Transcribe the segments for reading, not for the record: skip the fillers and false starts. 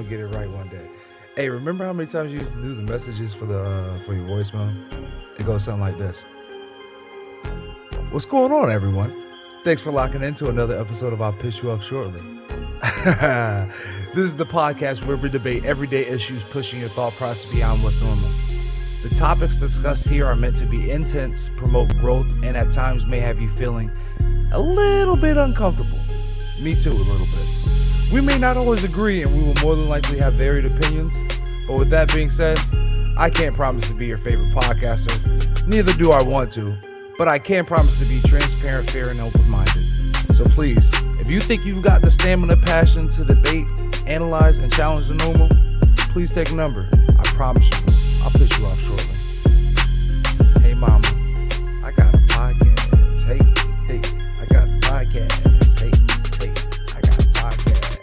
gonna get it right one day. Hey, remember how many times you used to do the messages for your voicemail? It goes something like this. What's going on, everyone? Thanks for locking into another episode of I'll Piss You Off Shortly. This is the podcast where we debate everyday issues, pushing your thought process beyond what's normal. The topics discussed here are meant to be intense, promote growth, and at times may have you feeling a little bit uncomfortable. Me too, a little bit. We may not always agree, and we will more than likely have varied opinions. But with that being said, I can't promise to be your favorite podcaster. Neither do I want to. But I can promise to be transparent, fair, and open-minded. So please, if you think you've got the stamina, passion to debate, analyze, and challenge the normal, please take a number. I promise you, I'll piss you off shortly. Hey, mama, I got a podcast. Hey, I got a podcast. Hey, I got a podcast.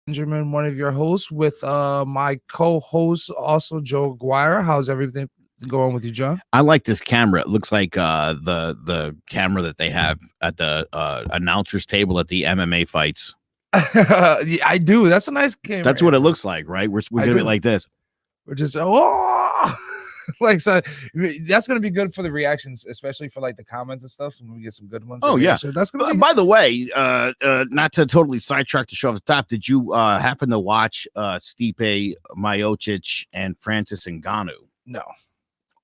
Benjamin, one of your hosts, with my co-host, also Joe Guire. How's everything going with you, John? I like this camera. It looks like the camera that they have at the announcers table at the MMA fights. Yeah, I do. That's a nice camera. That's what it looks like, right? We're gonna be like this. We're just like, so that's gonna be good for the reactions, especially for like the comments and stuff. When we get some good ones. Oh yeah, that's gonna be by the way, not to totally sidetrack the show off the top, did you happen to watch Stipe Miocic and Francis Ngannou? No.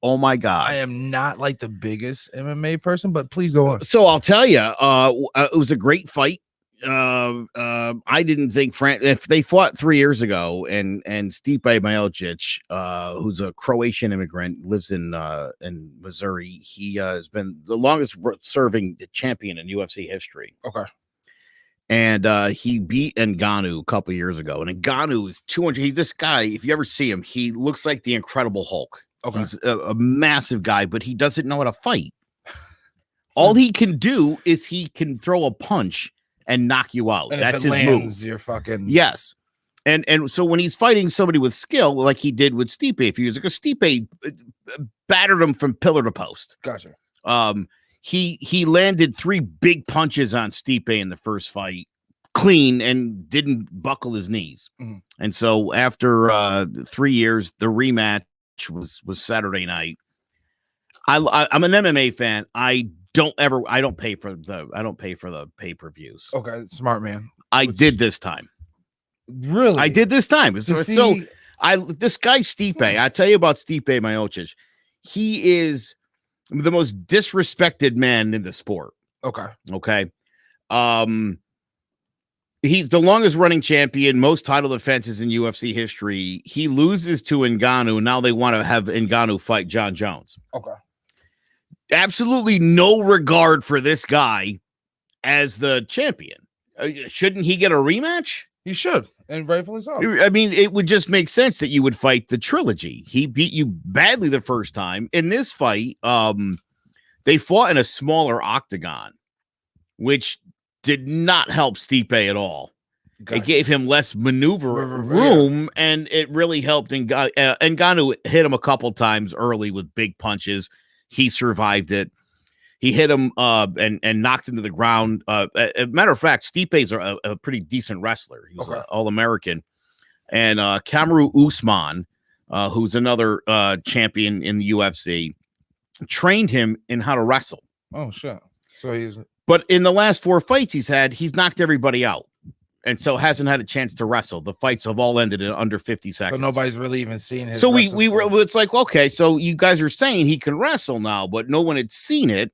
Oh my God, I am not like the biggest MMA person, but please go on. So I'll tell you, it was a great fight. I didn't think if they fought 3 years ago, and Stipe Miocic, who's a Croatian immigrant, lives in Missouri. He has been the longest serving champion in UFC history. Okay. And he beat Ngannou a couple years ago. And Ngannou is 200. He's this guy. If you ever see him, he looks like the Incredible Hulk. Okay. He's a massive guy, but he doesn't know how to fight. All he can do is he can throw a punch and knock you out. And that's if it his lands, move. You're fucking yes. And so when he's fighting somebody with skill, like he did with Stipe, if he was like Stipe battered him from pillar to post. Gotcha. He landed 3 big punches on Stipe in the first fight, clean, and didn't buckle his knees. Mm-hmm. And so after 3 years, the rematch was Saturday night. I'm an MMA fan. I don't pay for the pay-per-views. Okay, smart man. I did this time. Really? I did this time. This guy Stipe, I tell you about Stipe Miocic. He is the most disrespected man in the sport. Okay. He's the longest running champion, most title defenses in UFC history. He loses to Ngannou. Now they want to have Ngannou fight John Jones. Okay. Absolutely no regard for this guy as the champion. Shouldn't he get a rematch? He should, and rightfully so. I mean, it would just make sense that you would fight the trilogy. He beat you badly the first time. In this fight, they fought in a smaller octagon, which did not help Stipe at all. Gotcha. It gave him less maneuver room, and it really helped. Ngannou hit him a couple times early with big punches. He survived it. He hit him and knocked him to the ground. As a matter of fact, Stipe's a pretty decent wrestler. He was All-American. And Kamaru Usman, who's another champion in the UFC, trained him in how to wrestle. Oh, shit. So he's... But in the last 4 fights he's knocked everybody out. And so hasn't had a chance to wrestle. The fights have all ended in under 50 seconds. So nobody's really even seen his. So we were. It's like, okay, so you guys are saying he can wrestle now, but no one had seen it.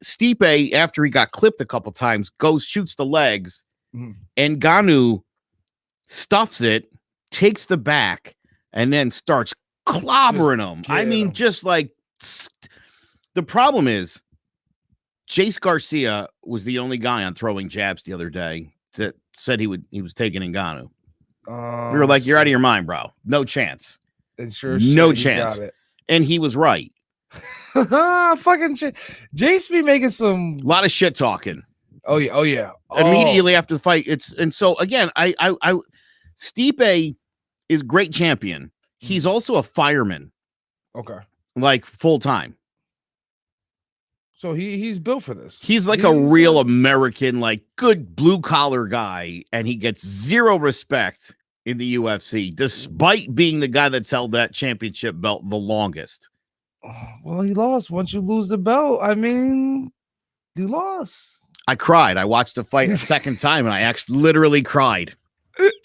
Stipe, after he got clipped a couple times, shoots the legs, and Ngannou stuffs it, takes the back, and then starts clobbering him. I mean, just like the problem is, Jace Garcia was the only guy on Throwing Jabs the other day that said he was taking Ngannou. We were like, you're out of your mind, bro. No chance. No chance. And he was right. Fucking shit. Jace be making some lot of shit talking. Oh yeah. Immediately after the fight, so again, Stipe is great champion. He's also a fireman. Okay. like full time. So he's built for this. He's like a real American, like good blue collar guy, and he gets zero respect in the UFC, despite being the guy that's held that championship belt the longest. Well, he lost. Once you lose the belt, I mean, you lost. I cried. I watched the fight a second time, and I actually literally cried.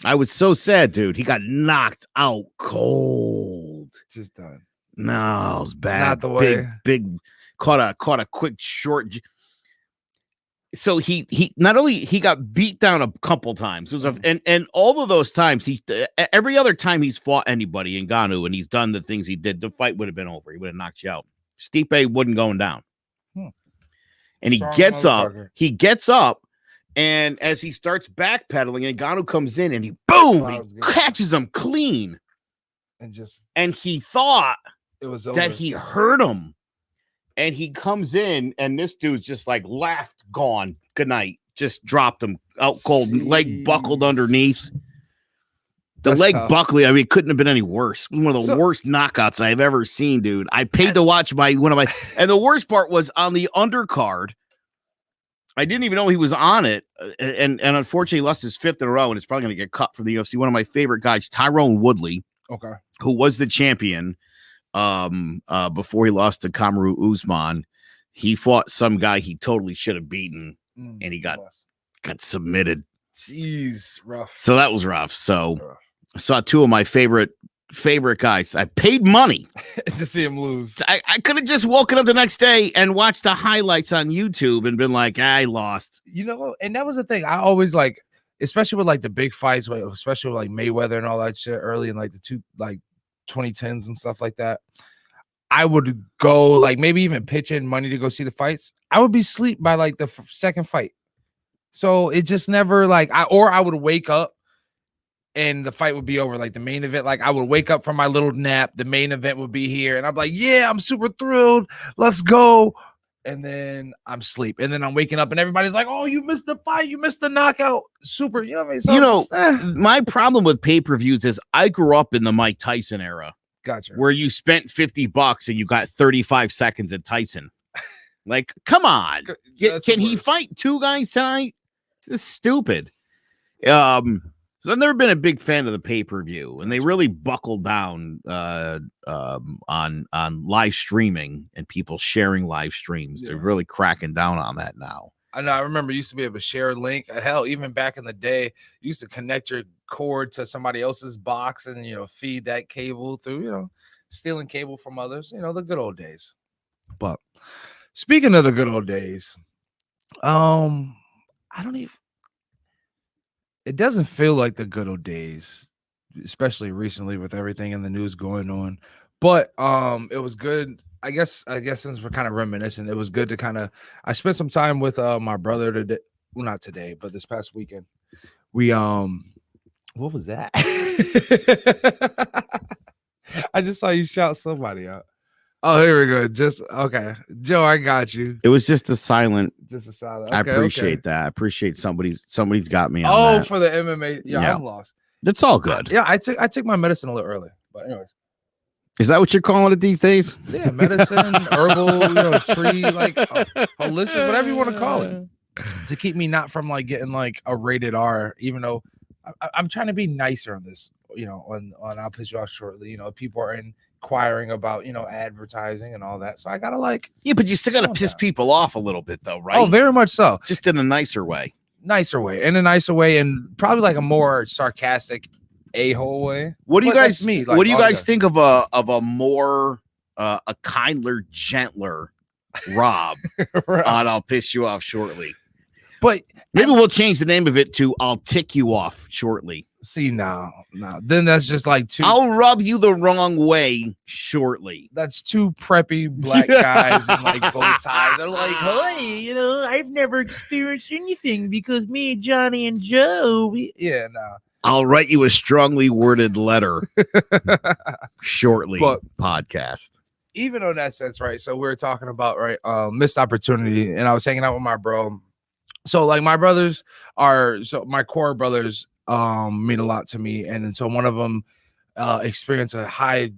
I was so sad, dude. He got knocked out cold. Just done. No, it was bad. Not the way. Big. Caught a quick short. So he not only he got beat down a couple times. It was and all of those times every other time he's fought anybody in Ngannou and he's done the things he did, the fight would have been over. He would have knocked you out. Stipe wasn't going down. And he gets up, and as he starts backpedaling, Ngannou comes in and he catches him clean. And he thought it was over. That he hurt him. And he comes in, and this dude's just like laughed, gone. Good night. Just dropped him out cold. Jeez. Leg buckled underneath. That's leg tough. buckling. I mean, it couldn't have been any worse. It was one of the worst knockouts I've ever seen, dude. I paid to watch one of my, and the worst part was on the undercard. I didn't even know he was on it, and unfortunately, he lost his 5th in a row, and it's probably going to get cut from the UFC. One of my favorite guys, Tyrone Woodley, who was the champion. Before he lost to Kamaru Usman, he fought some guy he totally should have beaten, and he got submitted. Jeez, rough. So that was rough. So I saw 2 of my favorite guys. I paid money to see him lose. I could have just woken up the next day and watched the highlights on YouTube and been like, I lost. You know, and that was the thing. I always like, especially with like the big fights, especially with like Mayweather and all that shit early in like the 2010s and stuff like that. I would go like maybe even pitch in money to go see the fights. I would be asleep by like the second fight. So it just never like I would wake up and the fight would be over. Like the main event, like I would wake up from my little nap. The main event would be here. And I'm like, yeah, I'm super thrilled. Let's go. And then I'm asleep. And then I'm waking up and everybody's like, oh, you missed the fight. You missed the knockout. Super. You know what I mean? So my problem with pay-per-views is I grew up in the Mike Tyson era. Gotcha. Where you spent $50 and you got 35 seconds at Tyson. Like, come on. Can he fight 2 guys tonight? This is stupid. So I've never been a big fan of the pay-per-view, and they really buckled down on live streaming and people sharing live streams. They're really cracking down on that now. I know. I remember you used to be able to share a link. Hell, even back in the day, you used to connect your cord to somebody else's box and feed that cable through, stealing cable from others. The good old days. But speaking of the good old days, it doesn't feel like the good old days, especially recently with everything in the news going on. But it was good. I guess since we're kind of reminiscing, it was good to I spent some time with my brother today. Well, not today, but this past weekend. We what was that? I just saw you shout somebody out. Oh, here we go. Okay. Joe, I got you. It was just a silent. Okay, I appreciate that. I appreciate somebody's got me on that. For the MMA. Yeah, I'm lost. That's all good. Yeah, I took my medicine a little early. But anyways. Is that what you're calling it these days? Yeah, medicine, herbal, tree, like holistic, whatever you want to call it. To keep me not from like getting like a rated R, even though I'm trying to be nicer on this, on I'll piss you off shortly. People are inquiring about, advertising and all that. So I gotta but you still gotta piss people off a little bit though, right? Oh, very much so. Just in a nicer way. In a nicer way, and probably like a more sarcastic a-hole way. What do you guys what do you guys think of a more a kindler, gentler Rob right. on I'll piss you off shortly? But maybe we'll change the name of it to I'll tick you off shortly. See, no. Then that's just like two. I'll rub you the wrong way shortly. That's 2 preppy black guys in like bow ties. They're like, hey, I've never experienced anything because me, Johnny, and Joe. I'll write you a strongly worded letter shortly. Podcast. Even on that sense, right? So we were talking about missed opportunity, and I was hanging out with my bro. So like my core brothers mean a lot to me, and so one of them experienced a high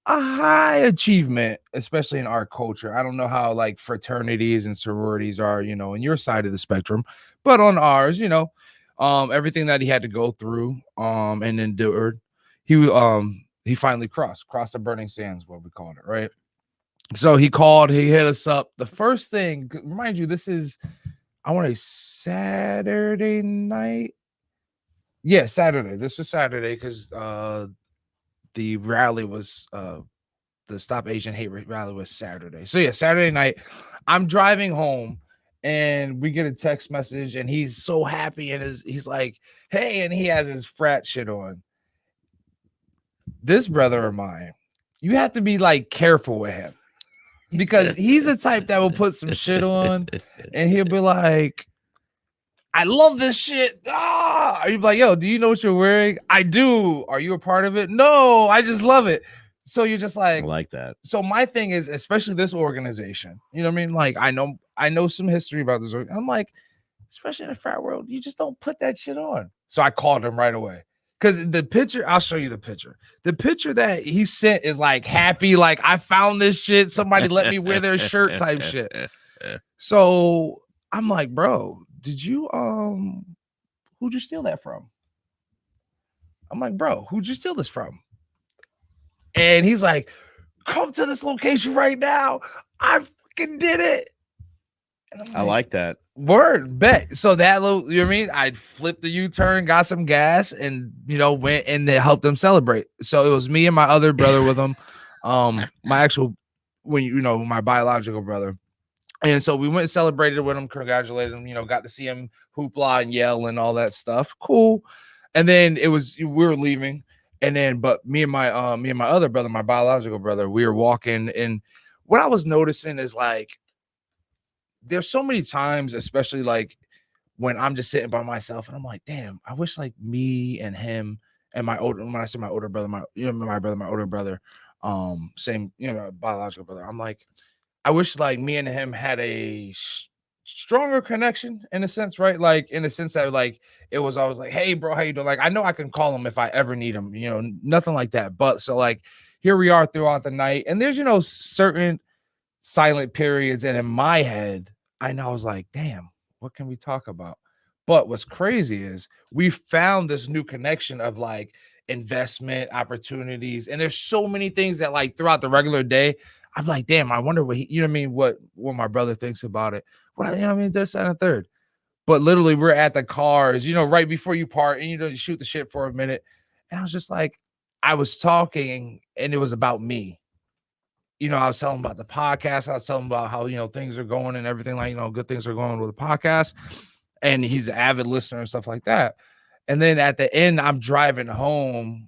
a high achievement, especially in our culture. I don't know how like fraternities and sororities are, in your side of the spectrum, but on ours, everything that he had to go through, and endured, he finally crossed the burning sands, what we called it, right? So he hit us up. The first thing, remind you, this is, I want a Saturday night. Yeah, Saturday. This was Saturday because the rally was the Stop Asian Hate rally was Saturday. So yeah, Saturday night, I'm driving home and we get a text message and he's so happy and he's like, hey, and he has his frat shit on. This brother of mine, you have to be like careful with him because he's the type that will put some shit on and he'll be like, I love this shit. Are you like, yo, do you know what you're wearing? I do. Are you a part of it? No, I just love it. So you're just like, I like that. So my thing is, especially this organization, you know what I mean? Like, I know some history about this. I'm like, especially in the frat world, you just don't put that shit on. So I called him right away. Because the picture, I'll show you the picture. The picture that he sent is like happy, like I found this shit. Somebody let me wear their shirt type shit. So I'm like, bro, did you who'd you steal that from? I'm like, bro, who'd you steal this from? And he's like, come to this location right now. I fucking did it. I like that. Word, bet. So that little, you know what I mean? I flipped the U-turn, got some gas, and went and they helped them celebrate. So it was me and my other brother with him. My actual, my biological brother. And so we went and celebrated with him, congratulated him, got to see him hoopla and yell and all that stuff. Cool. And then we were leaving. And then, but me and my other brother, my biological brother, we were walking. And what I was noticing is like, there's so many times, especially like when I'm just sitting by myself and I'm like, damn, I wish like me and him and when I say my older brother, my older brother, same, biological brother. I'm like, I wish like me and him had a stronger connection in a sense, right? Like in a sense that like it was always like, hey bro, how you doing? Like I know I can call him if I ever need him, nothing like that. But so like here we are throughout the night, and there's certain silent periods, and in my head, I know I was like, damn, what can we talk about? But what's crazy is we found this new connection of like investment opportunities, and there's so many things that like throughout the regular day, I'm like, damn, I wonder what what my brother thinks about it. This, that, and a third. But literally, we're at the cars, right before you part, and you shoot the shit for a minute. And I was just like, I was talking, and it was about me. I was telling him about the podcast. I was telling him about how, things are going and everything, like, good things are going with the podcast. And he's an avid listener and stuff like that. And then at the end, I'm driving home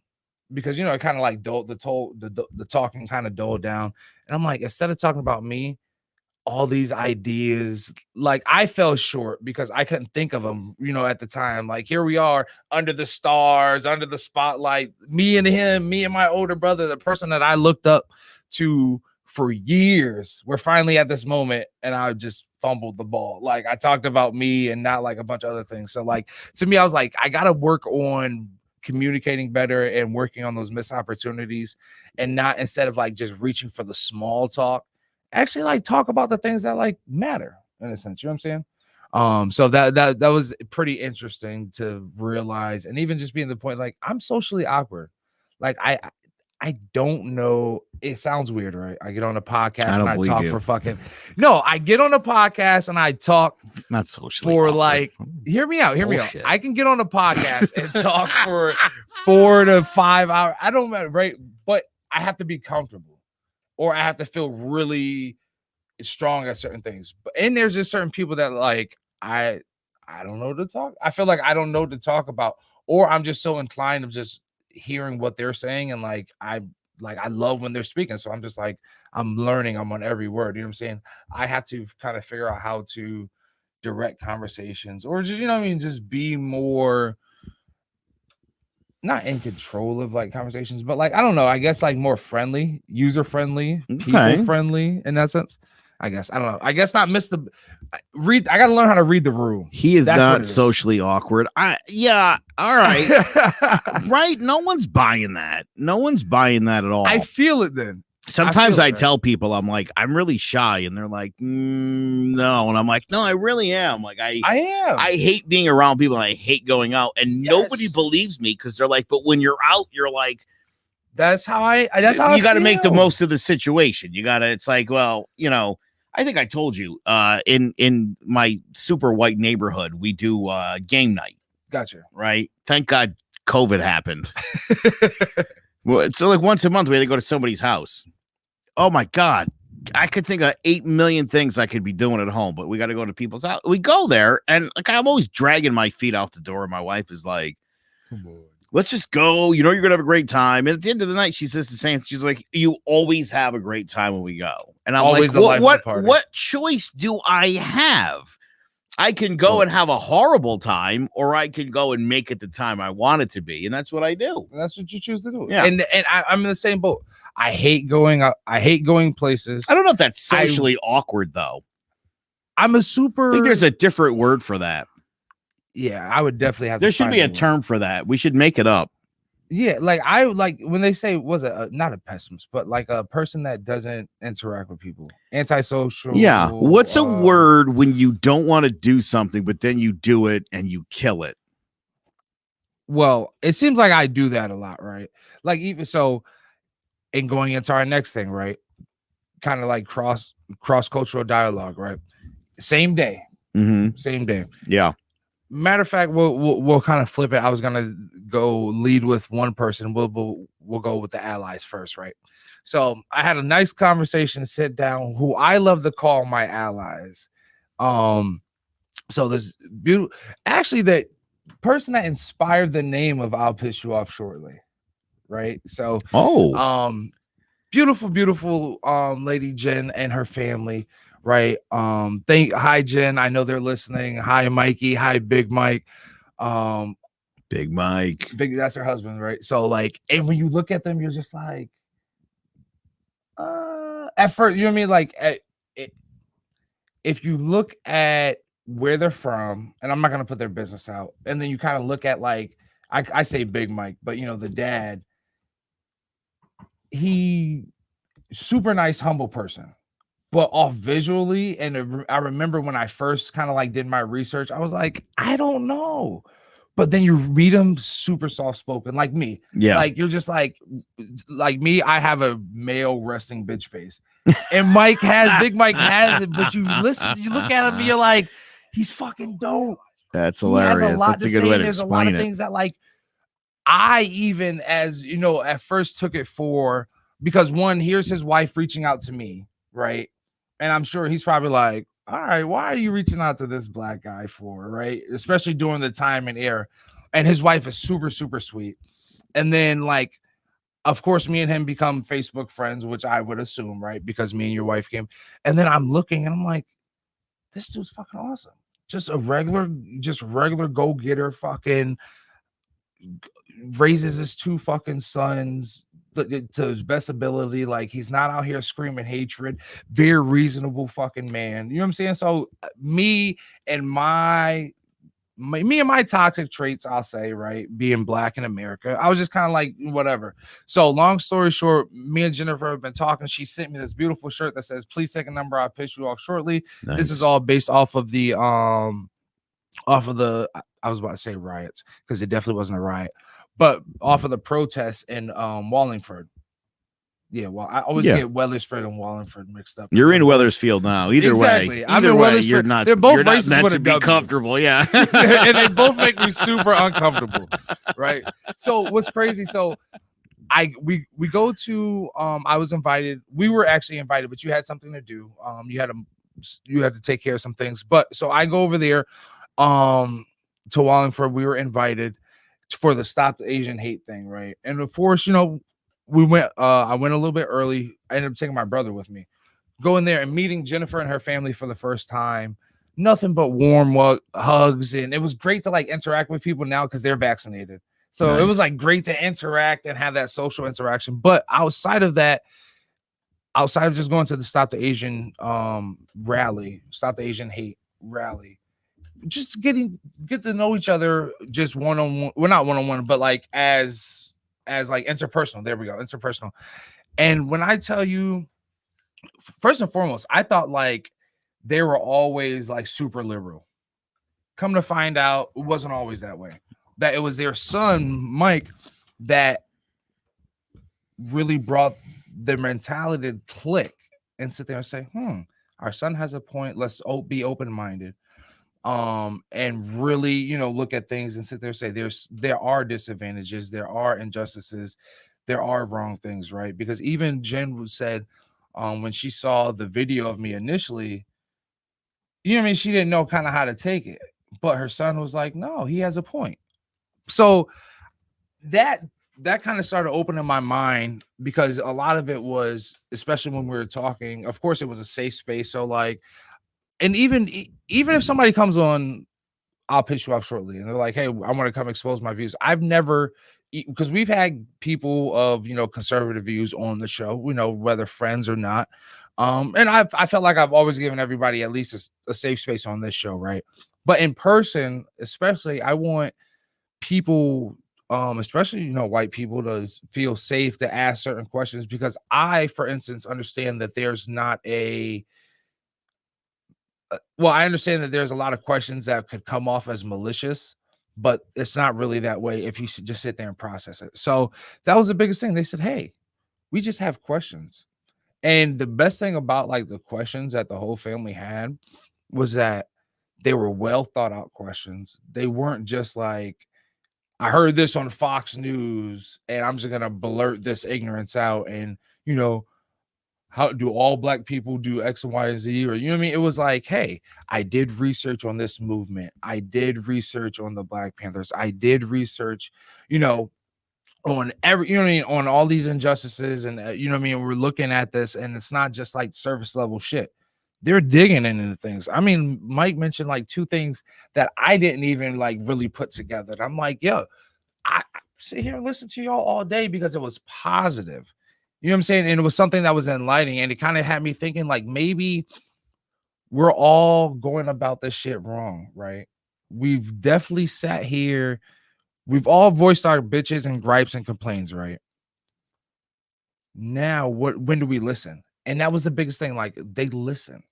because, it kind of like the talking kind of dulled down. And I'm like, instead of talking about me, all these ideas, like I fell short because I couldn't think of them, at the time. Like here we are under the stars, under the spotlight, me and him, me and my older brother, the person that I looked up to for years. We're finally at this moment, and I just fumbled the ball. Like I talked about me and not like a bunch of other things. So like to me, I was like, I gotta work on communicating better and working on those missed opportunities, and not, instead of like just reaching for the small talk, actually like talk about the things that like matter in a sense. You know what I'm saying? So that was pretty interesting to realize, and even just being the point, like I'm socially awkward. Like I don't know. It sounds weird, right? I get on a podcast and I talk for fucking. No, I get on a podcast and I talk. It's not socially for awkward. Like, hear me out. I can get on a podcast and talk for 4 to 5 hours. I don't matter, right? But I have to be comfortable, or I have to feel really strong at certain things. And there's just certain people that like I don't know what to talk. I feel like I don't know what to talk about, or I'm just so inclined of just hearing what they're saying, and like I love when they're speaking, so I'm just like, I'm learning, I'm on every word, you know what I'm saying? I have to kind of figure out how to direct conversations, or just, just be more not in control of like conversations, but like I don't know, I guess like more friendly, user friendly, people friendly in that sense. I guess. I don't know. I guess not miss the read. I got to learn how to read the room. He is That's not socially awkward. Yeah. All right. Right. No one's buying that. No one's buying that at all. I feel it then. Sometimes I tell people, I'm like, I'm really shy. And they're like, no. And I'm like, no, I really am. Like, I am. I hate being around people and I hate going out. And nobody believes me because they're like, but when you're out, you're like, that's how you got to make the most of the situation. You got to, it's like, well, you know, I think I told you in my super white neighborhood, we do game night. Gotcha. Right. Thank God COVID happened. Well, so like once a month we had to go to somebody's house. Oh my God. I could think of 8 million things I could be doing at home, but we got to go to people's house. We go there and like I'm always dragging my feet out the door. My wife is like, come on, let's just go. You know, you're going to have a great time. And at the end of the night, she says the same. She's like, you always have a great time when we go. And I'm always like, what choice do I have? I can go and have a horrible time, or I can go and make it the time I want it to be. And that's what I do. And that's what you choose to do. Yeah. And I'm in the same boat. I hate going out. I hate going places. I don't know if that's socially awkward, though. I think there's a different word for that. Yeah, I would definitely have. There should be a term for that. We should make it up. Yeah, like when they say, was it not a pessimist, but like a person that doesn't interact with people, antisocial. Yeah. What's a word when you don't want to do something, but then you do it and you kill it? Well, it seems like I do that a lot, right? Like even so, in going into our next thing, right? Kind of like cross cultural dialogue, right? Same day, same day. Yeah. Matter of fact, we'll kind of flip it. I was gonna go lead with one person. We'll go with the allies first, right? So I had a nice conversation, sit down, who I love to call my allies. So this beautiful, actually, that person that inspired the name of "I'll Piss You Off Shortly," right? So beautiful lady Jen and her family. Right. Hi Jen. I know they're listening. Hi Mikey. Hi Big Mike. Big Mike. That's her husband, right? So like, and when you look at them, you're just like, at first, you know what I mean? Like, if you look at where they're from, and I'm not gonna put their business out, and then you kind of look at like, I say Big Mike, but you know the dad. He super nice, humble person. But off visually, and I remember when I first kind of like did my research, I was like, I don't know. But then you read them super soft spoken, like me. Yeah, like you're just like me. I have a male resting bitch face, and Big Mike has it. But you listen, you look at him, and you're like, he's fucking dope. That's hilarious. That's a good way to There's explain a lot of things that like I even as you know at first took it for because one, here's his wife reaching out to me, right? And I'm sure he's probably like, all right, why are you reaching out to this black guy for, right? Especially during the time and era. And his wife is super, super sweet. And then, like, of course, me and him become Facebook friends, which I would assume, right? Because me and your wife came. And then I'm looking and I'm like, this dude's fucking awesome. Just regular go-getter fucking raises his 2 fucking sons to his best ability. Like he's not out here screaming hatred. Very reasonable fucking man. You know what I'm saying? So me and my toxic traits, I'll say, right, being black in America, I was just kind of like whatever. So long story short, me and Jennifer have been talking. She sent me this beautiful shirt that says, please take a number, I'll piss you off shortly. Nice. This is all based off of the I was about to say riots because it definitely wasn't a riot, but off of the protests in Wallingford. Yeah, well, I always get Wethersfield and Wallingford mixed up. You're in Wethersfield now. Either way, you're not. They're both races meant to be comfortable. Yeah, and they both make me super uncomfortable. Right. So what's crazy? So we go to I was invited. We were actually invited, but you had something to do. You had to take care of some things. But so I go over there to Wallingford. We were invited for the Stop the Asian Hate thing, right? And of course, you know, we went. I went a little bit early. I ended up taking my brother with me. Going there and meeting Jennifer and her family for the first time. Nothing but warm hugs, and it was great to like interact with people now because they're vaccinated. So It was like great to interact and have that social interaction. But outside of that, outside of just going to the Stop the Asian rally, Stop the Asian Hate rally, just get to know each other just one-on-one. Well, not one-on-one, but like as like interpersonal. There we go, interpersonal. And when I tell you, first and foremost, I thought like they were always like super liberal. Come to find out, it wasn't always that way. That it was their son, Mike, that really brought their mentality to click and sit there and say, our son has a point. Let's be open-minded. And really, you know, look at things and sit there and say there are disadvantages, there are injustices, there are wrong things, right? Because even Jen said when she saw the video of me initially, you know what I mean, she didn't know kind of how to take it, but her son was like, no, he has a point. So that kind of started opening my mind, because a lot of it was, especially when we were talking, of course it was a safe space. So like, and even if somebody comes on, I'll pitch you off shortly, and they're like, hey, I want to come expose my views. I've never, because we've had people of, you know, conservative views on the show, you know, whether friends or not. And I felt like I've always given everybody at least a safe space on this show, right? But in person, especially, I want people, especially, you know, white people, to feel safe to ask certain questions, because I, for instance, understand that there's not a well, I understand that there's a lot of questions that could come off as malicious, but it's not really that way if you just sit there and process it. So that was the biggest thing. They said, hey, we just have questions. And the best thing about like the questions that the whole family had was that they were well thought out questions. They weren't just like, I heard this on Fox News and I'm just going to blurt this ignorance out. And, you know, how do all black people do X, Y, and Z? Or, you know what I mean? It was like, hey, I did research on this movement. I did research on the Black Panthers. I did research, you know, on every, you know what I mean, on all these injustices. And, you know what I mean? We're looking at this, and it's not just like surface level shit. They're digging into things. I mean, Mike mentioned like 2 things that I didn't even like really put together. And I'm like, yo, I sit here and listen to y'all all day because it was positive. You know what I'm saying? And it was something that was enlightening, and it kind of had me thinking like maybe we're all going about this shit wrong, right? We've definitely sat here, we've all voiced our bitches and gripes and complaints, right? Now, when do we listen? And that was the biggest thing. Like, they listen.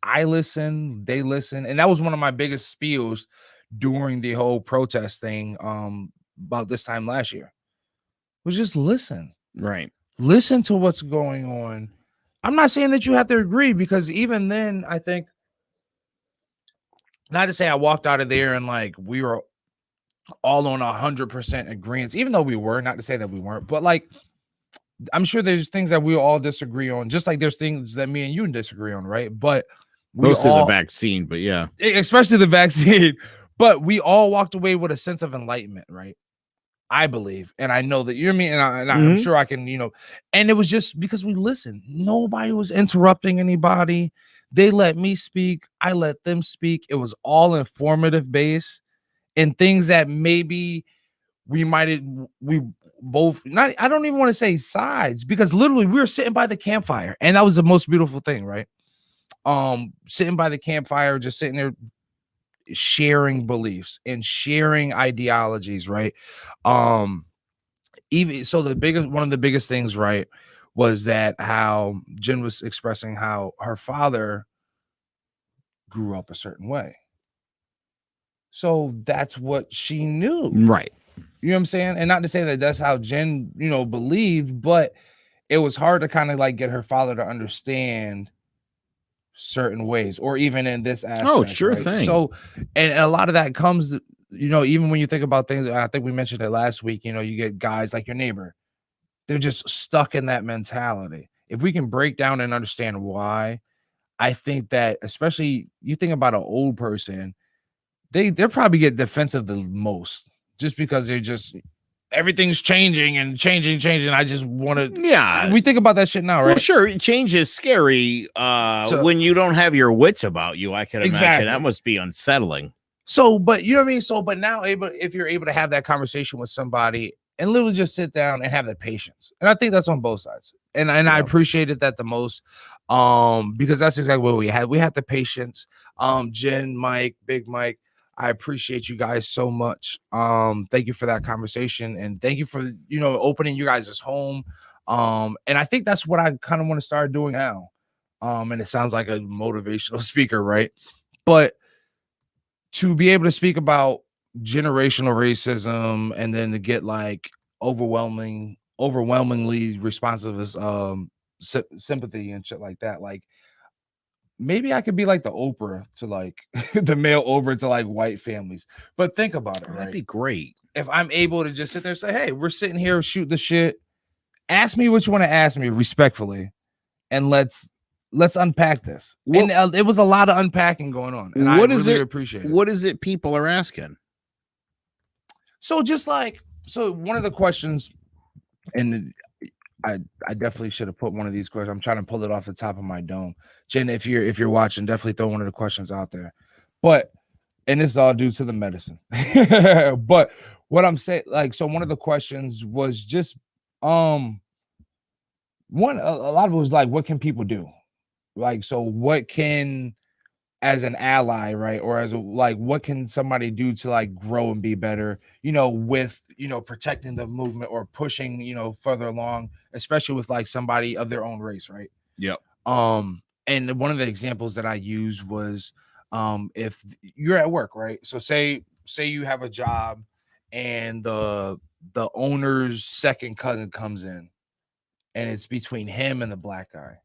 I listen, they listen. And that was one of my biggest spiels during the whole protest thing about this time last year. Was just listen. Right. Listen to what's going on. I'm not saying that you have to agree, because even then, I think, not to say I walked out of there and like we were all on 100% agreement, even though we were, not to say that we weren't, but like, I'm sure there's things that we all disagree on, just like there's things that me and you disagree on, right? But mostly the vaccine, but yeah, especially the vaccine. But we all walked away with a sense of enlightenment, right? I believe, and I know that you're me, and I'm sure I can, you know, and it was just because we listened. Nobody was interrupting anybody. They let me speak. I let them speak. It was all informative based, and things that maybe we both not, I don't even want to say sides, because literally we were sitting by the campfire, and that was the most beautiful thing, right? Sitting by the campfire, just sitting there, sharing beliefs and sharing ideologies, right? Even so, one of the biggest things, right, was that how Jen was expressing how her father grew up a certain way. So that's what she knew, right? You know what I'm saying? And not to say that that's how Jen, you know, believed, but it was hard to kind of like get her father to understand certain ways, or even in this aspect. Oh, sure, right? Thing. So, and a lot of that comes, you know, even when you think about things, I think we mentioned it last week, you know, you get guys like your neighbor, they're just stuck in that mentality. If we can break down and understand why, I think that, especially you think about an old person, they'll probably get defensive the most, just because they're just, everything's changing and changing. I just want to, yeah. We think about that shit now, right? Well, sure, change is scary when you don't have your wits about you. I can imagine that must be unsettling. So, but you know what I mean? So, but now if you're able to have that conversation with somebody and literally just sit down and have the patience, and I think that's on both sides. And I appreciated that the most, because that's exactly what we had. We had the patience. Jen, Mike, Big Mike, I appreciate you guys so much. Thank you for that conversation, and thank you for opening you guys' home. And I think that's what I kind of want to start doing now. And it sounds like a motivational speaker, right? But to be able to speak about generational racism and then to get like overwhelmingly responsive as sympathy and shit like that, like maybe I could be like the Oprah to like the male Oprah to like white families. But think about it, right? That'd be great if I'm able to just sit there and say, hey, we're sitting here, shoot the shit, ask me what you want to ask me respectfully, and let's unpack this. And it was a lot of unpacking going on, and I really appreciate it. What is it people are asking? So just like, one of the questions, and I definitely should have put one of these questions. I'm trying to pull it off the top of my dome. Jen, if you're watching, definitely throw one of the questions out there. And this is all due to the medicine. But what I'm saying, like, so one of the questions was just a lot of it was like, what can people do? Like, so what can, as an ally, right, or as a, like, what can somebody do to like grow and be better, with protecting the movement or pushing further along, especially with like somebody of their own race, right? Yep. And one of the examples that I used was if you're at work, right? So say you have a job and the owner's second cousin comes in, and it's between him and the black guy.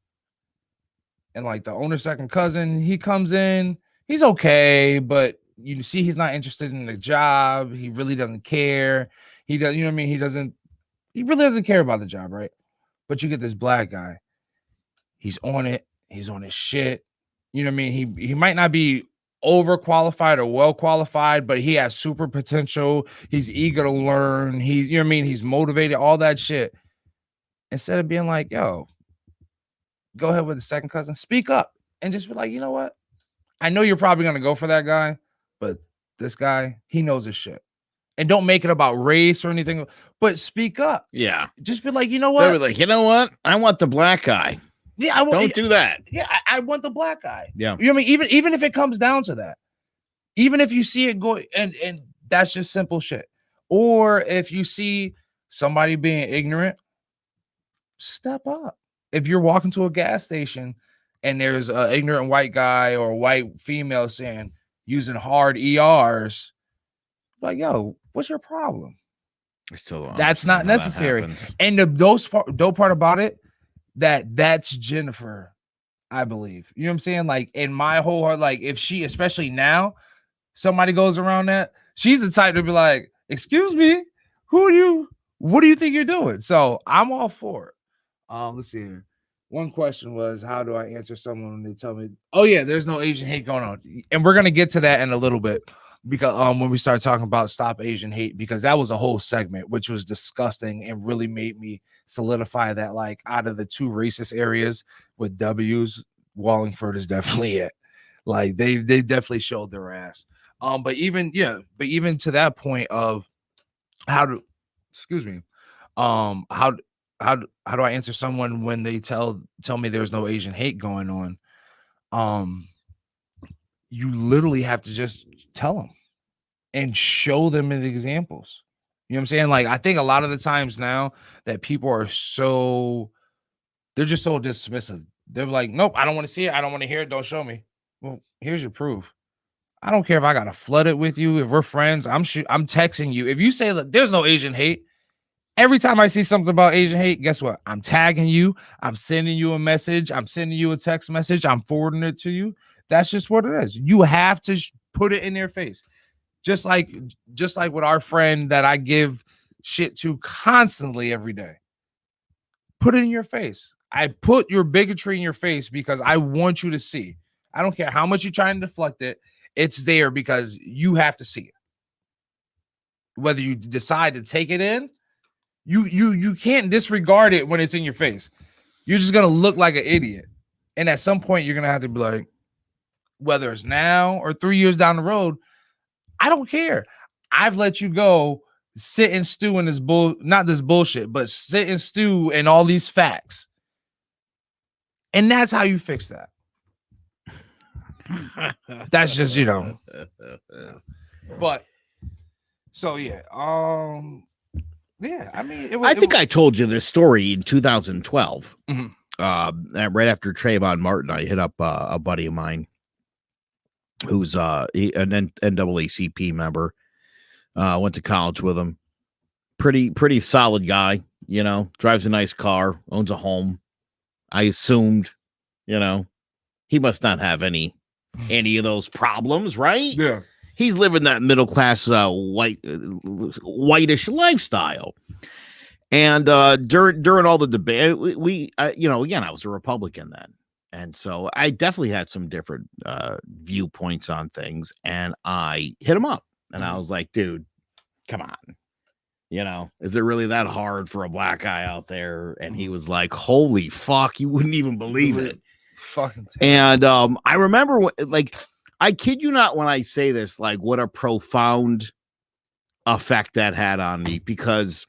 And like the owner's second cousin, he comes in, he's okay, but you see he's not interested in the job. He really doesn't care. He does, he really doesn't care about the job, right? But you get this black guy. He's on it. He's on his shit. He might not be overqualified or well qualified, but he has super potential. He's eager to learn. He's, he's motivated, all that shit. Instead of being like, yo, go ahead with the second cousin, speak up and just be like, you know what? I know you're probably going to go for that guy, but this guy, he knows his shit. And don't make it about race or anything, but speak up. Yeah. Just be like, you know what? They'll be like, you know what? I want the black guy. Yeah, don't do that. Yeah, I want the black guy. Yeah. Even if it comes down to that, even if you see it go, and that's just simple shit. Or if you see somebody being ignorant, step up. If you're walking to a gas station and there's an ignorant white guy or a white female saying using hard ERs, like, yo, what's your problem? That's not necessary. And the dope part about it, that's Jennifer, I believe. You know what I'm saying? Like, in my whole heart, like, if she, especially now, somebody goes around that, she's the type to be like, excuse me, what do you think you're doing? So I'm all for it. Let's see here. One question was, how do I answer someone when they tell me, oh yeah, there's no Asian hate going on? And we're gonna get to that in a little bit, because when we start talking about stop Asian hate, because that was a whole segment which was disgusting and really made me solidify that, like, out of the two racist areas with W's, Wallingford is definitely it. Like, they definitely showed their ass. But even to that point of how do I answer someone when they tell me there's no Asian hate going on? You literally have to just tell them and show them in the examples. You know what I'm saying? Like, I think a lot of the times now that people are they're just so dismissive. They're like, nope, I don't want to see it. I don't want to hear it. Don't show me. Well, here's your proof. I don't care if I got to flood it with you. If we're friends, I'm texting you. If you say that there's no Asian hate, every time I see something about Asian hate, guess what? I'm tagging you. I'm sending you a message. I'm sending you a text message. I'm forwarding it to you. That's just what it is. You have to put it in their face. Just like with our friend that I give shit to constantly every day. Put it in your face. I put your bigotry in your face because I want you to see. I don't care how much you're trying to deflect it. It's there because you have to see it. Whether you decide to take it in, you can't disregard it when it's in your face. You're just gonna look like an idiot. And at some point, you're gonna have to be like, whether it's now or 3 years down the road, I don't care. I've let you go, sit and stew in this not this bullshit, but sit and stew in all these facts. And that's how you fix that. That's just, but so yeah. Yeah, I mean, I think I told you this story in 2012. Mhm. Right after Trayvon Martin, I hit up a buddy of mine who's an NAACP member. Went to college with him. Pretty solid guy, drives a nice car, owns a home. I assumed, he must not have any of those problems, right? Yeah. He's living that middle class whitish lifestyle. And during all the debate, we again, I was a Republican then. And so I definitely had some different viewpoints on things. And I hit him up and I was like, dude, come on. Is it really that hard for a black guy out there? And he was like, holy fuck, you wouldn't even believe it. Fucking and I remember I kid you not when I say this, like what a profound effect that had on me, because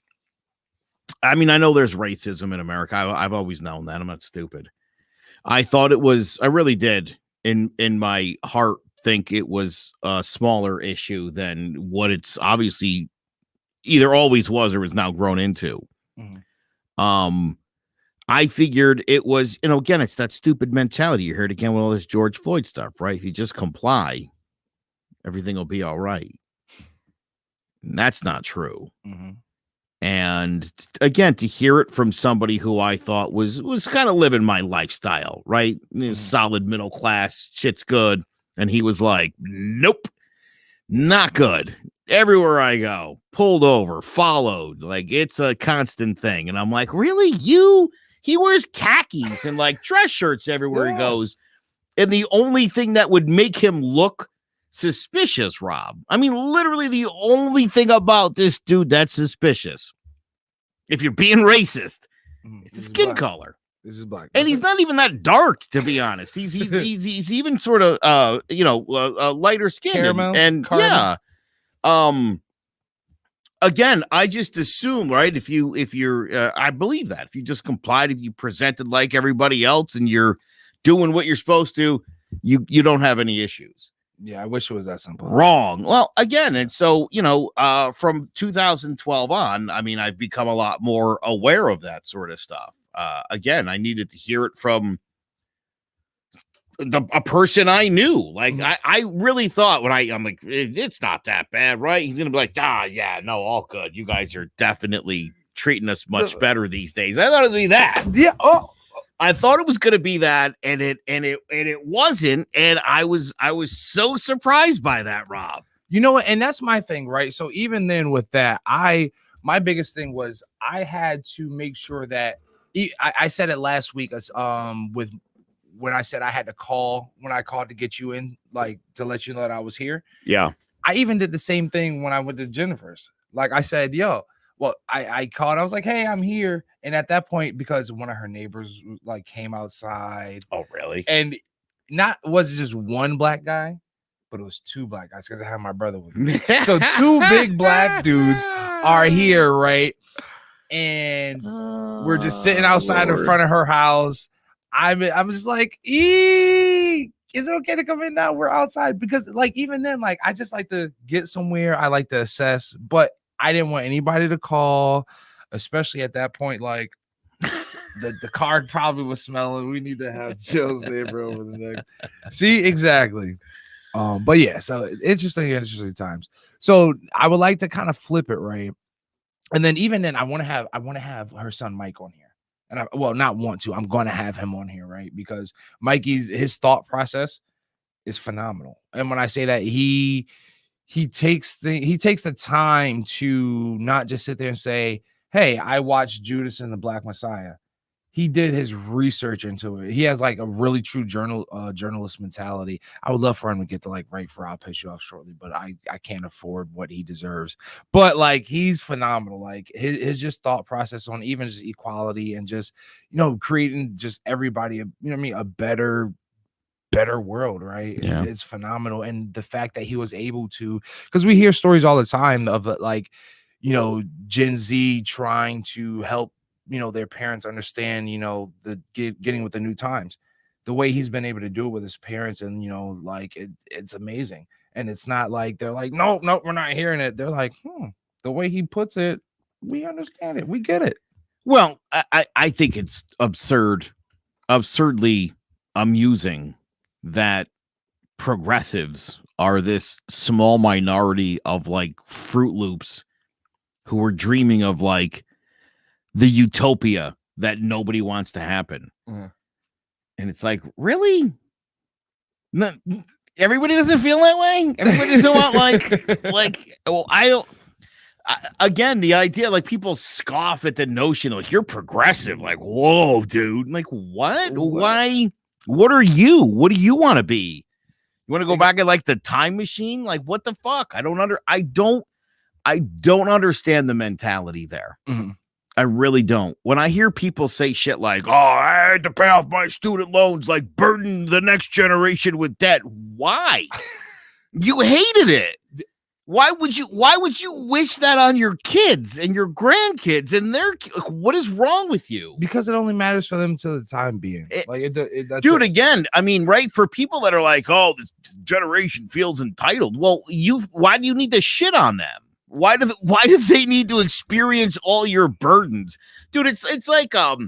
I mean, I know there's racism in America. I've always known that. I'm not stupid. I thought it was, I really did in my heart think it was a smaller issue than what it's obviously either always was or is now grown into. Mhm. I figured it was, again, it's that stupid mentality. You heard again with all this George Floyd stuff, right? If you just comply, everything will be all right. And that's not true. Mhm. And again, to hear it from somebody who I thought was kind of living my lifestyle, right? Solid middle class, shit's good. And he was like, nope, not good. Everywhere I go, pulled over, followed, like it's a constant thing. And I'm like, really? He wears khakis and like dress shirts everywhere he goes. And the only thing that would make him look suspicious, Rob, I mean, literally the only thing about this dude that's suspicious, if you're being racist, it's his skin color. This is black. And he's not even that dark, to be honest. He's even sort of lighter skin. Caramel, and yeah. Again, I just assume, right? If you're, I believe that if you just complied, if you presented like everybody else and you're doing what you're supposed to, you don't have any issues. Yeah, I wish it was that simple. Wrong. Well, again, and so, from 2012 on, I mean, I've become a lot more aware of that sort of stuff. Again, I needed to hear it from a person I knew. Like, I really thought when I'm like, it's not that bad, right? He's gonna be like, yeah, no, all good. You guys are definitely treating us much better these days. I thought it'd be that. Yeah. Oh, I thought it was gonna be that, and it wasn't. And I was so surprised by that, Rob. You know what? And that's my thing, right? So even then with that, my biggest thing was I had to make sure that I said it last week with when I said I had to call when I called to get you in, like to let you know that I was here. Yeah. I even did the same thing when I went to Jennifer's. Like I said, I called. I was like, hey, I'm here. And at that point, because one of her neighbors like came outside. Oh, really? And was it just one black guy, but it was two black guys because I had my brother with me. So two big black dudes are here, right? And we're just sitting outside in front of her house. I'm just like, is it okay to come in now? We're outside. Because like even then, like I just like to get somewhere. I like to assess, but I didn't want anybody to call, especially at that point. Like the car probably was smelling. We need to have Jill's neighbor over the next. See, exactly. But yeah, so interesting times. So I would like to kind of flip it, right? And then even then, I want to have her son Mike on here. And I'm going to have him on here, right? Because his thought process is phenomenal. And when I say that, he takes the time to not just sit there and say, hey, I watched Judas and the Black Messiah. He did his research into it. He has like a really true journalist mentality. I would love for him to get to like write for I'll Piss You Off Shortly, but I can't afford what he deserves. But like he's phenomenal. Like his just thought process on even just equality and just creating just everybody a better world, right? Yeah. It's phenomenal. And the fact that he was able to, because we hear stories all the time of like Gen Z trying to help their parents understand, the getting with the new times. The way he's been able to do it with his parents, and like it's amazing. And it's not like they're like, no, we're not hearing it. They're like, the way he puts it, we understand it, we get it. Well, I think it's absurdly amusing that progressives are this small minority of like Fruit Loops who are dreaming of like the utopia that nobody wants to happen. And it's like, really? No, everybody doesn't feel that way. Everybody doesn't want again, the idea, like, people scoff at the notion, like, you're progressive. Like, whoa, dude. Like, what? Why? What are you? What do you want to be? You want to go back in like the time machine? Like, what the fuck? I don't understand the mentality there. I really don't. When I hear people say shit like, oh, I had to pay off my student loans, like burden the next generation with debt. Why? You hated it. Why would you wish that on your kids and your grandkids and what is wrong with you? Because it only matters for them to the time being. Dude, again, I mean, right, for people that are like, oh, this generation feels entitled. Well, why do you need to shit on them? Why do they need to experience all your burdens? Dude, it's like what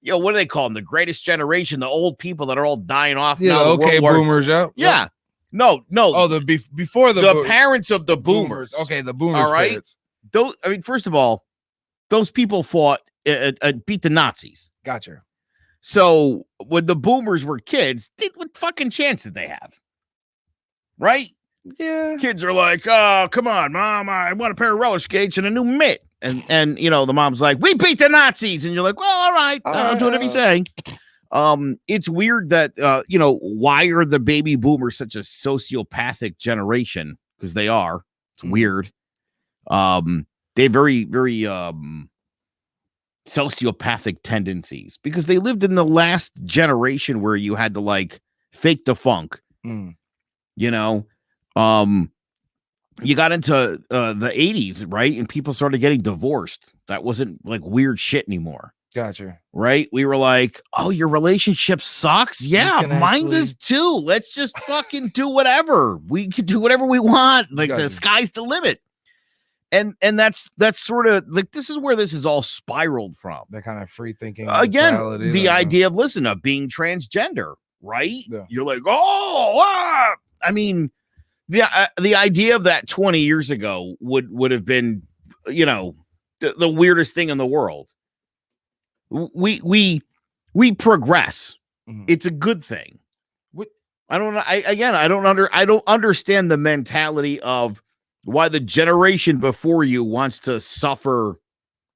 do they call them? The greatest generation, the old people that are all dying off now. Okay, boomers, yeah. No. Oh, before the parents of the boomers. Okay, the boomers. All right. Parents. First of all, those people fought beat the Nazis. Gotcha. So when the boomers were kids, what fucking chance did they have? Right? Yeah. Kids are like, oh, come on, Mom, I want a pair of roller skates and a new mitt. And the mom's like, we beat the Nazis. And you're like, well, all right, I'll do whatever you say. It's weird that, why are the baby boomers such a sociopathic generation? Because they are. It's weird. They have very, very sociopathic tendencies because they lived in the last generation where you had to like fake the funk. You got into the 80s, right? And people started getting divorced. That wasn't like weird shit anymore. Gotcha. Right? We were like, oh, your relationship sucks? Yeah, mine does too. Let's just fucking do whatever. We can do whatever we want. Like, the sky's the limit. And that's sort of like, this is where this is all spiraled from. That kind of free thinking. Again, the idea of being transgender, right? Yeah. You're like, oh, I mean, the idea of that 20 years ago would have been, the weirdest thing in the world. We progress. It's a good thing. I don't understand the mentality of why the generation before you wants to suffer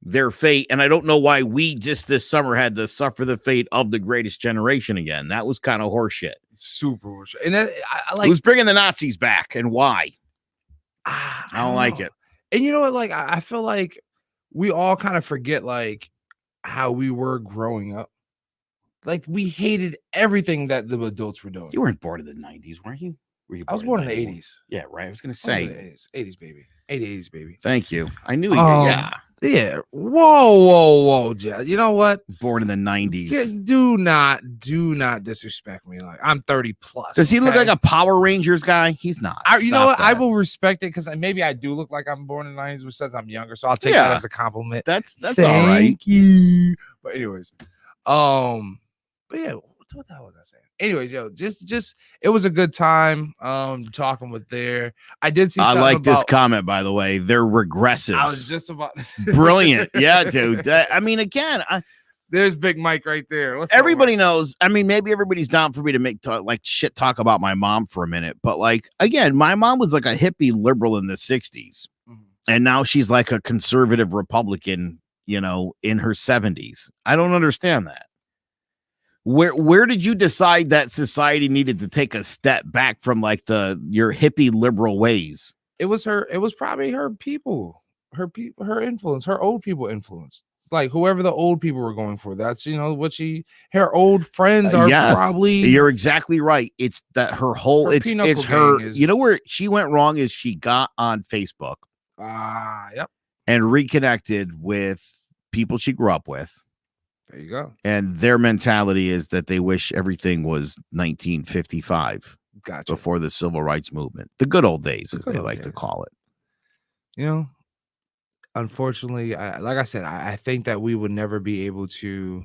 their fate, and I don't know why we just this summer had to suffer the fate of the greatest generation again. That was kind of horseshit. Super horseshit. And I like, it was bringing the Nazis back, and why? I don't like it. And you know what? Like, I feel like we all kind of forget like how we were growing up. Like, we hated everything that the adults were doing. You weren't born in the 90s, weren't you? I was born in the 80s. Yeah, right. I was gonna say 80s, baby. 80s, baby. Thank you. I knew you. Yeah. Whoa, Jed. You know what? Born in the 90s. Yeah, do not disrespect me. Like, I'm 30 plus. Does he look like a Power Rangers guy? He's not. You know what? I will respect it because maybe I do look like I'm born in the 90s, which says I'm younger. So I'll take that as a compliment. That's all right. Thank you. But anyways, but yeah, what the hell was I saying? Anyways, just it was a good time talking with there. I did see. I like this comment, by the way. They're regressives. I was just about brilliant. Yeah, dude. I mean, again, there's Big Mike right there. Everybody knows. I mean, maybe everybody's down for me to make talk about my mom for a minute, but like, again, my mom was like a hippie liberal in the 60s, and now she's like a conservative Republican, in her 70s. I don't understand that. Where did you decide that society needed to take a step back from like your hippie liberal ways? It was probably her people, her influence, her old people influence. It's like whoever the old people were going for. That's her old friends are probably. You're exactly right. It's that her whole it's her. Where she went wrong is she got on Facebook. Yep. And reconnected with people she grew up with. There you go. And their mentality is that they wish everything was 1955 Gotcha. before the civil rights movement. The good old days, as they like to call it. You know, unfortunately, like I said, I think that we would never be able to,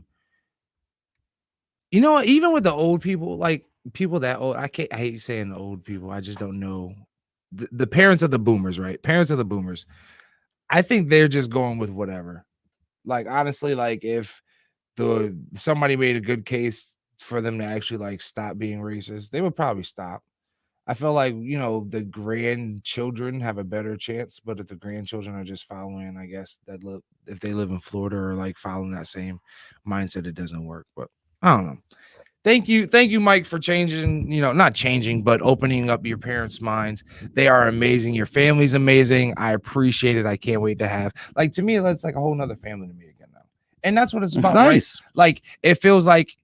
you know, even with the old people, like people that old, I hate saying the old people. I just don't know. The parents of the boomers, right? Parents of the boomers. I think they're just going with whatever. Like, honestly, like if somebody made a good case for them to actually like stop being racist, they would probably stop. I feel like, you know, the grandchildren have a better chance, but if the grandchildren are just following, I guess if they live in Florida or like following that same mindset, it doesn't work. But I don't know. Thank you, Mike, for changing, you know, not changing, but opening up your parents' minds. They are amazing. Your family's amazing. I appreciate it. I can't wait to have, like, to me, that's like a whole nother family to me again now. And that's what it's about. Nice. Right? Like, it feels like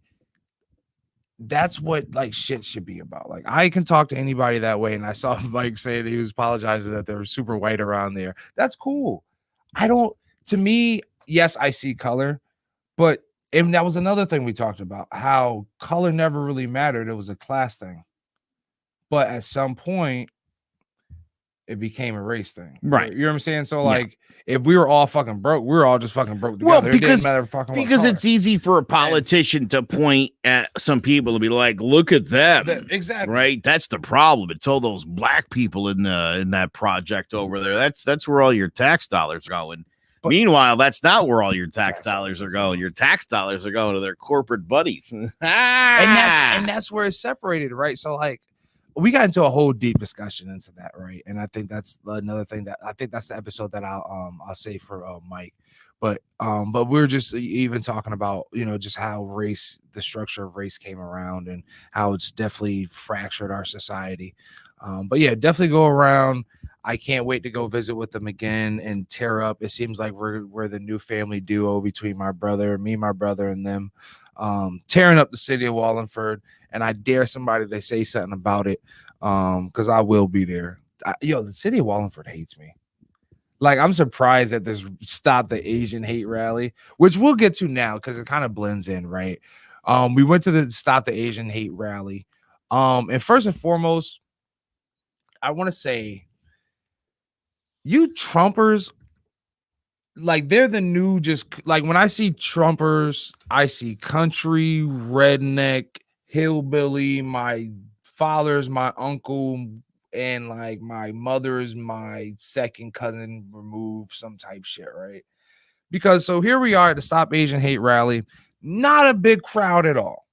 that's what like shit should be about. Like, I can talk to anybody that way. And I saw Mike say that he was apologizing that they're super white around there. That's cool. To me, yes, I see color, but and that was another thing we talked about, how color never really mattered. It was a class thing. But at some point, it became a race thing. Right. You know what I'm saying? So, like, if we were all fucking broke, we were all just fucking broke together. Well, It didn't matter fucking what because color. it's easy for a politician to point at some people and be like, look at them. Exactly. Right. That's the problem. It's all those black people in that project over there. That's where all your tax dollars are going. But meanwhile, that's not where all your tax dollars are going. Your tax dollars are going to their corporate buddies. and that's where it's separated, right? So, like, we got into a whole deep discussion into that, right? And I think that's another thing that I think that's the episode that I'll say for Mike. But we're just even talking about, you know, just how the structure of race came around and how it's definitely fractured our society. But yeah, definitely go around. I can't wait to go visit with them again and tear up. It seems like we're the new family duo between my brother, and them, tearing up the city of Wallingford. And I dare somebody to say something about it, because I will be there. The city of Wallingford hates me. Like, I'm surprised at this Stop the Asian Hate rally, which we'll get to now because it kind of blends in, right? We went to the Stop the Asian Hate rally. And first and foremost, I want to say, you Trumpers, like, they're the new, just like, when I see Trumpers, I see country, redneck, hillbilly, my father's my uncle, and like my mother's my second cousin removed, some type shit, right? Because so here we are at the Stop Asian Hate rally, not a big crowd at all.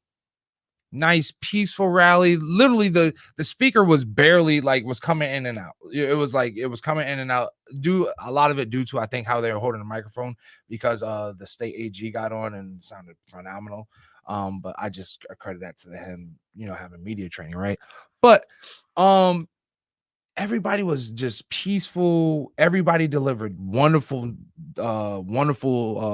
Nice peaceful rally. Literally the speaker was barely was coming in and out. It was coming in and out. A lot of it due to, I think, how they were holding the microphone, because the state AG got on and it sounded phenomenal. But I just credit that to him, you know, having media training, right? But everybody was just peaceful. Everybody delivered wonderful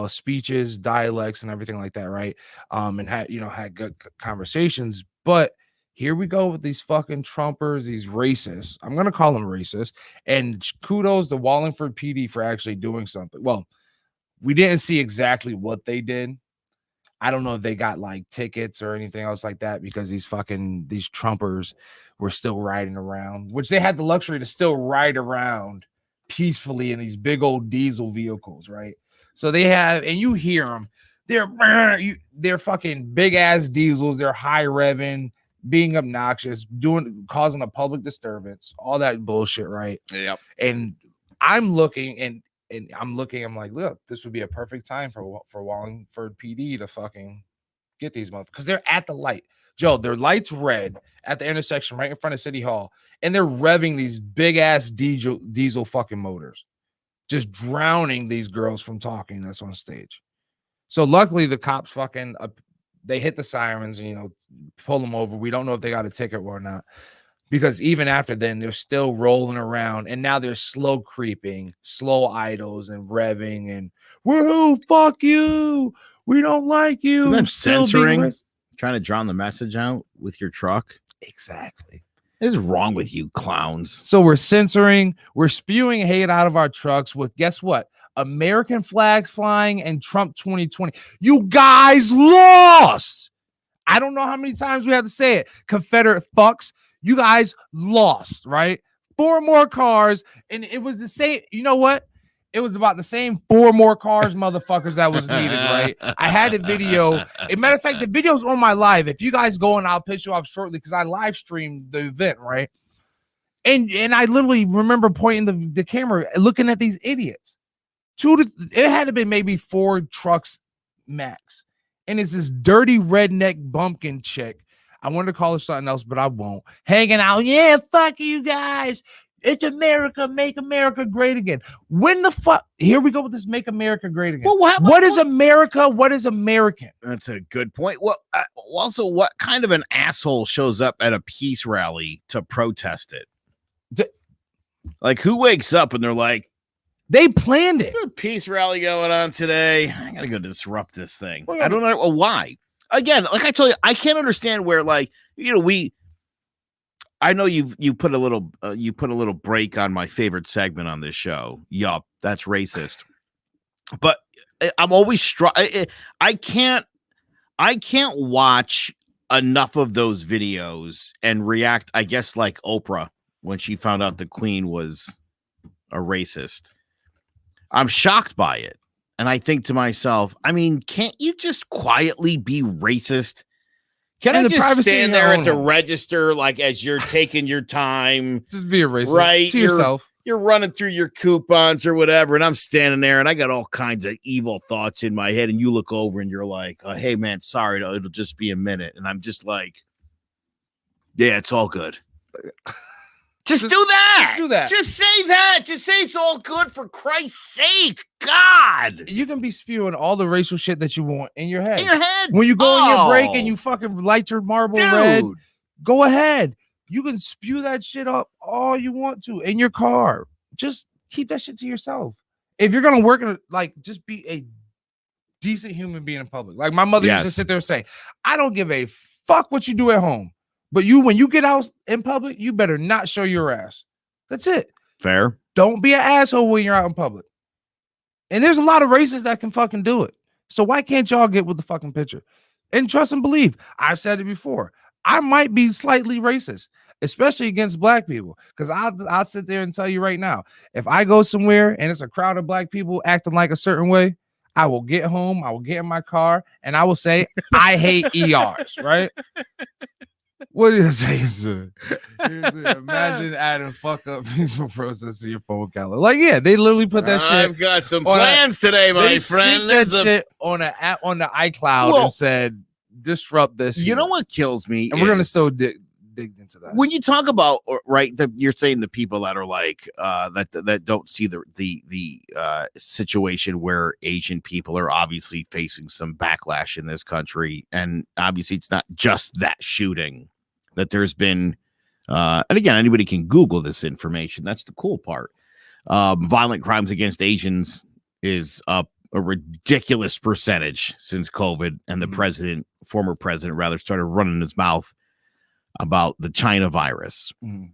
speeches, dialects, and everything like that, right? And had good conversations. But here we go with these fucking Trumpers, these racists. I'm gonna call them racist. And kudos to Wallingford PD for actually doing something. Well, we didn't see exactly what they did. I don't know if they got like tickets or anything else like that, because these Trumpers were still riding around, which they had the luxury to still ride around peacefully in these big old diesel vehicles, right? So they have, and you hear them, they're fucking big ass diesels. They're high revving, being obnoxious, causing a public disturbance, all that bullshit, right? Yep. And I'm looking, I'm like, look, this would be a perfect time for Wallingford PD to fucking get these motherfuckers, because they're at the light. Joe, their light's red at the intersection right in front of City Hall, and they're revving these big ass diesel fucking motors, just drowning these girls from talking that's on stage. So luckily the cops fucking they hit the sirens and, you know, pull them over. We don't know if they got a ticket or not, because even after then, they're still rolling around, and now they're slow creeping, slow idles, and revving, and woohoo, fuck you, we don't like you. So that's censoring, trying to drown the message out with your truck. Exactly. What is wrong with you clowns? So we're censoring, we're spewing hate out of our trucks with, guess what? American flags flying, and Trump 2020. You guys lost. I don't know how many times we had to say it. Confederate fucks, you guys lost, right? 4 more cars, and it was the same. You know what? It was about the same 4 more cars, motherfuckers, that was needed, right? I had a video. As a matter of fact, the video's on my live. If you guys go, and I'll pitch you off shortly because I live streamed the event, right? And I literally remember pointing the camera, looking at these idiots. It had to be maybe 4 trucks max. And it's this dirty redneck bumpkin chick. I wanted to call her something else, but I won't. Hanging out. Yeah, fuck you guys. It's America. Make America great again. When the fuck? Here we go with this make America great again. Well, what is America? What is American? That's a good point. Well, also, what kind of an asshole shows up at a peace rally to protest it? Like, who wakes up and they're like, they planned it. There's a peace rally going on today. I gotta go disrupt this thing. I don't know why. Again, like I told you, I can't understand where, like, you know, I know you put a little break on my favorite segment on this show. Yup, that's racist. But I'm always I can't watch enough of those videos and react, I guess, like Oprah when she found out the Queen was a racist. I'm shocked by it. And I think to myself, I mean, can't you just quietly be racist? Can I just stand there at the register, like, as you're taking your time? Just be a racist. Right? To yourself. You're running through your coupons or whatever, and I'm standing there, and I got all kinds of evil thoughts in my head, and you look over, and you're like, oh, hey, man, sorry, it'll just be a minute. And I'm just like, yeah, it's all good. Just do that. Just do that. Just say that. Just say it's all good, for Christ's sake. God. You can be spewing all the racial shit that you want in your head. In your head. When you go on your break and you fucking light your marble red, go ahead. You can spew that shit up all you want to in your car. Just keep that shit to yourself. If you're going to work, just be a decent human being in public. Like my mother used to sit there and say, I don't give a fuck what you do at home. But when you get out in public, you better not show your ass. That's it. Fair. Don't be an asshole when you're out in public. And there's a lot of racists that can fucking do it. So why can't y'all get with the fucking picture? And trust and believe. I've said it before. I might be slightly racist, especially against black people. Because I'll sit there and tell you right now, if I go somewhere and it's a crowd of black people acting like a certain way, I will get home, I will get in my car, and I will say, I hate ERs, right? What did it say, sir? Imagine adding fuck up peaceful process to your phone calendar. Like, yeah, they literally put that shit. I've got some plans today, my friend. That shit on an app on the iCloud and said, disrupt this. You know what kills me? And we're gonna still dig into that. When you talk about you're saying the people that are like that don't see the situation where Asian people are obviously facing some backlash in this country, and obviously it's not just that shooting. That there's been, and again, anybody can Google this information. That's the cool part. Violent crimes against Asians is up a ridiculous percentage since COVID, and the former president rather, started running his mouth about the China virus. You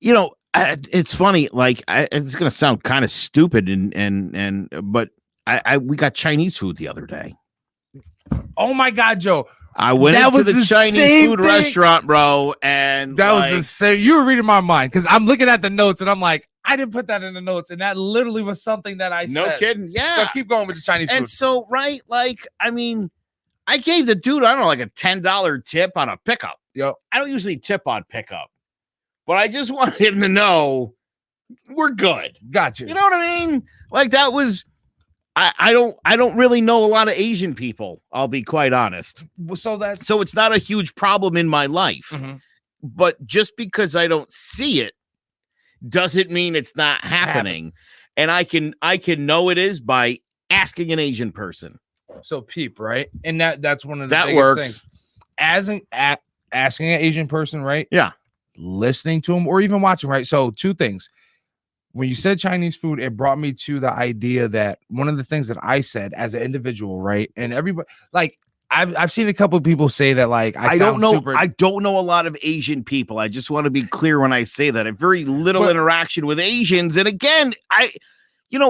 know, it's funny. Like, it's gonna sound kind of stupid, but we got Chinese food the other day. Oh my God, Joe. I went into the Chinese food restaurant, bro, and that was the same. You were reading my mind because I'm looking at the notes and I'm like, I didn't put that in the notes, and that literally was something that I said. No kidding, yeah. So keep going with the Chinese food. And so, right, like, I mean, I gave the dude, I don't know, like a $10 tip on a pickup. Yo, I don't usually tip on pickup, but I just wanted him to know we're good. Gotcha. You know what I mean? Like, that was. I don't really know a lot of Asian people, I'll be quite honest. So it's not a huge problem in my life. Mm-hmm. But just because I don't see it doesn't mean it's not happening. And I can know it is by asking an Asian person. So peep, right? And that's one of the that works. Things. Asking an Asian person, right? Yeah. Listening to them or even watching, right? So 2 things. When you said Chinese food, it brought me to the idea that one of the things that I said as an individual, right? And everybody, like, I've seen a couple of people say that, like, I don't know a lot of Asian people. I just want to be clear when I say that. I have very little interaction with Asians. And again,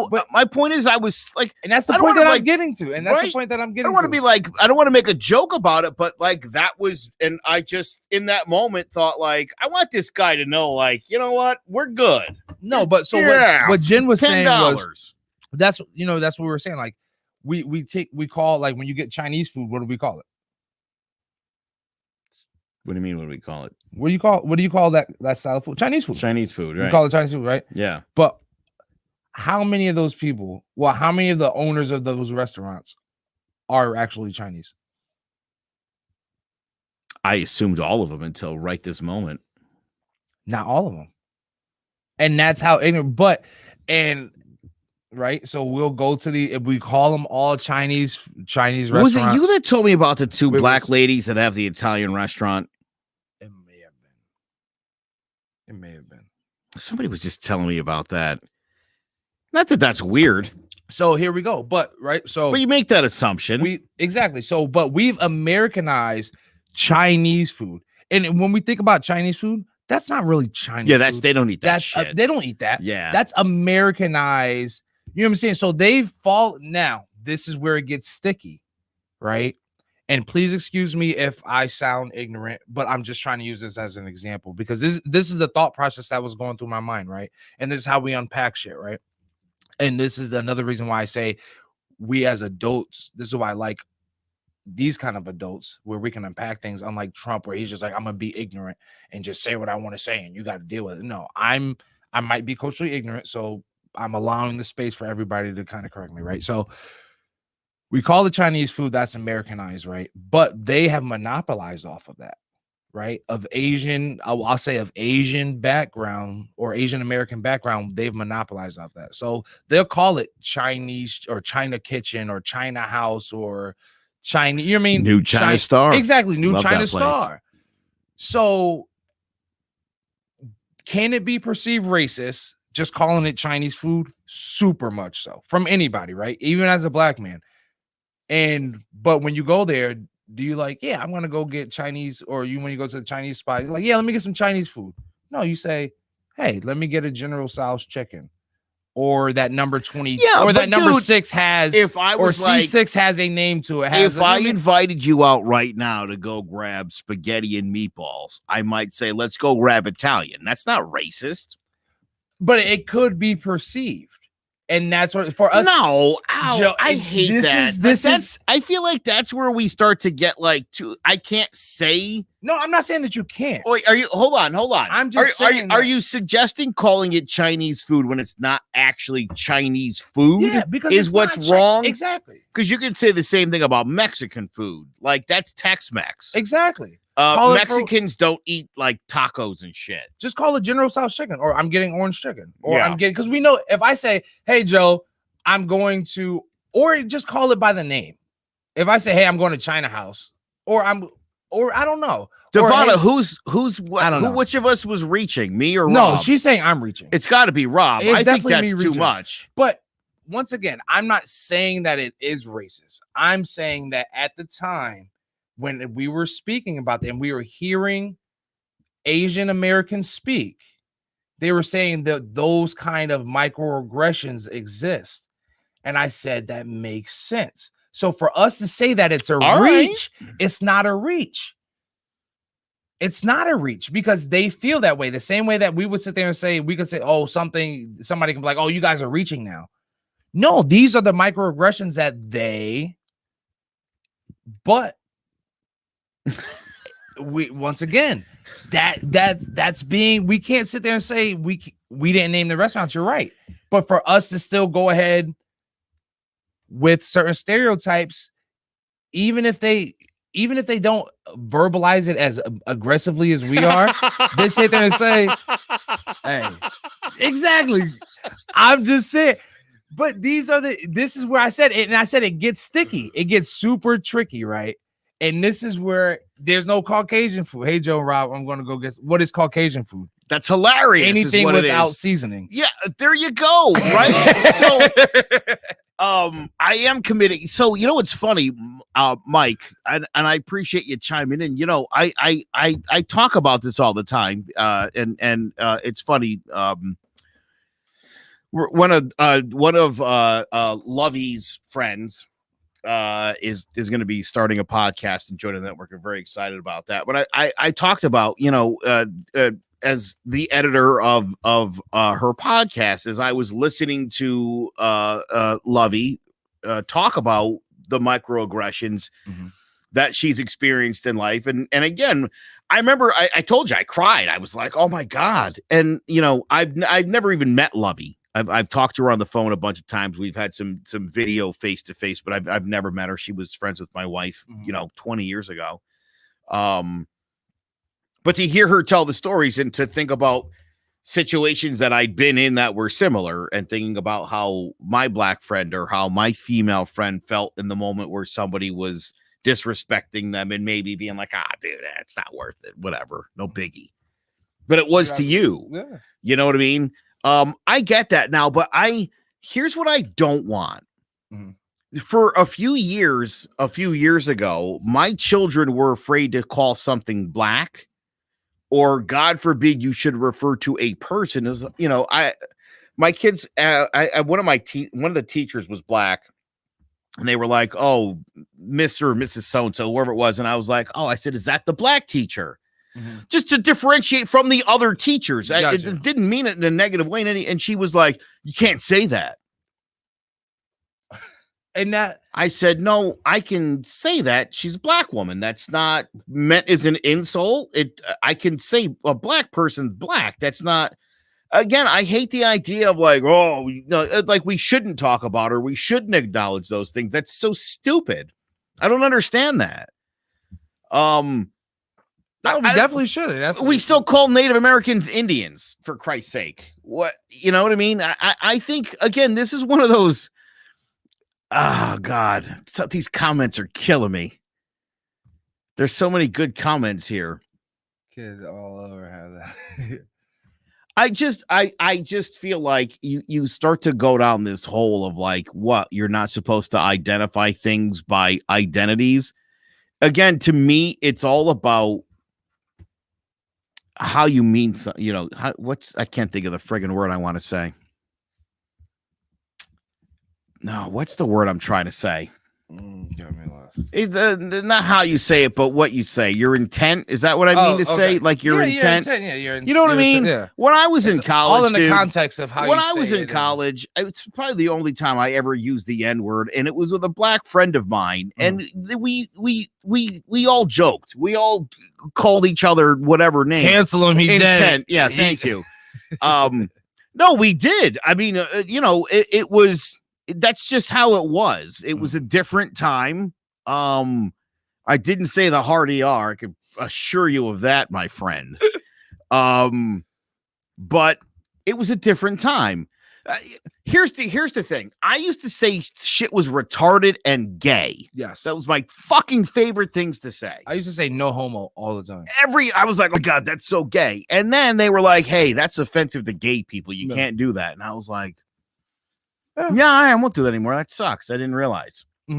But my point is, I was like, and that's the I don't point wanna, that like, I'm getting to, and that's the right? point that I'm I getting don't want to. to be like, I don't want to make a joke about it, but like that was, and I just in that moment thought like, I want this guy to know, like, you know what, we're good. No, but so Yeah, what Jen was saying was $10. that's what we were saying. Like we call, like, when you get Chinese food, what do we call it? What do you mean? What do we call it? What do you call that style of food? Chinese food. Chinese food, right? We call it Chinese food, right? Yeah. But how many of those people, how many of the owners of those restaurants are actually Chinese? I assumed all of them until right this moment. Not all of them. And that's how ignorant, right. So we'll go to if we call them all Chinese restaurants. Was it you that told me about the two black ladies that have the Italian restaurant? It may have been. Somebody was just telling me about that. Not that that's weird. So here we go. But you make that assumption. Exactly. So, but we've Americanized Chinese food. And when we think about Chinese food, that's not really Chinese. Yeah, food. they don't eat that shit. They don't eat that. Yeah. That's Americanized. You know what I'm saying? So now this is where it gets sticky, right? And please excuse me if I sound ignorant, but I'm just trying to use this as an example because this is the thought process that was going through my mind, right? And this is how we unpack shit, right? And this is another reason why I say we as adults, this is why I like these kind of adults where we can unpack things, unlike Trump, where he's just like, I'm gonna be ignorant and just say what I want to say and you got to deal with it. No, I might be culturally ignorant, so I'm allowing the space for everybody to kind of correct me, right? So we call the Chinese food, that's Americanized, right? But they have monopolized off of that, right? Of Asian, I'll say of Asian background or Asian American background, they've monopolized off that. So they'll call it Chinese or China Kitchen or China House or China, you know what I mean? New China Star. Exactly, New Love China that place. Star. So can it be perceived racist just calling it Chinese food? Super much so from anybody, right? Even as a black man. But when you go there, do you like, yeah, I'm gonna go get Chinese, or when you go to the Chinese spot, you're like, yeah, let me get some Chinese food. No, you say, hey, let me get a General Tso's chicken, or that number 20, or that number 6 has, if I was or C6 has a name to it. If I invited you out right now to go grab spaghetti and meatballs, I might say, let's go grab Italian. That's not racist. But it could be perceived. And that's what for us. No, Joe, I hate that. I feel like that's where we start to get like I can't say. No, I'm not saying that you can't. Wait, are you? Hold on. I'm just saying. Are you suggesting calling it Chinese food when it's not actually Chinese food? Yeah, because is what's wrong. Exactly. Because you can say the same thing about Mexican food. Like that's Tex-Mex. Exactly. Mexicans don't eat like tacos and shit. Just call it General Tso's chicken, or I'm getting orange chicken, or I'm getting, because we know if I say, hey Joe, I'm going to, or just call it by the name. If I say, hey, I'm going to China House, or I don't know. Devonna, hey, I don't know. Which of us was reaching, me or Rob? No, she's saying I'm reaching. It's got to be Rob. I think that's too much. But once again, I'm not saying that it is racist. I'm saying that at the time, when we were speaking about that and we were hearing Asian Americans speak, they were saying that those kind of microaggressions exist. And I said, that makes sense. So for us to say that it's a reach, it's not a reach. It's not a reach because they feel that way. The same way that we would sit there and say, we could say, oh, somebody can be like, oh, you guys are reaching now. No, these are the microaggressions that but we once again that's being, we can't sit there and say we didn't name the restaurants. You're right, but for us to still go ahead with certain stereotypes, even if they don't verbalize it as aggressively as we are, they sit there and say, hey, exactly. I'm just saying. But this is where I said it, and I said it gets sticky, it gets super tricky, right? And this is where there's no Caucasian food. Hey, Joe, Rob, I'm going to go guess what is Caucasian food. That's hilarious. Anything without seasoning. Yeah, there you go. Right. So, I am committing. So, you know, what's funny, Mike, and I appreciate you chiming in. You know, I talk about this all the time, and it's funny. one of Lovey's friends is going to be starting a podcast and joining the network. I'm very excited about that. But I talked about, as the editor of her podcast, as I was listening to Lovey talk about the microaggressions that she's experienced in life. And again, I remember I told you I cried. I was like, oh my God. And I've never even met Lovey. I've talked to her on the phone a bunch of times. We've had some video face to face, but I've never met her. She was friends with my wife, 20 years ago. But to hear her tell the stories and to think about situations that I'd been in that were similar, and thinking about how my black friend or how my female friend felt in the moment where somebody was disrespecting them and maybe being like, dude, it's not worth it. Whatever. No biggie. But it was to you. Yeah. You know what I mean? I get that now, but here's what I don't want. For a few years ago, my children were afraid to call something black, or God forbid you should refer to a person as, my kids, one of the teachers was black, and they were like, oh, Mr. or Mrs. So-and-so, whoever it was. And I was like, oh, I said, is that the black teacher? Just to differentiate from the other teachers. Gotcha. It didn't mean it in a negative way. And she was like, you can't say that. And that I said, no, I can say that. She's a black woman. That's not meant as an insult. I can say a black person's black. That's not, again, I hate the idea of like, like we shouldn't talk about her. We shouldn't acknowledge those things. That's so stupid. I don't understand that. No, we definitely should. We still call Native Americans Indians, for Christ's sake. What, you know what I mean? I think, again, this is one of those, oh God, these comments are killing me. There's so many good comments here. Kids all over have that. I just feel like you start to go down this hole of like, what, you're not supposed to identify things by identities. Again, to me, it's all about how you mean, I can't think of the friggin' word I want to say. No, what's the word I'm trying to say? Got me lost. Not how you say it, but what you say. Your intent. Is that what I mean to say? Like your intent. You know what I mean? Yeah. When I was in college, all in the context of how. When I was in college, it's probably the only time I ever used the N-word, and it was with a black friend of mine, and we all joked. We all called each other whatever name. Cancel him. He's intent. dead. Yeah, thank you. No, we did. I mean, it was. That's just how it was. It was a different time. I didn't say the hard ER. I can assure you of that, my friend. But it was a different time. Here's the thing. I used to say shit was retarded and gay. Yes. That was my fucking favorite things to say. I used to say no homo all the time. I was like, oh God, that's so gay. And then they were like, hey, that's offensive to gay people. You can't do that. And I was like, yeah, I won't do that anymore. That sucks. I didn't realize. I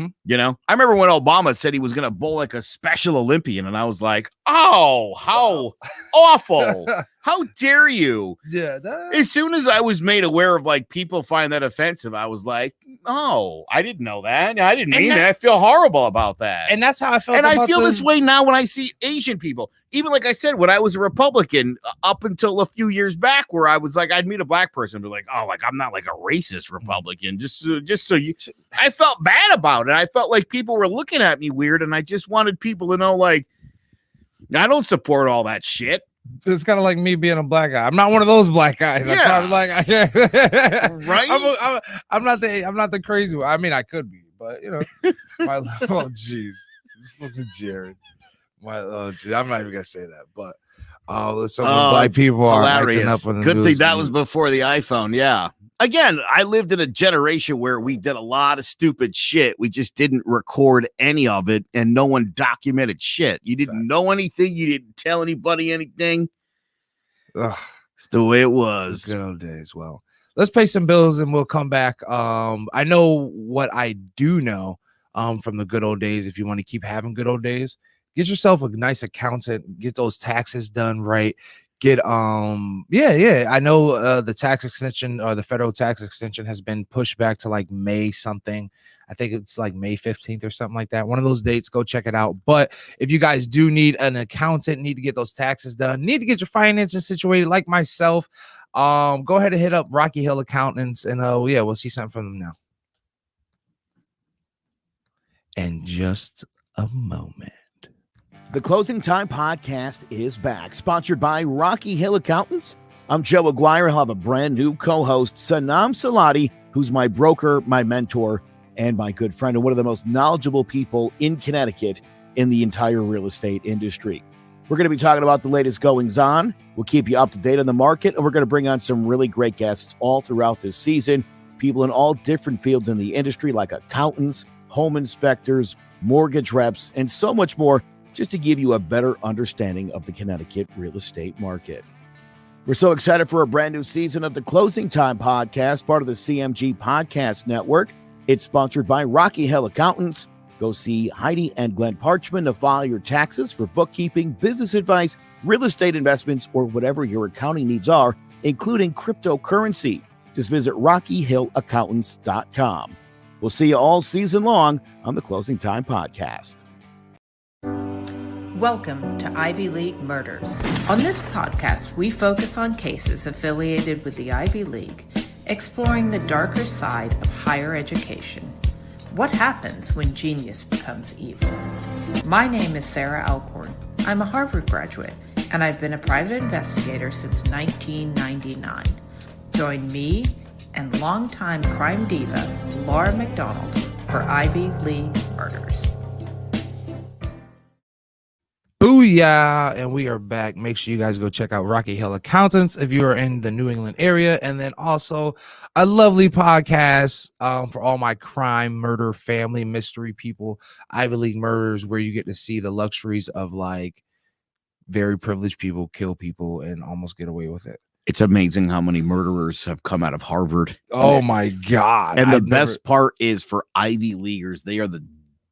remember when Obama said he was going to bowl like a Special Olympian, and I was like, oh, how awful. How dare you? Yeah. As soon as I was made aware of like people find that offensive, I was like, oh, I didn't know that. I didn't mean that. I feel horrible about that. And that's how I felt. And I feel this way now when I see Asian people. Even like I said, when I was a Republican up until a few years back, where I was like, I'd meet a black person and be like, oh, like I'm not like a racist Republican. Just so you, I felt bad about it. I felt like people were looking at me weird, and I just wanted people to know, like, I don't support all that shit. It's kind of like me being a black guy. I'm not one of those black guys. Yeah. I'm like, right. I'm not the crazy one. I mean, I could be, but oh jeez, fucking Jared. I'm not even gonna say that, but so black people hilarious. Are acting up. Good thing that was before the iPhone. Yeah. Again, I lived in a generation where we did a lot of stupid shit. We just didn't record any of it, and no one documented shit. You didn't know anything. You didn't tell anybody anything. It's the way it was. Good old days. Well, let's pay some bills and we'll come back. I know what I do know from the good old days. If you want to keep having good old days, get yourself a nice accountant, get those taxes done right. get I know the tax extension or the federal tax extension has been pushed back to like May something. I think it's like May 15th or something like that. One of those dates, go check it out. But if you guys do need an accountant, need to get those taxes done, need to get your finances situated like myself, go ahead and hit up Rocky Hill Accountants, and we'll see something from them now. In just a moment. The Closing Time Podcast is back, sponsored by Rocky Hill Accountants. I'm Joe Aguirre. I'll have a brand new co-host, Sanam Salati, who's my broker, my mentor, and my good friend, and one of the most knowledgeable people in Connecticut in the entire real estate industry. We're going to be talking about the latest goings-on. We'll keep you up to date on the market, and we're going to bring on some really great guests all throughout this season, people in all different fields in the industry, like accountants, home inspectors, mortgage reps, and so much more, just to give you a better understanding of the Connecticut real estate market. We're so excited for a brand new season of the Closing Time Podcast, part of the CMG Podcast Network. It's sponsored by Rocky Hill Accountants. Go see Heidi and Glenn Parchman to file your taxes for bookkeeping, business advice, real estate investments, or whatever your accounting needs are, including cryptocurrency. Just visit RockyHillAccountants.com. We'll see you all season long on the Closing Time Podcast. Welcome to Ivy League Murders. On this podcast, we focus on cases affiliated with the Ivy League, exploring the darker side of higher education. What happens when genius becomes evil? My name is Sarah Alcorn. I'm a Harvard graduate, and I've been a private investigator since 1999. Join me and longtime crime diva Laura McDonald for Ivy League Murders. Booyah! And we are back. Make sure you guys go check out Rocky Hill Accountants if you are in the New England area. And then also a lovely podcast for all my crime, murder, family, mystery people, Ivy League Murders, where you get to see the luxuries of like very privileged people kill people and almost get away with it. It's amazing how many murderers have come out of Harvard. Oh my God. And the best part is for Ivy Leaguers, they are the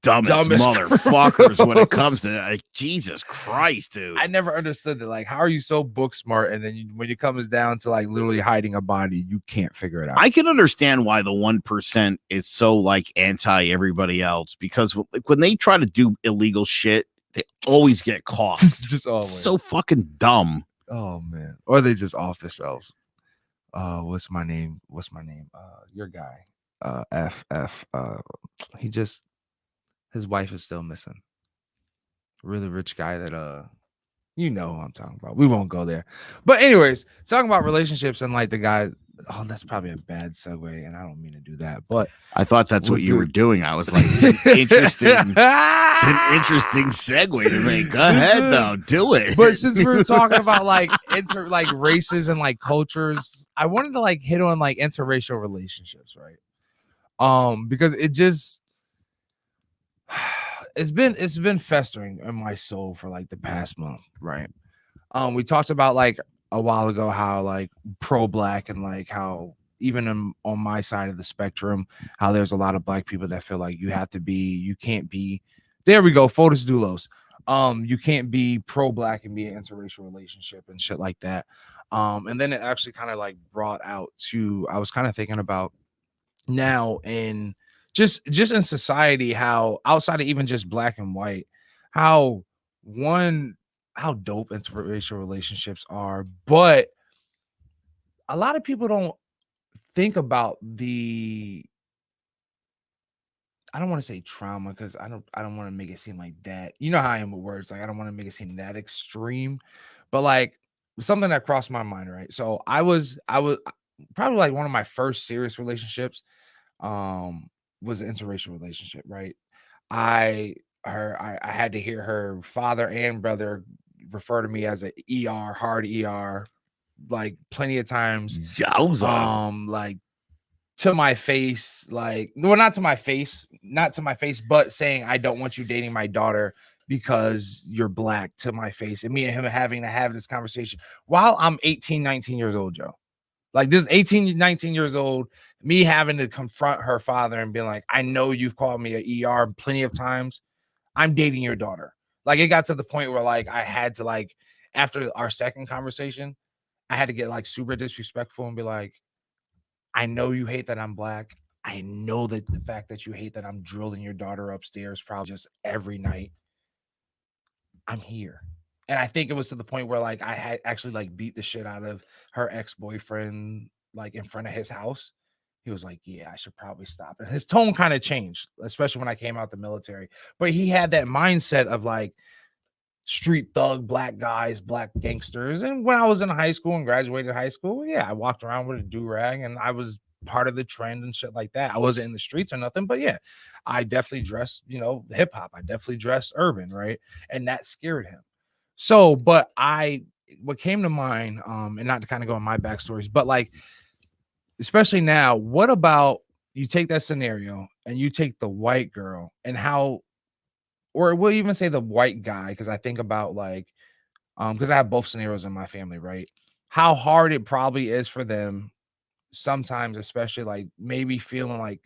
dumbest motherfuckers when it comes to like, Jesus Christ, dude. I never understood that. Like, how are you so book smart? And then when it comes down to like literally hiding a body, you can't figure it out. I can understand why the 1% is so like anti everybody else, because like when they try to do illegal shit, they always get caught. Just always. So fucking dumb. Oh man. Or they just off themselves. What's my name? Your guy. His wife is still missing. Really rich guy that you know who I'm talking about. We won't go there. But anyways, talking about relationships and like the guy. Oh, that's probably a bad segue, and I don't mean to do that. But I thought that's what you were doing. I was like, it's an interesting segue to make. Go ahead, though, do it. But since we were talking about like races and like cultures, I wanted to like hit on like interracial relationships, right? Because it just it's been festering in my soul for like the past month, right? We talked about like a while ago how like pro-black and like how even on my side of the spectrum, how there's a lot of black people that feel like you can't be, there we go, Fotis Doulos. You can't be pro-black and be an interracial relationship and shit like that. And then it actually kind of like brought out to, I was kind of thinking about now in just in society, how outside of even just black and white, how dope interracial relationships are, but a lot of people don't think about the, I don't want to say trauma because I don't want to make it seem like that. You know how I am with words. Like I don't want to make it seem that extreme, but like something that crossed my mind, right? So I was probably like one of my first serious relationships was an interracial relationship, right? I had to hear her father and brother refer to me as a ER, hard ER, like plenty of times. Yowza. Like to my face, like, well, not to my face, but saying I don't want you dating my daughter because you're black, to my face, and me and him having to have this conversation while I'm 18, 19 years old, Joe. Like this 18, 19 years old, me having to confront her father and being like, I know you've called me a ER plenty of times. I'm dating your daughter. Like it got to the point where like I had to like, after our second conversation, I had to get like super disrespectful and be like, I know you hate that I'm black. I know that the fact that you hate that I'm drilling your daughter upstairs probably just every night. I'm here. And I think it was to the point where like I had actually like beat the shit out of her ex-boyfriend like in front of his house. He was like, yeah, I should probably stop. And his tone kind of changed, especially when I came out the military. But he had that mindset of like street thug, black guys, black gangsters. And when I was in high school and graduated high school, yeah, I walked around with a do-rag and I was part of the trend and shit like that. I wasn't in the streets or nothing, but yeah, I definitely dressed, hip hop. I definitely dressed urban, right? And that scared him. So, but what came to mind, and not to kind of go on my backstories, but like, especially now, what about you take that scenario and you take the white girl and how, or we'll even say the white guy, because I think about like, because I have both scenarios in my family, right? How hard it probably is for them sometimes, especially like maybe feeling like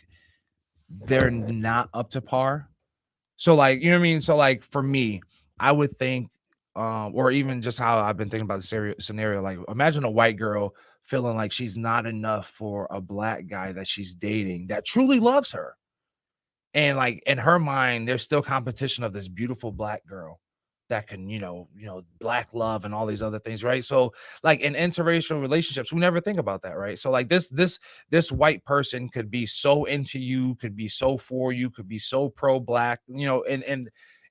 they're not up to par. So like, you know what I mean? So like for me, I would think, or even just how I've been thinking about the scenario, like imagine a white girl feeling like she's not enough for a black guy that she's dating that truly loves her. And like in her mind, there's still competition of this beautiful black girl that can, black love and all these other things, right? So like in interracial relationships, we never think about that, right? So like this white person could be so into you, could be so for you, could be so pro-black,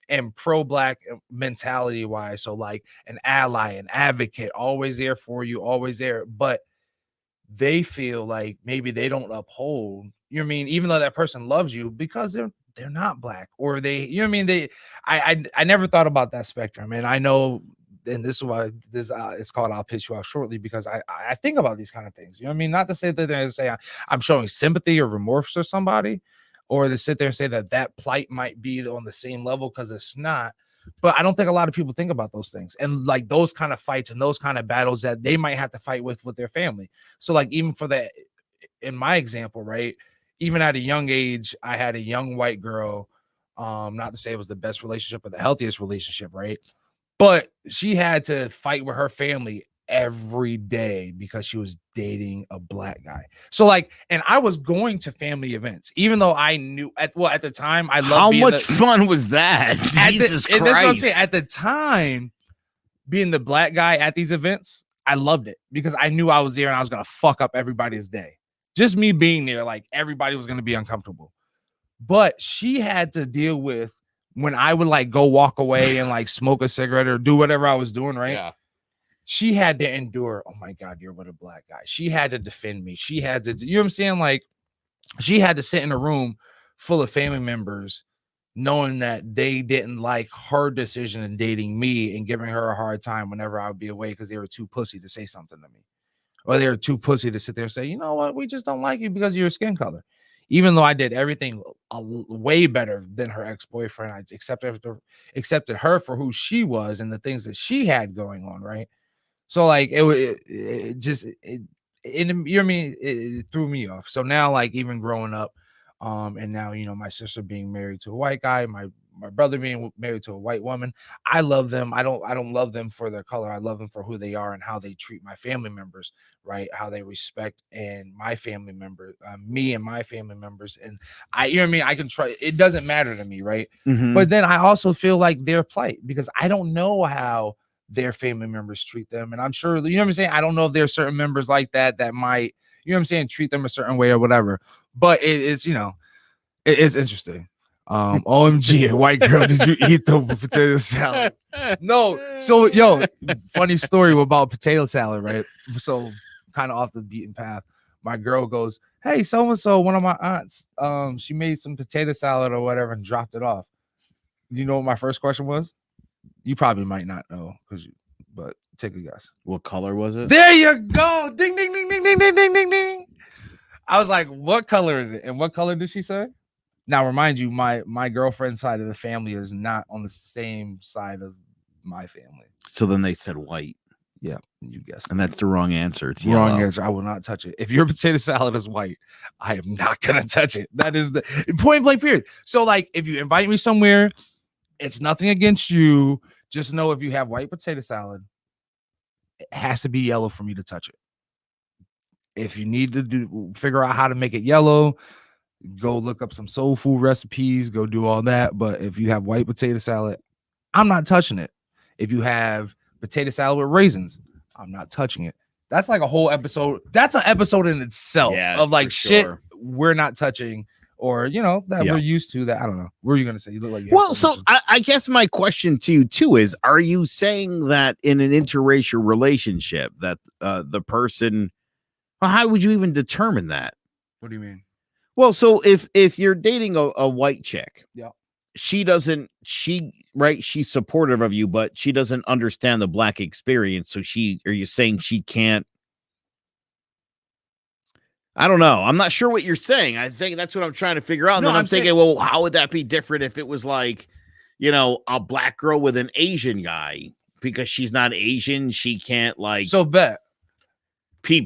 and pro-black mentality wise. So like an ally, an advocate, always there for you, always there. But they feel like maybe they don't uphold, you know what I mean, even though that person loves you because they're not black, or they, you know what I mean, I never thought about that spectrum. And I know, and this is why this it's called I'll Pitch You Out Shortly, because I think about these kind of things, you know what I mean, not to say that they say I'm showing sympathy or remorse for somebody, or to sit there and say that plight might be on the same level, because it's not. But I don't think a lot of people think about those things and like those kind of fights and those kind of battles that they might have to fight with their family. So like even for that, in my example, right, even at a young age, I had a young white girl, not to say it was the best relationship or the healthiest relationship, right, but she had to fight with her family every day because she was dating a black guy. So like, and I was going to family events, even though I knew at the time I loved how much fun was that? Jesus Christ. That's what I'm saying. At the time, being the black guy at these events, I loved it because I knew I was there and I was gonna fuck up everybody's day. Just me being there, like everybody was gonna be uncomfortable. But she had to deal with when I would like go walk away and like smoke a cigarette or do whatever I was doing, right? Yeah. She had to endure, oh my God, you're with a black guy. She had to defend me. She had to, you know what I'm saying? Like, she had to sit in a room full of family members knowing that they didn't like her decision in dating me and giving her a hard time whenever I would be away because they were too pussy to say something to me. Or they were too pussy to sit there and say, you know what, we just don't like you because of your skin color. Even though I did everything way better than her ex-boyfriend, I accepted her for who she was and the things that she had going on, right? So like it just you know what I mean, it threw me off. So now like even growing up, and now my sister being married to a white guy, my brother being married to a white woman, I love them. I don't love them for their color. I love them for who they are and how they treat my family members, right? How they respect and my family members, me and my family members, and you know what I mean. I can try. It doesn't matter to me, right? Mm-hmm. But then I also feel like their plight because I don't know how their family members treat them. And I'm sure, you know what I'm saying? I don't know if there's certain members like that might, you know what I'm saying, treat them a certain way or whatever. But it's, it's interesting. OMG, white girl, did you eat the potato salad? No. So, funny story about potato salad, right? So kind of off the beaten path. My girl goes, hey, so-and-so, one of my aunts, she made some potato salad or whatever and dropped it off. You know what my first question was? You probably might not know but take a guess. What color was it? There you go. Ding, ding, ding, ding, ding, ding, ding, ding, ding. I was like, what color is it? And what color did she say? Now, remind you, my girlfriend's side of the family is not on the same side of my family. So then they said white. Yeah, you guessed. And that's the wrong answer. It's wrong yellow. answer. I will not touch it. If your potato salad is white, I am not going to touch it. That is the point blank period. So like, if you invite me somewhere, it's nothing against you. Just know if you have white potato salad, It has to be yellow for me to touch it. If you need to figure out how to make it yellow, go look up some soul food recipes, go do all that. But if you have white potato salad, I'm not touching it. If you have potato salad with raisins, I'm not touching it. That's like a whole episode. That's an episode in itself of like shit we're not touching, or that we're used to. That I don't know. What are you gonna say? You look like I guess my question to you too is: are you saying that in an interracial relationship that the person? Well, how would you even determine that? What do you mean? Well, so if you're dating a white chick, she's supportive of you, but she doesn't understand the black experience. So are you saying she can't? I don't know. I'm not sure what you're saying. I think that's what I'm trying to figure out. And then I'm thinking, well, how would that be different if it was like, a black girl with an Asian guy? Because she's not Asian, she can't bet.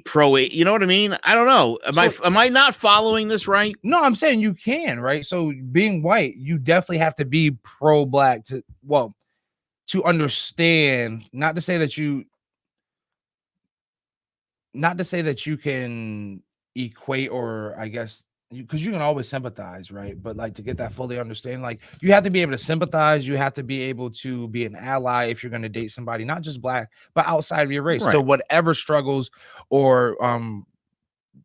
Pro, you know what I mean? I don't know. Am I not following this right? No, I'm saying you can, right? So being white, you definitely have to be pro-black to understand, not to say that you can equate, or I guess because you can always sympathize, right? But like to get that fully understand, like you have to be able to sympathize, you have to be able to be an ally if you're going to date somebody, not just black, but outside of your race. Right. So whatever struggles or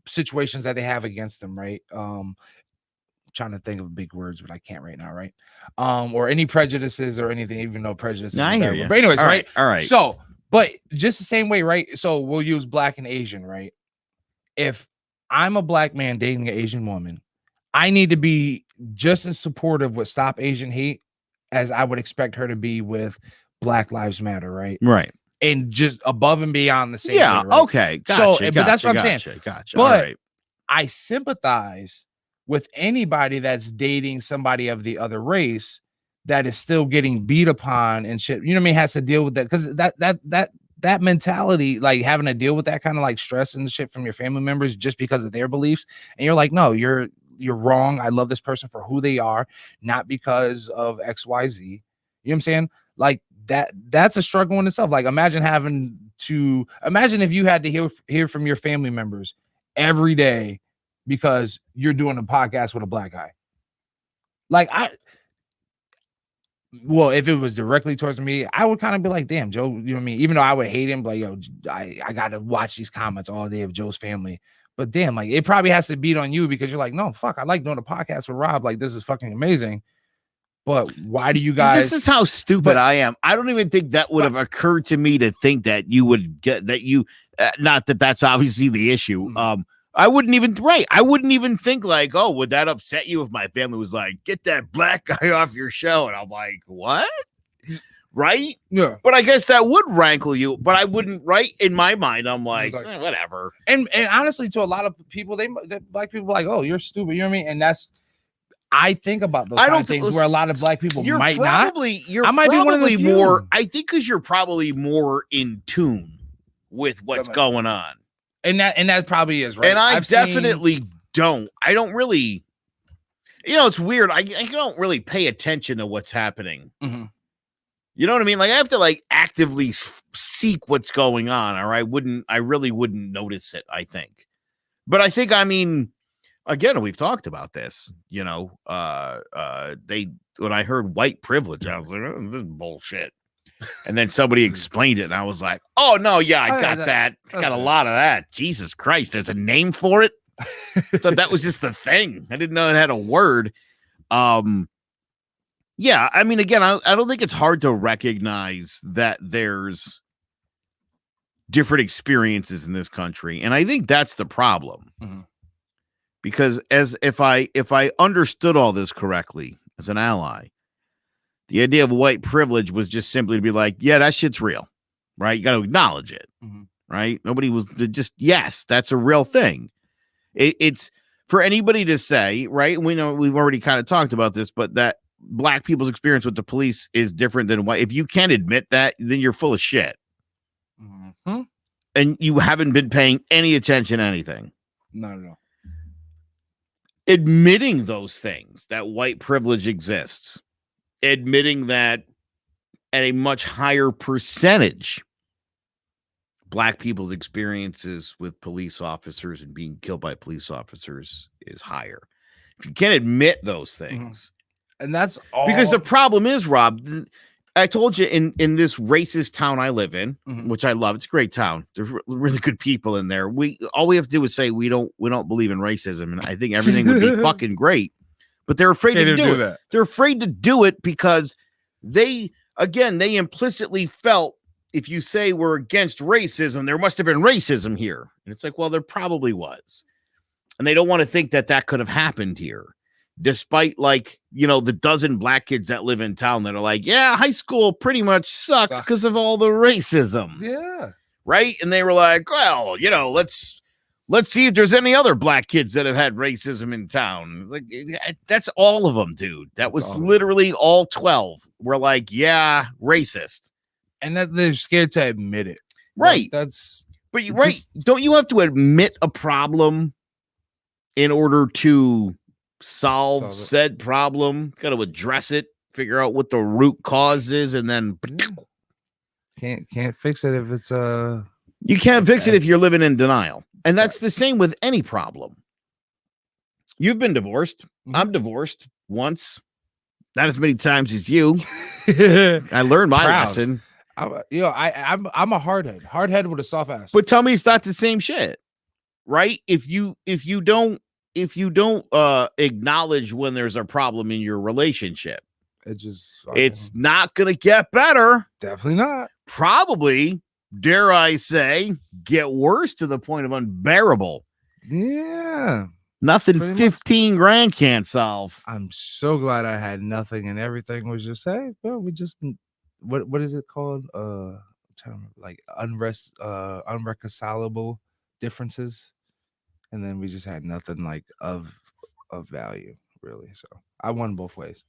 situations that they have against them, right? Trying to think of big words, but I can't right now, right? Or any prejudices or anything, even though prejudice. I hear you. But anyways, right? All right. So, but just the same way, right? So we'll use black and Asian, right? If I'm a black man dating an Asian woman, I need to be just as supportive with Stop Asian Hate as I would expect her to be with Black Lives Matter, right? Right. And just above and beyond the same. Yeah. Way, right? Okay. Gotcha, but that's what I'm saying. Gotcha. But I sympathize with anybody that's dating somebody of the other race that is still getting beat upon and shit. You know what I mean? Has to deal with that, because that mentality, like having to deal with that kind of like stress and shit from your family members just because of their beliefs, and you're like, no, you're wrong. I love this person for who they are, not because of XYZ. You know what I'm saying? Like that's a struggle in itself. Like imagine if you had to hear from your family members every day because you're doing a podcast with a black guy. Like if it was directly towards me, I would kind of be like, damn, Joe, you know what I mean? Even though I would hate him, like, yo, I got to watch these comments all day of Joe's family. But damn, like, it probably has to beat on you because you're like, no, fuck, I like doing a podcast with Rob. Like, this is fucking amazing. But why do you guys? This is how stupid I am. I don't even think that would have occurred to me to think that you would get that you, not that that's obviously the issue. Mm-hmm. I wouldn't even think like, oh, would that upset you if my family was like, get that black guy off your show? And I'm like, what? Right? Yeah. But I guess that would rankle you, but I wouldn't, right? In my mind, I'm like, whatever. And honestly, to a lot of people, black people are like, oh, you're stupid. You know what I mean? And I think about those kind of things where a lot of black people might not. I might be one of the more, I think because you're probably more in tune with what's going on. And that probably is, right? And I don't really, it's weird. I don't really pay attention to what's happening. Mm-hmm. You know what I mean? Like I have to like actively seek what's going on, or I really wouldn't notice it, I think. But I think, I mean, again, we've talked about this, when I heard white privilege, I was like, oh, this is bullshit. And then somebody explained it, and I was like, oh, no, yeah, I got that. I got a lot of that. Jesus Christ, there's a name for it? I thought that was just the thing. I didn't know it had a word. Yeah, I mean, again, I don't think it's hard to recognize that there's different experiences in this country. And I think that's the problem. Mm-hmm. Because if I understood all this correctly as an ally, the idea of white privilege was just simply to be like, yeah, that shit's real, right? You got to acknowledge it, mm-hmm. right? Nobody was just, yes, that's a real thing. It's for anybody to say, right? We know we've already kind of talked about this, but that black people's experience with the police is different than white. If you can't admit that, then you're full of shit. Mm-hmm. And you haven't been paying any attention to anything. No. Admitting those things, that white privilege exists, admitting that at a much higher percentage, black people's experiences with police officers and being killed by police officers is higher. If you can't admit those things, and that's all because the problem is, Rob, I told you in this racist town I live in, which I love. It's a great town. There's really good people in there. All we have to do is say we don't believe in racism, and I think everything would be fucking great. But they're afraid to do it. They're afraid to do it because they implicitly felt if you say we're against racism, there must have been racism here. And it's like, well, there probably was. And they don't want to think that could have happened here. Despite the dozen black kids that live in town that are like, yeah, high school pretty much sucked because of all the racism. Yeah. Right. And they were like, well, let's see if there's any other black kids that have had racism in town. Like, that's all of them, dude. That was literally all 12 were like, yeah, racist. And that they're scared to admit it. Right. Like, Don't you have to admit a problem in order to solve said problem? Got to address it, figure out what the root cause is, and then can't fix it if it's you can't fix it if you're living in denial. And that's the same with any problem. You've been divorced. I'm divorced once, not as many times as you. I learned my lesson. I'm a hardhead with a soft ass. But tell me it's not the same shit, right? If you don't acknowledge when there's a problem in your relationship, it's not gonna get better. Definitely not. Probably, dare I say, get worse to the point of unbearable. Yeah. Nothing 15 grand can't solve. I'm so glad I had nothing and everything was just, hey, well, we just what is it called? I'm trying to remember, like unreconcilable differences. And then we just had nothing like of value, really. So I won both ways.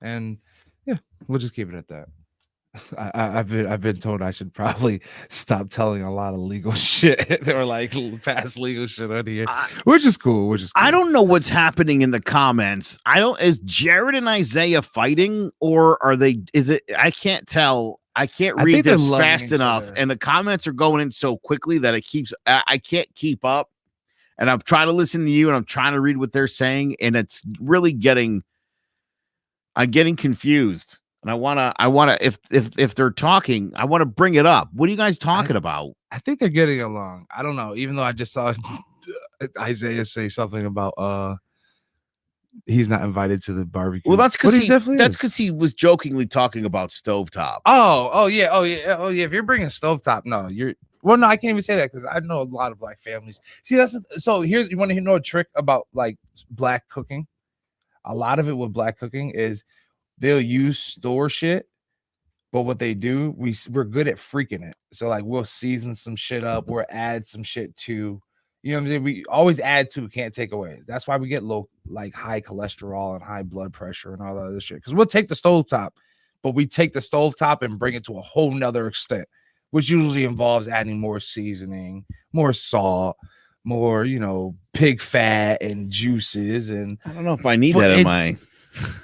And yeah, we'll just keep it at that. I've been told I should probably stop telling a lot of legal shit or like past legal shit on here, which is cool. I don't know what's happening in the comments. Is Jared and Isaiah fighting, or are they? Is it? I can't tell. I can't read this fast enough, and the comments are going in so quickly that I can't keep up. And I'm trying to listen to you, and I'm trying to read what they're saying, and it's really I'm getting confused. And I wanna, if they're talking, I want to bring it up. What are you guys talking about? I think they're getting along. I don't know. Even though I just saw Isaiah say something about he's not invited to the barbecue. Well, that's because he was jokingly talking about stovetop. Oh yeah. If you're bringing stovetop, no, no, I can't even say that because I know a lot of black families. See, you want to know a trick about like black cooking? A lot of it with black cooking is they'll use store shit, but what they do, we're good at freaking it. So like we'll season some shit up, we'll add some shit to, you know what I'm saying? We always add to, can't take away. That's why we get high cholesterol and high blood pressure and all that other shit. Because we'll take the stovetop, but we take the stovetop and bring it to a whole nother extent, which usually involves adding more seasoning, more salt, more, pig fat and juices. And I don't know if I need that in my...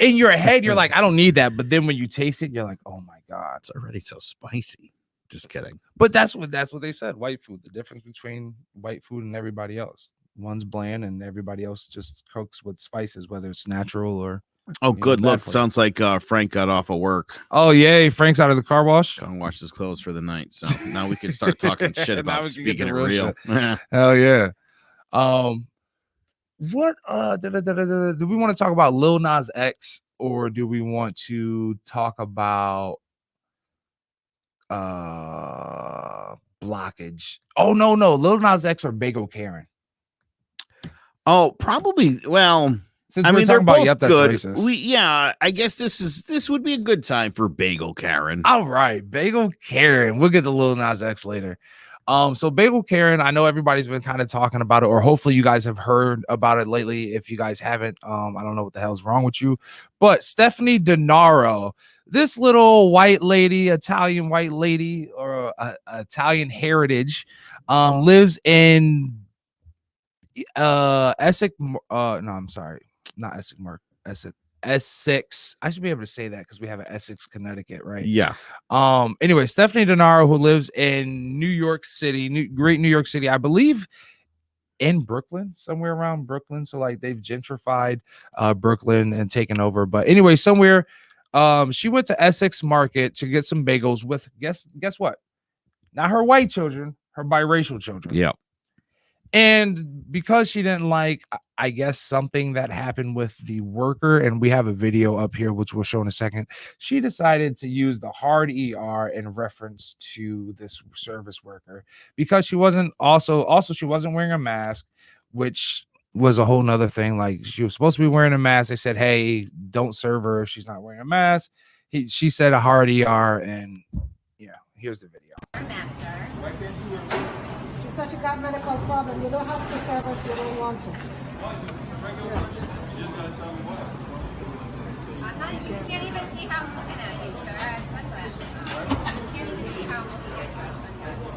In your head, you're like, I don't need that. But then when you taste it, you're like, oh my God, it's already so spicy. Just kidding. But that's what they said. White food. The difference between white food and everybody else. One's bland and everybody else just cooks with spices, whether it's natural or. Oh, good. Look, sounds like Frank got off of work. Oh, yay. Frank's out of the car wash. Gonna wash his clothes for the night. So now we can start talking shit about speaking it real. Hell yeah. What do we want to talk about Lil Nas X, or do we want to talk about blockage? Oh no, Lil Nas X or Bagel Karen? Oh, probably. Well, since they're both good. Racist. I guess this would be a good time for Bagel Karen. All right, Bagel Karen. We'll get to Lil Nas X later. So Bagel Karen, I know everybody's been kind of talking about it, or hopefully you guys have heard about it lately. If you guys haven't, I don't know what the hell's wrong with you. But Stephanie Denaro, this little white lady, Italian white lady, or Italian heritage, lives in Essex. No, I'm sorry, not Essex. Essex. I should be able to say that because we have an Essex, Connecticut, right? Yeah. Anyway, Stephanie Denaro, who lives in New York City, great New York City, I believe in Brooklyn, somewhere around Brooklyn. So like they've gentrified Brooklyn and taken over. But anyway, somewhere she went to Essex Market to get some bagels with guess what? Not her white children, her biracial children. Yeah. And because she didn't like, I guess, something that happened with the worker, and we have a video up here, which we'll show in a second, she decided to use the hard ER in reference to this service worker because she wasn't she wasn't wearing a mask, which was a whole nother thing. Like she was supposed to be wearing a mask. They said, hey, don't serve her if she's not wearing a mask. She said a hard ER, and yeah, here's the video. She said she got medical problem. You don't have to serve her if you don't want to. You can't even see how I'm looking at you, sir. I have sunglasses on. You can't even see how I'm looking at you. I have sunglasses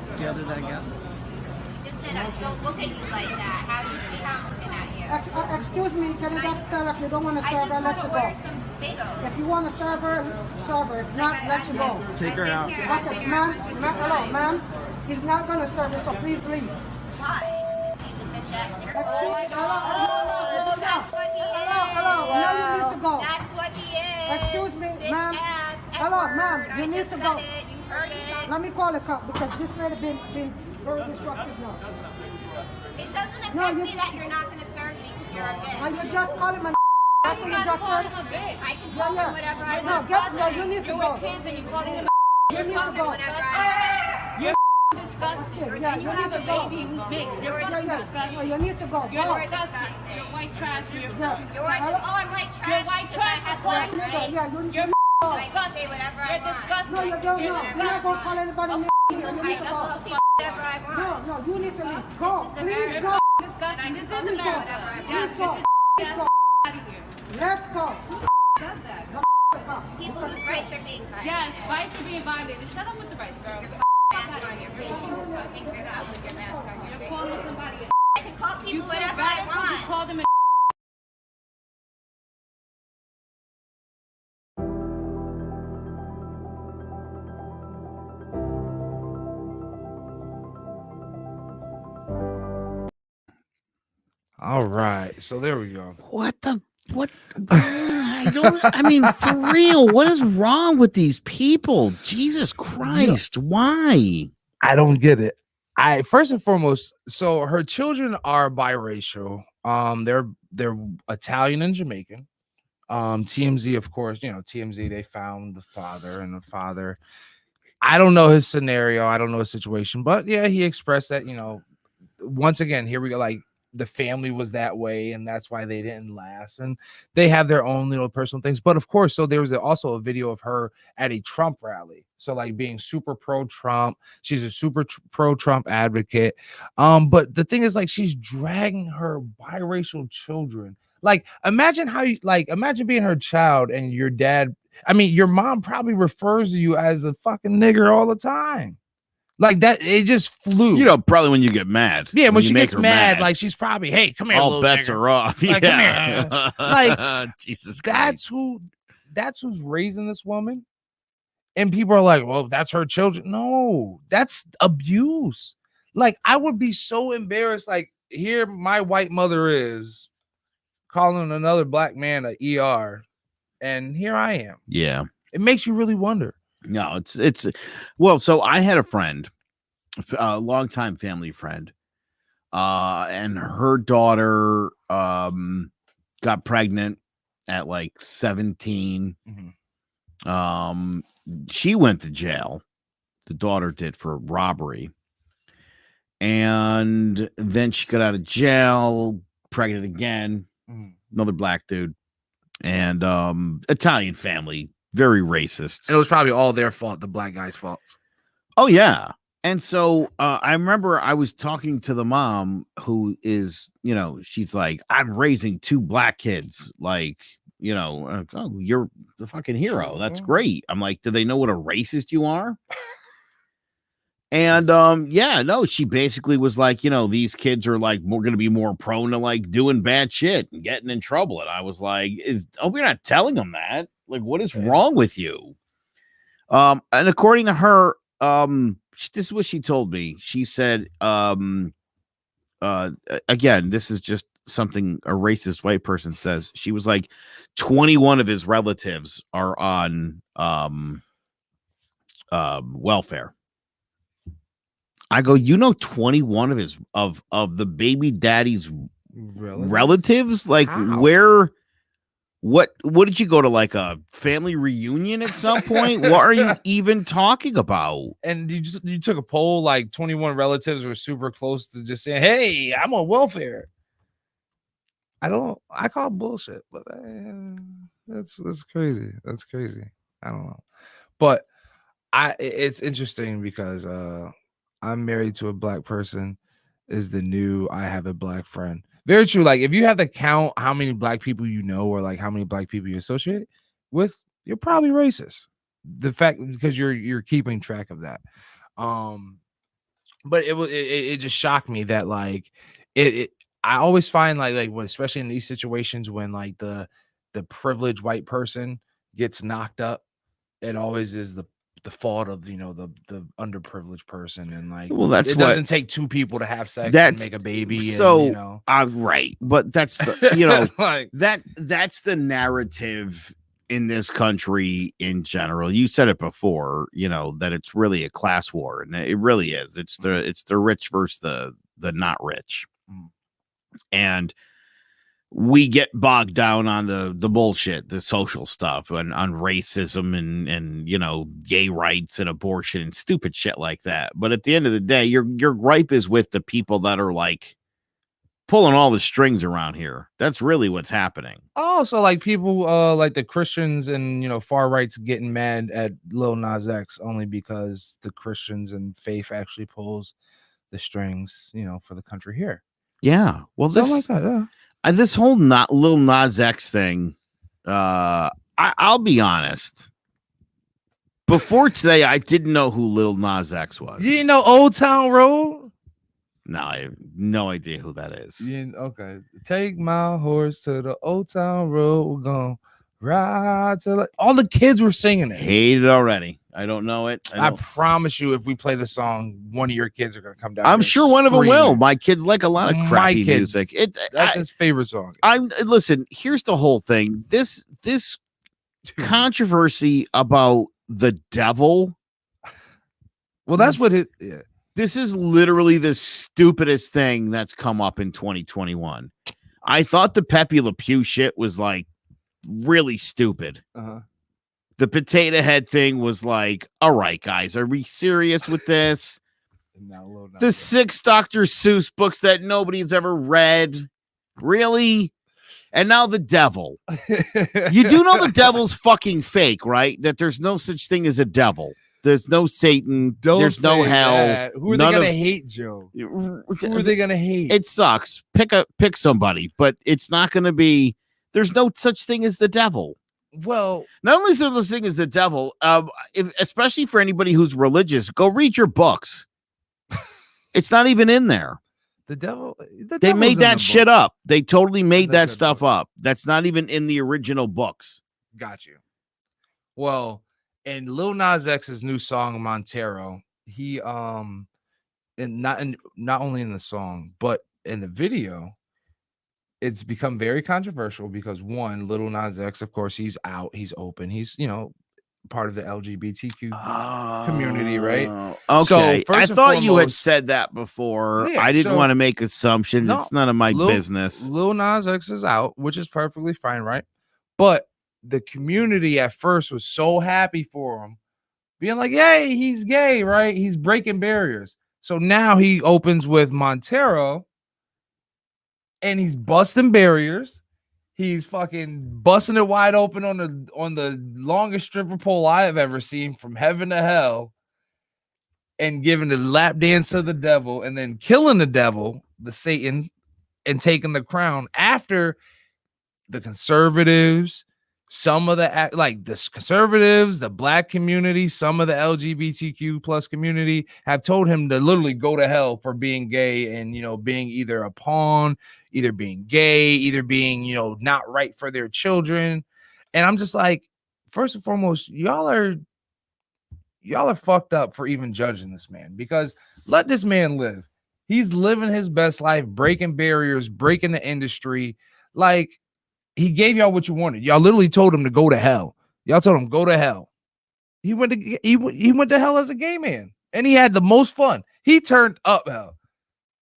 on. The other day, I guess. You just said I don't look at you like that. How do you see how I'm looking at you? Excuse me, can you just serve her? If you don't want to I serve just her, want let to you order go. some bagels. If you want to serve her, serve her. If not, let you go. Take her out. Watch this, ma'am. Hello, ma'am. He's not going to serve you, so please leave. Why? He's a bitch ass nigga. Excuse me. Oh, that's what he is. Hello. Now you need to go. That's what he is. Excuse me, Bitch ma'am. ass, Hello, F-word. ma'am. You I need just to said go. it. You heard it. Let me call the cop because this lady been very disruptive now. It doesn't affect No, me that you're not going to serve me because you're a bitch. Are you just calling my That's what you just said? I can call him whatever I want. You need to go. kids and you're calling him You need to call him go. whatever I You're disgusting. Yeah, And you you have need a to go. baby who's mixed. You're Yeah, disgusting. you need to go. You're Go. disgusting. You're white trash. You're Yeah. oh, I'm white trash. You're white because I have black, right? Yeah, you need to go. I can say whatever I want. No, you don't know. You're not going to call anybody name. You need to I'll go. say whatever I want. No, you need to leave. Go. Please go. Disgusting. This is Please go. America. Please go. Please go. Out of here. Let's go. Does that? People whose rights are being violated. Yes, rights are being violated. Shut up with the rights, girl. Mask on your face. I think you're out with your mask on your You're face. calling somebody a I can call you people feel whatever bad I because you want. called him a All right, so there we go. What? I mean, for real, what is wrong with these people? Jesus Christ, why? I don't get it. I first and foremost, so her children are biracial. They're Italian and Jamaican. TMZ, of course, TMZ, they found the father, and the father, I don't know his scenario, I don't know his situation, but yeah, he expressed that, once again, here we go, like the family was that way, and that's why they didn't last, and they have their own little personal things. But of course, so there was also a video of her at a Trump rally, so like being super pro-Trump. She's a super pro-Trump advocate. But the thing is, like, she's dragging her biracial children. Like, imagine imagine being her child and your dad. I mean, your mom probably refers to you as the fucking nigger all the time. Like that, it just flew. Probably when you get mad. Yeah, when she you gets make her mad, like she's probably, hey, come here, all little bets nigger. are off. Like, Yeah. come here. Like, Jesus Christ. that's who's raising this woman. And people are like, well, that's her children. No, that's abuse. Like, I would be so embarrassed. Like, here my white mother is calling another black man a ER, and here I am. Yeah. It makes you really wonder. No, it's well, so I had a friend, a longtime family friend, and her daughter got pregnant at like 17. Mhm. She went to jail. The daughter did, for robbery. And then she got out of jail, pregnant again, Mhm. another black dude, and Italian family, very racist. And it was probably all their fault, the black guy's fault. Oh, yeah. And so I remember I was talking to the mom, who is, she's like, I'm raising 2 black kids. Like, oh, you're the fucking hero. That's great. I'm like, do they know what a racist you are? And yeah, no, she basically was like, you know, these kids are like more going to be more prone to like doing bad shit and getting in trouble. And I was like, we're not telling them that. Like, what is wrong with you? And according to her, this is what she told me. She said, again, this is just something a racist white person says. She was like, 21 of his relatives are on welfare. I go, 21 of his of the baby daddy's relatives? Like, How? where? What did you go to, like a family reunion at some point? What are you even talking about? And you took a poll, like 21 relatives were super close to just saying, "Hey, I'm on welfare." I call it bullshit, but that's crazy. That's crazy. I don't know, but it's interesting because I'm married to a black person is the new I have a black friend. Very true. Like, if you have to count how many black people you know or like how many black people you associate with, you're probably racist. The fact because you're keeping track of that. But it just shocked me that like I always find like when, especially in these situations when like the privileged white person gets knocked up, it always is the fault of the underprivileged person, and like, well, that's it doesn't take two people to have sex and make a baby. So right, but that's the like that's the narrative in this country in general. You said it before, that it's really a class war, and it really is. It's the rich versus the not rich, and we get bogged down on the bullshit, the social stuff, and on racism and gay rights and abortion and stupid shit like that. But at the end of the day, your gripe is with the people that are like pulling all the strings around here. That's really what's happening. Oh, so like people like the Christians and far right's getting mad at Lil Nas X only because the Christians and faith actually pulls the strings, for the country here. Yeah. Well, Something like that, yeah. This whole Lil Nas X thing, I'll be honest. Before today, I didn't know who Lil Nas X was. You didn't know Old Town Road? No, I have no idea who that is. Okay. Take my horse to the Old Town Road. We're going to ride to all the kids were singing it. Hate it already. I don't know it. I promise you, if we play the song, one of your kids are going to come down. I'm sure one of them will. My kids like a lot of crappy music. That's his favorite song. Listen, here's the whole thing. This controversy about the devil. Well, that's what it. Yeah. This is literally the stupidest thing that's come up in 2021. I thought the Pepe Le Pew shit was like really stupid. The potato head thing was like, all right, guys, are we serious with this? The 6 Dr. Seuss books that nobody's ever read. Really? And now the devil. You do know the devil's fucking fake, right? That there's no such thing as a devil. There's no Satan. There's no hell. That. Who are they going to hate, Joe? Who are they going to hate? It sucks. Pick somebody, but it's not going to be. There's no such thing as the devil. Well, not only is there such thing as the devil, especially for anybody who's religious, go read your books. It's not even in there. The devil. They made that shit up. They totally made that stuff up. That's not even in the original books. Got you. Well, in Lil Nas X's new song Montero, he and not only in the song but in the video, it's become very controversial because one, Lil Nas X, of course, he's out, he's open, he's part of the LGBTQ community, right? Okay, so I thought you had said that before. Yeah, I didn't want to make assumptions. No, it's none of my business. Lil Nas X is out, which is perfectly fine, right? But the community at first was so happy for him, being like, "Yay, he's gay, right? He's breaking barriers." So now he opens with Montero, and he's busting barriers. He's fucking busting it wide open on the longest stripper pole I have ever seen, from heaven to hell, and giving the lap dance to the devil, and then killing the devil, the Satan, and taking the crown after the conservatives, some of the like the conservatives, the black community, some of the LGBTQ plus community have told him to literally go to hell for being gay and, you know, being either a pawn, either being gay, either being, you know, not right for their children. And I'm just like, first and foremost, y'all are fucked up for even judging this man, because let this man live. He's living his best life, breaking barriers, breaking the industry. Like, he gave y'all what you wanted. Y'all literally told him to go to hell. Y'all told him go to hell. He went to hell as a gay man, and he had the most fun. He turned up hell.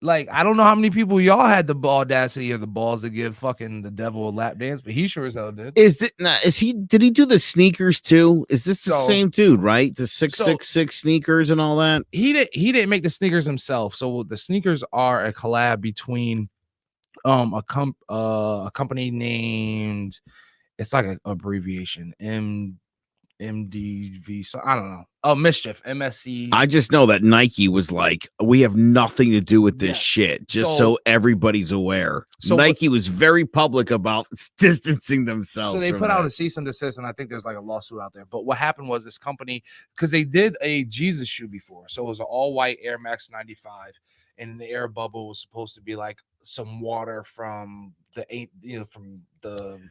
Like, I don't know how many people y'all had the audacity or the balls to give fucking the devil a lap dance, but he sure as hell did. Did he do the sneakers too? Is this the same dude, right? The 666 sneakers and all that? He didn't make the sneakers himself. So the sneakers are a collab between a company named, it's like an abbreviation, MDV, so I don't know. Oh, Mischief, MSC. I just know that Nike was like, we have nothing to do with this shit, just so everybody's aware. So Nike was very public about distancing themselves. So they put out a cease and desist, and I think there's like a lawsuit out there. But what happened was this company, because they did a Jesus shoe before, so it was an all-white Air Max 95, and the air bubble was supposed to be like some water from the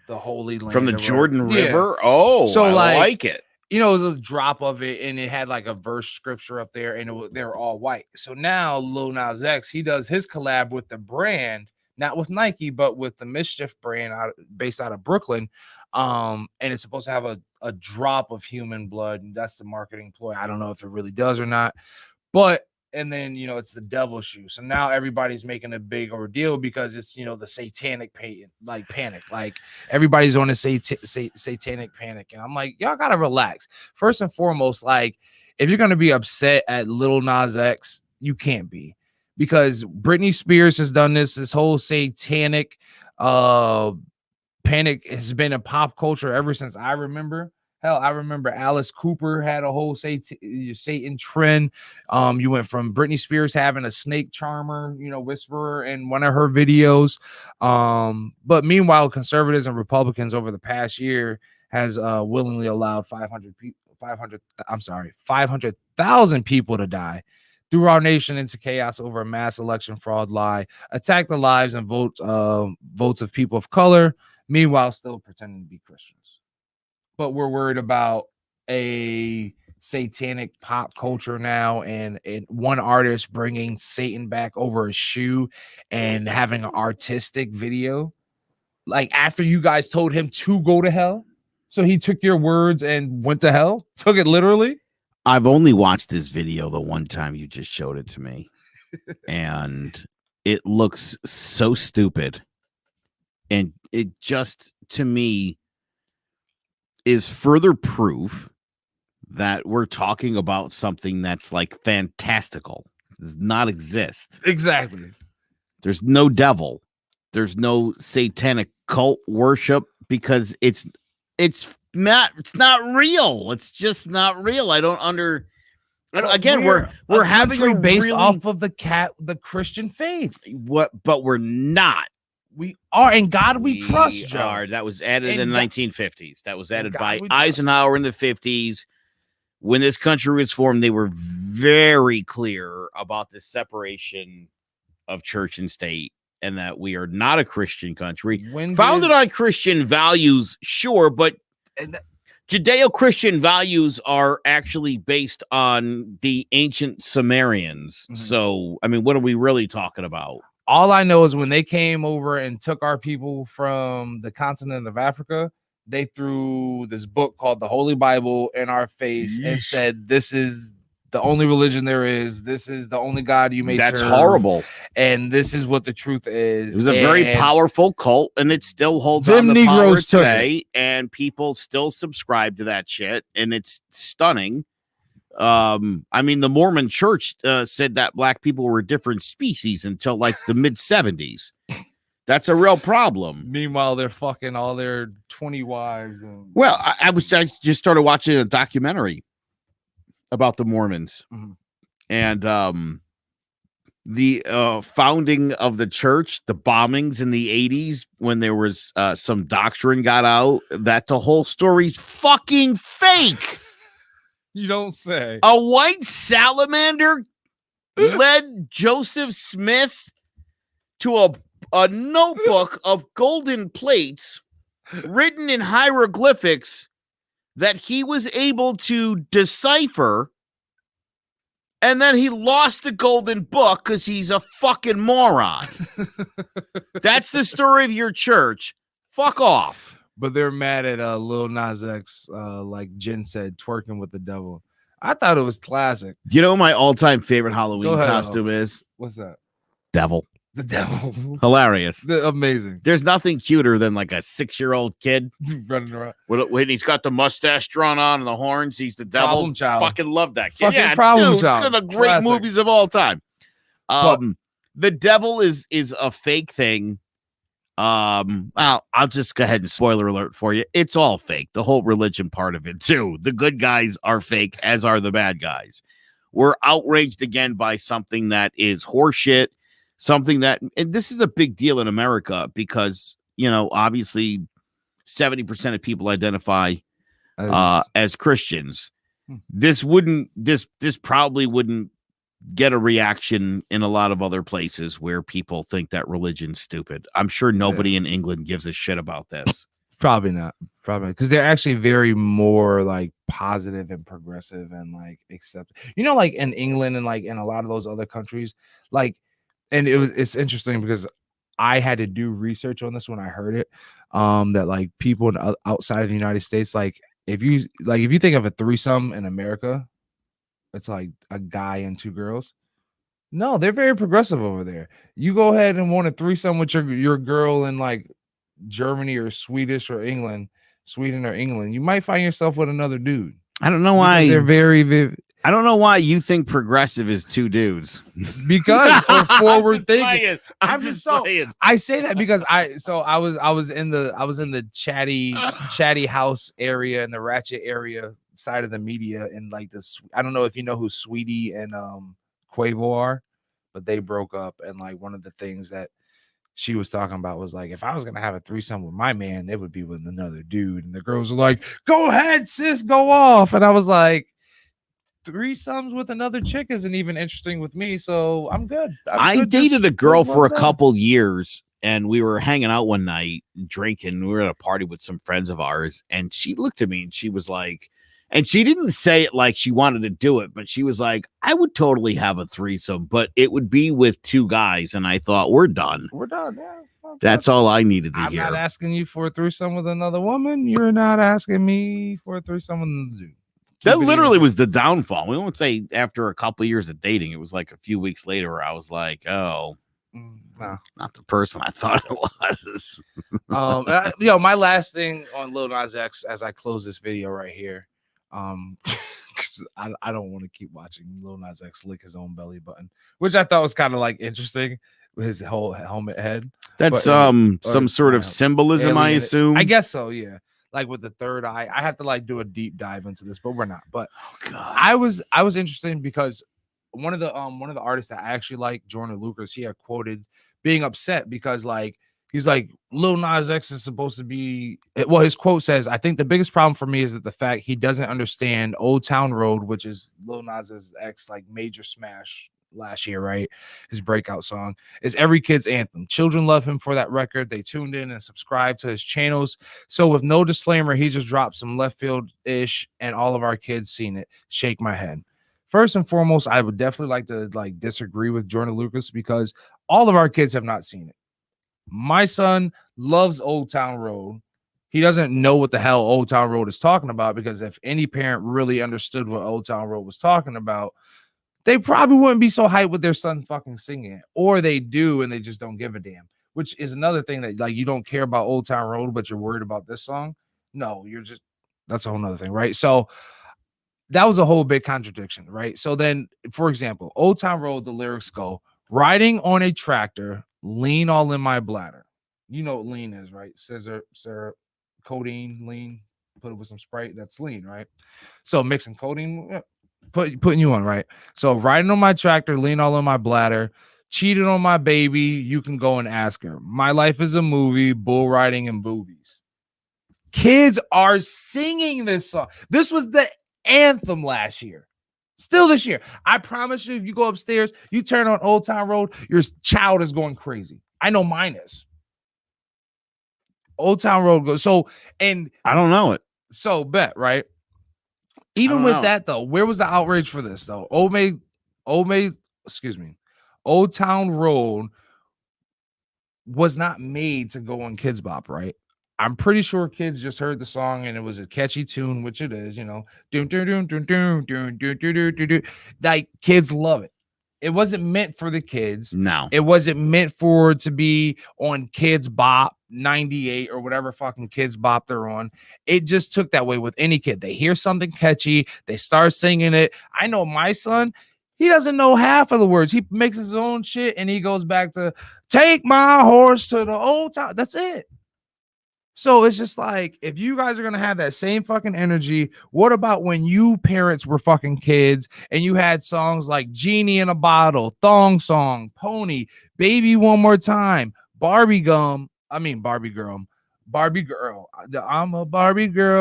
Holy Land, from the Jordan River. Oh, so I like it. You know, it was a drop of it, and it had like a verse scripture up there, and they were all white. So now Lil Nas X, he does his collab with the brand, not with Nike, but with the Mischief brand based out of Brooklyn. And it's supposed to have a drop of human blood. And that's the marketing ploy. I don't know if it really does or not, but. And then, you know, it's the devil shoe. So now everybody's making a big ordeal because it's, you know, the satanic panic. Like, everybody's on a satanic panic. And I'm like, y'all gotta relax. First and foremost, like, if you're gonna be upset at Lil Nas X, you can't be, because Britney Spears has done this whole satanic panic has been in pop culture ever since I remember. Hell, I remember Alice Cooper had a whole Satan trend. You went from Britney Spears having a snake charmer, you know, whisperer in one of her videos. But meanwhile, conservatives and Republicans over the past year has willingly allowed 500,000 people to die, threw our nation into chaos over a mass election fraud lie, attacked the lives and votes of people of color, meanwhile still pretending to be Christians. But we're worried about a satanic pop culture now, and one artist bringing Satan back over a shoe and having an artistic video. Like, after you guys told him to go to hell, so he took your words and went to hell, took it literally. I've only watched this video the one time you just showed it to me, and it looks so stupid, and it just, to me, is further proof that we're talking about something that's like fantastical. It does not exist. Exactly. There's no devil. There's no satanic cult worship, because it's not real. It's just not real. Again, we're having a based off of the Christian faith. But we're not. We are, and God we trust, Joe. That was added in the 1950s. That was added by Eisenhower in the 50s. When this country was formed, they were very clear about the separation of church and state, and that we are not a Christian country. Founded on Christian values, sure, but Judeo-Christian values are actually based on the ancient Sumerians. Mm-hmm. So, I mean, what are we really talking about? All I know is when they came over and took our people from the continent of Africa, they threw this book called the Holy Bible in our face and said, this is the only religion there is. This is the only God you may serve. That's horrible. And this is what the truth is. It was a very powerful cult, and it still holds on to power today, and people still subscribe to that shit, and it's stunning. I mean, the Mormon church said that black people were a different species until like the mid 70s. That's a real problem. Meanwhile, they're fucking all their 20 wives. Well, I just started watching a documentary about the Mormons, and the founding of the church, the bombings in the 80s when there was some doctrine got out, that the whole story's fucking fake. You don't say. A white salamander led Joseph Smith to a notebook of golden plates written in hieroglyphics that he was able to decipher, and then he lost the golden book because he's a fucking moron. That's the story of your church. Fuck off. But they're mad at Lil Nas X, like Jen said, twerking with the devil. I thought it was classic. Do you know what my all-time favorite Halloween Go ahead, costume is? What's that? Devil. The devil. Hilarious. Amazing. There's nothing cuter than like a 6-year-old kid Running around. when he's got the mustache drawn on and the horns. He's the devil. Problem child. Fucking love that kid. Fucking Yeah, problem dude, child. it's one of the great Classic. movies of all time. The devil is a fake thing. I'll just go ahead and spoiler alert for you. It's all fake. The whole religion part of it too. The good guys are fake, as are the bad guys. We're outraged again by something that is horseshit. Something that, and this is a big deal in America because, you know, obviously 70% of people identify as Christians. This probably wouldn't get a reaction in a lot of other places where people think that religion's stupid. I'm sure nobody in England gives a shit about this. Probably not. Probably because they're actually very more like positive and progressive and like accept. You know, like in England and like in a lot of those other countries, like, and it's interesting because I had to do research on this when I heard it. That like people outside of the United States, like if you think of a threesome in America, it's like a guy and 2 girls. No, they're very progressive over there. You go ahead and want a threesome with your girl in like Germany or Sweden or England, you might find yourself with another dude. I don't know why they're very. I don't know why you think progressive is 2 dudes. Because or forward thinking. Playing. I'm just saying. I say that because I was in the chatty house area and the ratchet area side of the media, and like this, I don't know if you know who Sweetie and Quavo are, but they broke up, and like one of the things that she was talking about was like, if I was gonna have a threesome with my man, it would be with another dude. And the girls were like, go ahead, sis, go off. And I was like, threesomes with another chick isn't even interesting with me, so I'm good. I dated a girl for a couple years, and we were hanging out one night drinking. We were at a party with some friends of ours, and she looked at me and she was like, and she didn't say it like she wanted to do it, but she was like, I would totally have a threesome, but it would be with 2 guys. And I thought, we're done. Yeah. That's all I needed to hear. I'm not asking you for a threesome with another woman. You're not asking me for a threesome with another dude. That literally was the downfall. We won't say after a couple years of dating. It was like a few weeks later where I was like, oh, no, not the person I thought it was. My last thing on Lil Nas X as I close this video right here. Because I don't want to keep watching Lil Nas X lick his own belly button, which I thought was kind of like interesting with his whole helmet head. That's some sort of symbolism, I assume. I guess so, yeah. Like with the third eye, I have to like do a deep dive into this, but we're not. But I was interested because one of the artists that I actually like, Jordan Lucas, he had quoted being upset because like he's like, Lil Nas X is supposed to be, well, his quote says, I think the biggest problem for me is that the fact he doesn't understand Old Town Road, which is Lil Nas X like major smash last year, right? His breakout song is every kid's anthem. Children love him for that record. They tuned in and subscribed to his channels. So with no disclaimer, he just dropped some left field ish, and all of our kids seen it. Shake my head. First and foremost, I would definitely like to like disagree with Jordan Lucas because all of our kids have not seen it. My son loves Old Town Road. He doesn't know what the hell Old Town Road is talking about, because if any parent really understood what Old Town Road was talking about, they probably wouldn't be so hyped with their son fucking singing it. Or they do and they just don't give a damn, which is another thing that like you don't care about Old Town Road, but you're worried about this song. No, that's a whole nother thing, right? So that was a whole big contradiction, right? So then, for example, Old Town Road, the lyrics go, riding on a tractor, lean all in my bladder. You know what lean is, right? Scissor, syrup, codeine, lean, put it with some Sprite. That's lean, right? So mixing codeine, putting you on, right? So riding on my tractor, lean all in my bladder, cheated on my baby. You can go and ask her. My life is a movie, bull riding and boobies. Kids are singing this song. This was the anthem last year. Still this year. I promise you, if you go upstairs, you turn on Old Town Road, your child is going crazy. I know mine is. Old Town Road goes. So, and I don't know it. so bet, right? Even with that, though, where was the outrage for this, though? Old Town Road was not made to go on Kids Bop, right? I'm pretty sure kids just heard the song and it was a catchy tune, which it is, you know. Like, kids love it. It wasn't meant for the kids. No. It wasn't meant for it to be on Kids Bop 98 or whatever fucking Kids Bop they're on. It just took that way with any kid. They hear something catchy, they start singing it. I know my son, he doesn't know half of the words. He makes his own shit and he goes back to take my horse to the old town. That's it. So it's just like, if you guys are going to have that same fucking energy, what about when you parents were fucking kids and you had songs like Genie in a Bottle, Thong Song, Pony, Baby One More Time, Barbie Girl. I'm a Barbie Girl. I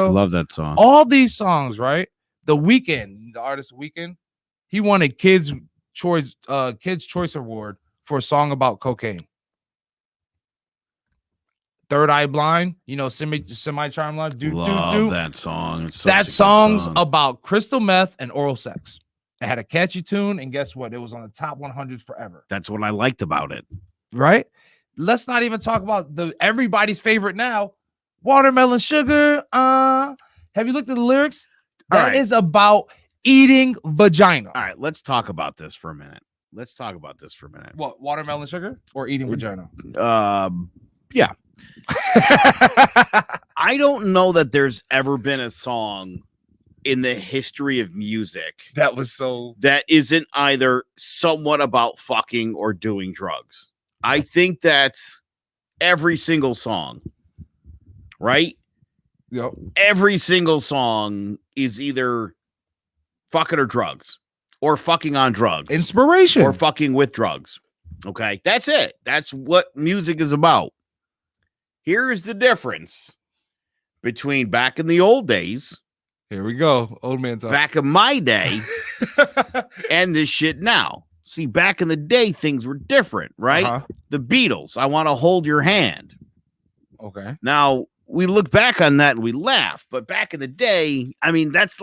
love that song. All these songs, right? The Weeknd, the artist Weeknd, he won a Kids Choice Award for a song about cocaine. Third Eye Blind, you know, semi-charm love. Love that song. It's that song's about crystal meth and oral sex. It had a catchy tune, and guess what? It was on the top 100 forever. That's what I liked about it. Right? Let's not even talk about everybody's favorite now, Watermelon Sugar. Have you looked at the lyrics? That is about eating vagina. All right, let's talk about this for a minute. What, Watermelon Sugar or eating vagina? Yeah. I don't know that there's ever been a song in the history of music that isn't either somewhat about fucking or doing drugs. I think that's every single song, right? Yep. Every single song is either fucking or drugs, or fucking on drugs, inspiration, or fucking with drugs. Okay, that's it. That's what music is about. Here's the difference between back in the old days. Here we go. Old man talk. Back in my day and this shit now. See, back in the day, things were different, right? Uh-huh. The Beatles, I Want to Hold Your Hand. Okay. Now, we look back on that and we laugh. But back in the day, I mean, that's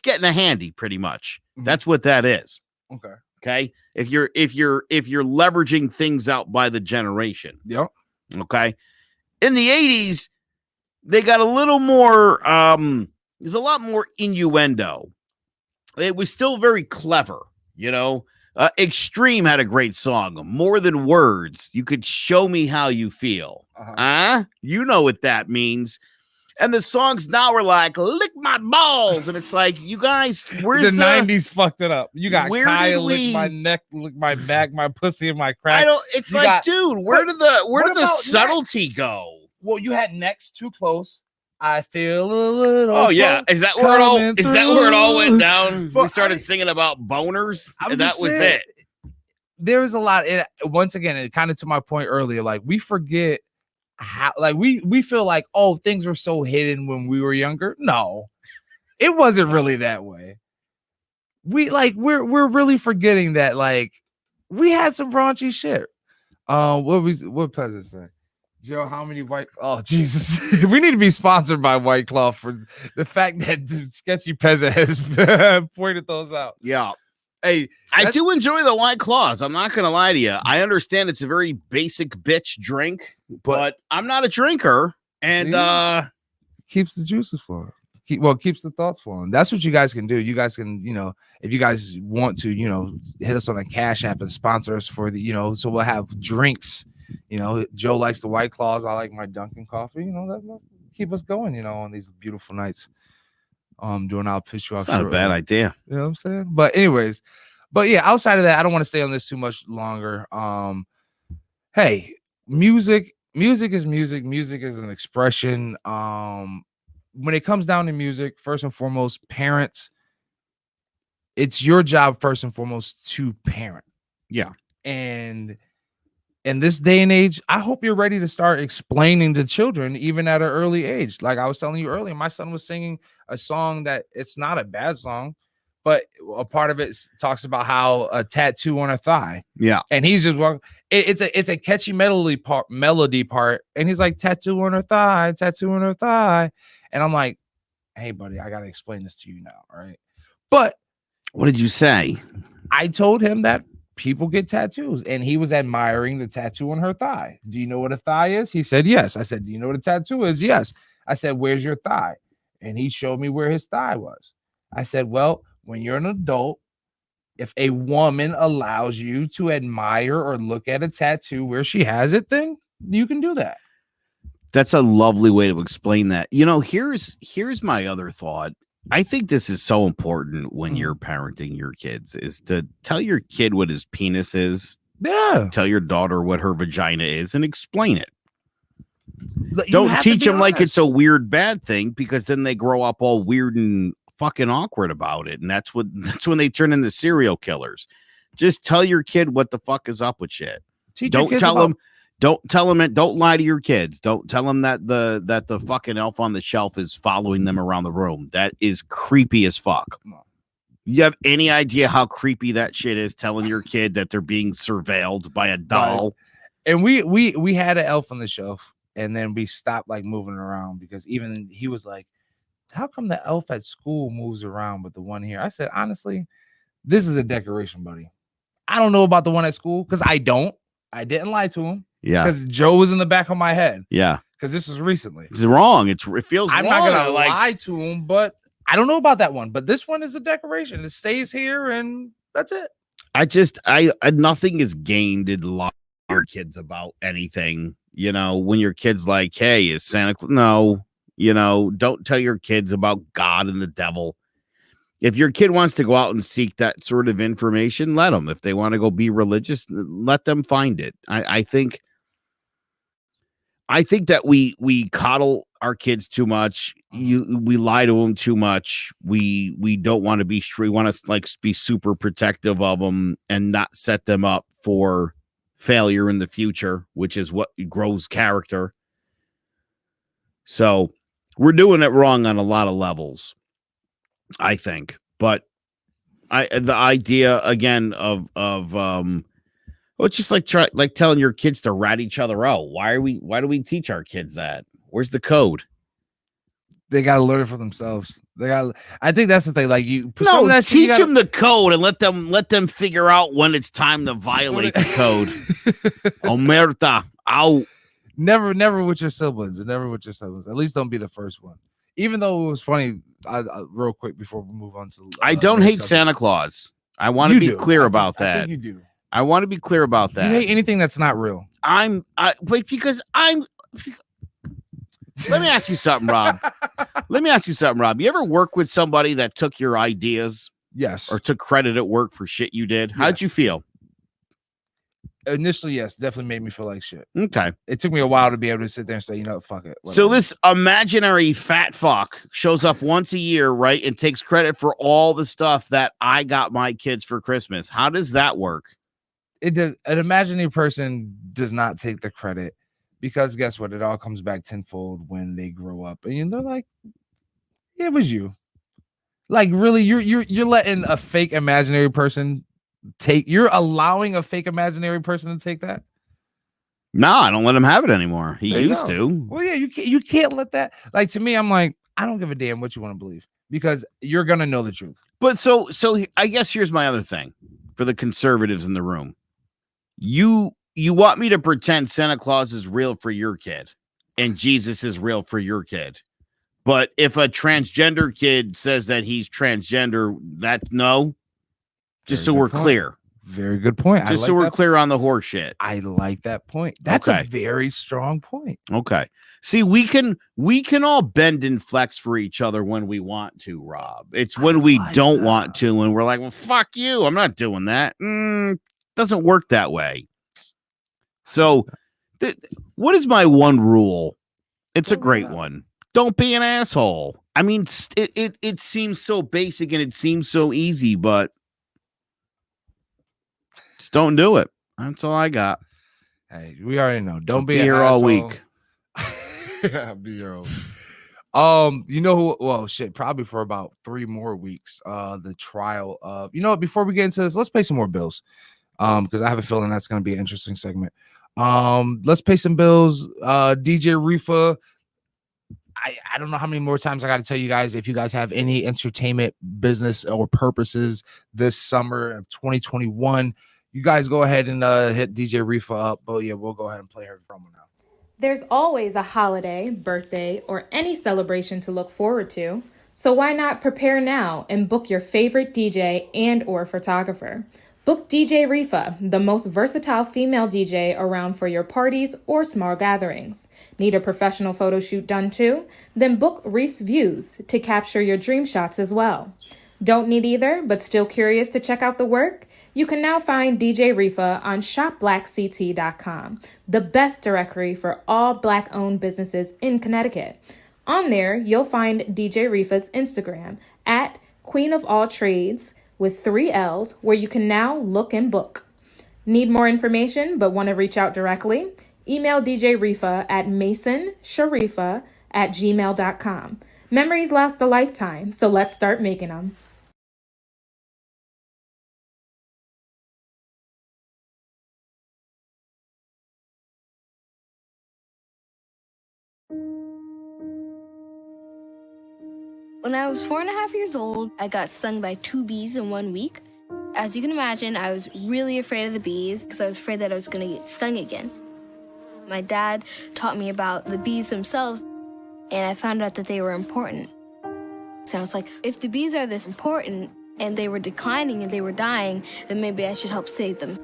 getting a handy pretty much. Mm-hmm. That's what that is. Okay. Okay. If you're leveraging things out by the generation. Yep. Okay. In the 80s, they got a little more, there's a lot more innuendo. It was still very clever, you know. Extreme had a great song, More Than Words. You could show me how you feel. You know what that means. And the songs now are like, lick my balls. And it's like, you guys, where's the 90s fucked it up. You got Kaya, lick my neck, lick my back, my pussy, and my crack. It's you like, dude, where did the subtlety go? Well, you had Next, Too Close. I feel a little. Oh yeah, is that where it all went down? We started singing about boners, and that was it. There was a lot. Once again, it kind of to my point earlier. Like, we forget how, like, we feel like, oh, things were so hidden when we were younger. No, it wasn't really that way. We're really forgetting that, like, we had some raunchy shit. What Peasant say? Joe, how many white? Oh, Jesus. We need to be sponsored by White Claw for the fact that Sketchy Peasant has pointed those out. Yeah. Hey, I do enjoy the White Claws. I'm not going to lie to you. I understand it's a very basic bitch drink, but I'm not a drinker. And keeps the juices flowing. Keeps the thoughts flowing. That's what you guys can do. You guys can, you know, if you guys want to, you know, hit us on the Cash App and sponsor us for the, you know, so we'll have drinks. You know, Joe likes the White Claws. I like my Dunkin' coffee. You know, that keep us going, you know, on these beautiful nights. Doing I'll piss you off. It's not a bad idea. You know what I'm saying? But anyways, yeah, outside of that, I don't want to stay on this too much longer. Hey, music is music. Music is an expression. When it comes down to music, first and foremost, parents, it's your job first and foremost to parent. Yeah. And in this day and age, I hope you're ready to start explaining to children, even at an early age. Like I was telling you earlier, my son was singing a song that it's not a bad song, but a part of it talks about how a tattoo on a thigh. Yeah. And he's just walking. It's a catchy melody part. And he's like, tattoo on her thigh, tattoo on her thigh. And I'm like, hey, buddy, I got to explain this to you now. All right. But what did you say? I told him that people get tattoos, and he was admiring the tattoo on her thigh. Do you know what a thigh is? He said, yes. I said, do you know what a tattoo is? Yes. I said, where's your thigh? And he showed me where his thigh was. I said, well, when you're an adult, if a woman allows you to admire or look at a tattoo where she has it, then you can do that. That's a lovely way to explain that. You know, here's my other thought. I think this is so important when you're parenting your kids is to tell your kid what his penis is. Yeah. Tell your daughter what her vagina is and explain it. You Don't teach them like it's a weird bad thing, because then they grow up all weird and fucking awkward about it. And that's when they turn into serial killers. Just tell your kid what the fuck is up with shit. Don't tell them it. Don't lie to your kids. Don't tell them that the fucking elf on the shelf is following them around the room. That is creepy as fuck. You have any idea how creepy that shit is, telling your kid that they're being surveilled by a doll? Right. And we had an elf on the shelf, and then we stopped like moving around, because even he was like, how come the elf at school moves around but the one here? I said, honestly, this is a decoration, buddy. I don't know about the one at school, because I didn't lie to him. Yeah, because Joe was in the back of my head. Yeah, because this was recently. It's wrong. It feels. I'm wrong. not gonna lie to him, but I don't know about that one. But this one is a decoration. It stays here, and that's it. I nothing is gained in lying to your kids about anything. You know, when your kid's like, "Hey, is Santa Claus?" No, you know, don't tell your kids about God and the devil. If your kid wants to go out and seek that sort of information, let them. If they want to go be religious, let them find it. I think that we coddle our kids too much. We lie to them too much. We don't want to be. We want to like be super protective of them and not set them up for failure in the future, which is what grows character. So we're doing it wrong on a lot of levels, I think. But the idea again of well, it's just like telling your kids to rat each other out. Why do we teach our kids that? Where's the code? They gotta learn it for themselves. I think that's the thing. Like teach them the code and let them figure out when it's time to violate the code. Omerta, out. Never with your siblings. Never with your siblings. At least don't be the first one. Even though it was funny, real quick before we move on to I don't hate Santa Claus. I want to be clear about that. I think you do. I want to be clear about that. You hate anything that's not real. Let me ask you something, Rob. You ever work with somebody that took your ideas? Yes. Or took credit at work for shit you did? How'd you feel? Initially, yes, definitely made me feel like shit. Okay. It took me a while to be able to sit there and say, you know, fuck it. Whatever. So this imaginary fat fuck shows up once a year, right? And takes credit for all the stuff that I got my kids for Christmas. How does that work? It does. An imaginary person does not take the credit, because guess what? It all comes back tenfold when they grow up, and they're like, it was you. Like, really, you're letting a fake imaginary person you're allowing a fake imaginary person to take that? No, I don't let him have it anymore. He used to. Well, yeah, you can't let that. Like, to me, I'm like, I don't give a damn what you want to believe, because you're gonna know the truth. But so I guess here's my other thing for the conservatives in the room. You want me to pretend Santa Claus is real for your kid and Jesus is real for your kid. But if a transgender kid says that he's transgender, that's no. Just so we're clear. Very good point. Just so we're clear on the horse shit. I like that point. That's a very strong point. Okay. See, we can all bend and flex for each other when we want to, Rob. It's when we don't want to, and we're like, well, fuck you. I'm not doing that. Doesn't work that way. So what is my one rule? It's a great one. Don't be an asshole. I mean, it seems so basic and it seems so easy, but just don't do it. That's all I got. Hey, we already know. Don't I'll be be an here all asshole. week. Don't be here an all asshole. week. I'll be here all week. You know who? Well, shit, probably for about 3 more weeks. The trial of, you know what? Before we get into this, let's pay some more bills. Because I have a feeling that's going to be an interesting segment. Let's pay some bills. DJ Reefa. I don't know how many more times I got to tell you guys, if you guys have any entertainment business or purposes this summer of 2021, you guys go ahead and hit DJ Reefa up. But yeah, we'll go ahead and play her promo now. There's always a holiday, birthday, or any celebration to look forward to. So why not prepare now and book your favorite DJ and or photographer? Book DJ Reefa, the most versatile female DJ around for your parties or small gatherings. Need a professional photo shoot done too? Then book Reef's Views to capture your dream shots as well. Don't need either, but still curious to check out the work? You can now find DJ Reefa on shopblackct.com, the best directory for all Black-owned businesses in Connecticut. On there, you'll find DJ Reefa's Instagram at Queen of All Trades with 3 L's, where you can now look and book. Need more information but want to reach out directly? Email DJ Reefa at masonsharifa@gmail.com. Memories last a lifetime, so let's start making them. When I was 4.5 years old, I got stung by 2 bees in 1 week. As you can imagine, I was really afraid of the bees because I was afraid that I was going to get stung again. My dad taught me about the bees themselves, and I found out that they were important. So I was like, if the bees are this important and they were declining and they were dying, then maybe I should help save them.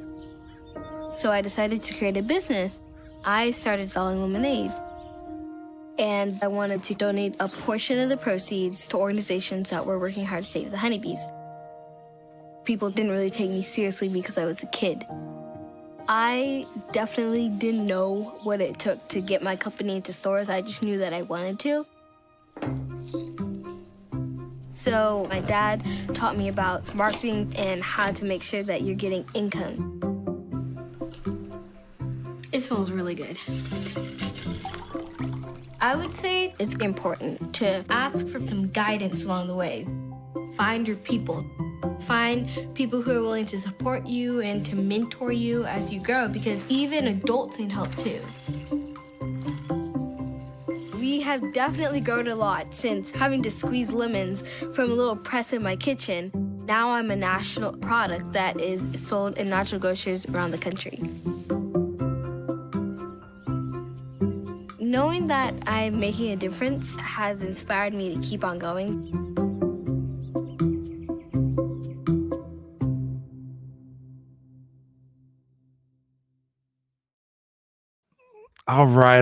So I decided to create a business. I started selling lemonade. And I wanted to donate a portion of the proceeds to organizations that were working hard to save the honeybees. People didn't really take me seriously because I was a kid. I definitely didn't know what it took to get my company into stores. I just knew that I wanted to. So my dad taught me about marketing and how to make sure that you're getting income. It smells really good. I would say it's important to ask for some guidance along the way. Find your people. Find people who are willing to support you and to mentor you as you grow, because even adults need help too. We have definitely grown a lot since having to squeeze lemons from a little press in my kitchen. Now I'm a national product that is sold in natural grocers around the country. Knowing that I'm making a difference has inspired me to keep on going. All right.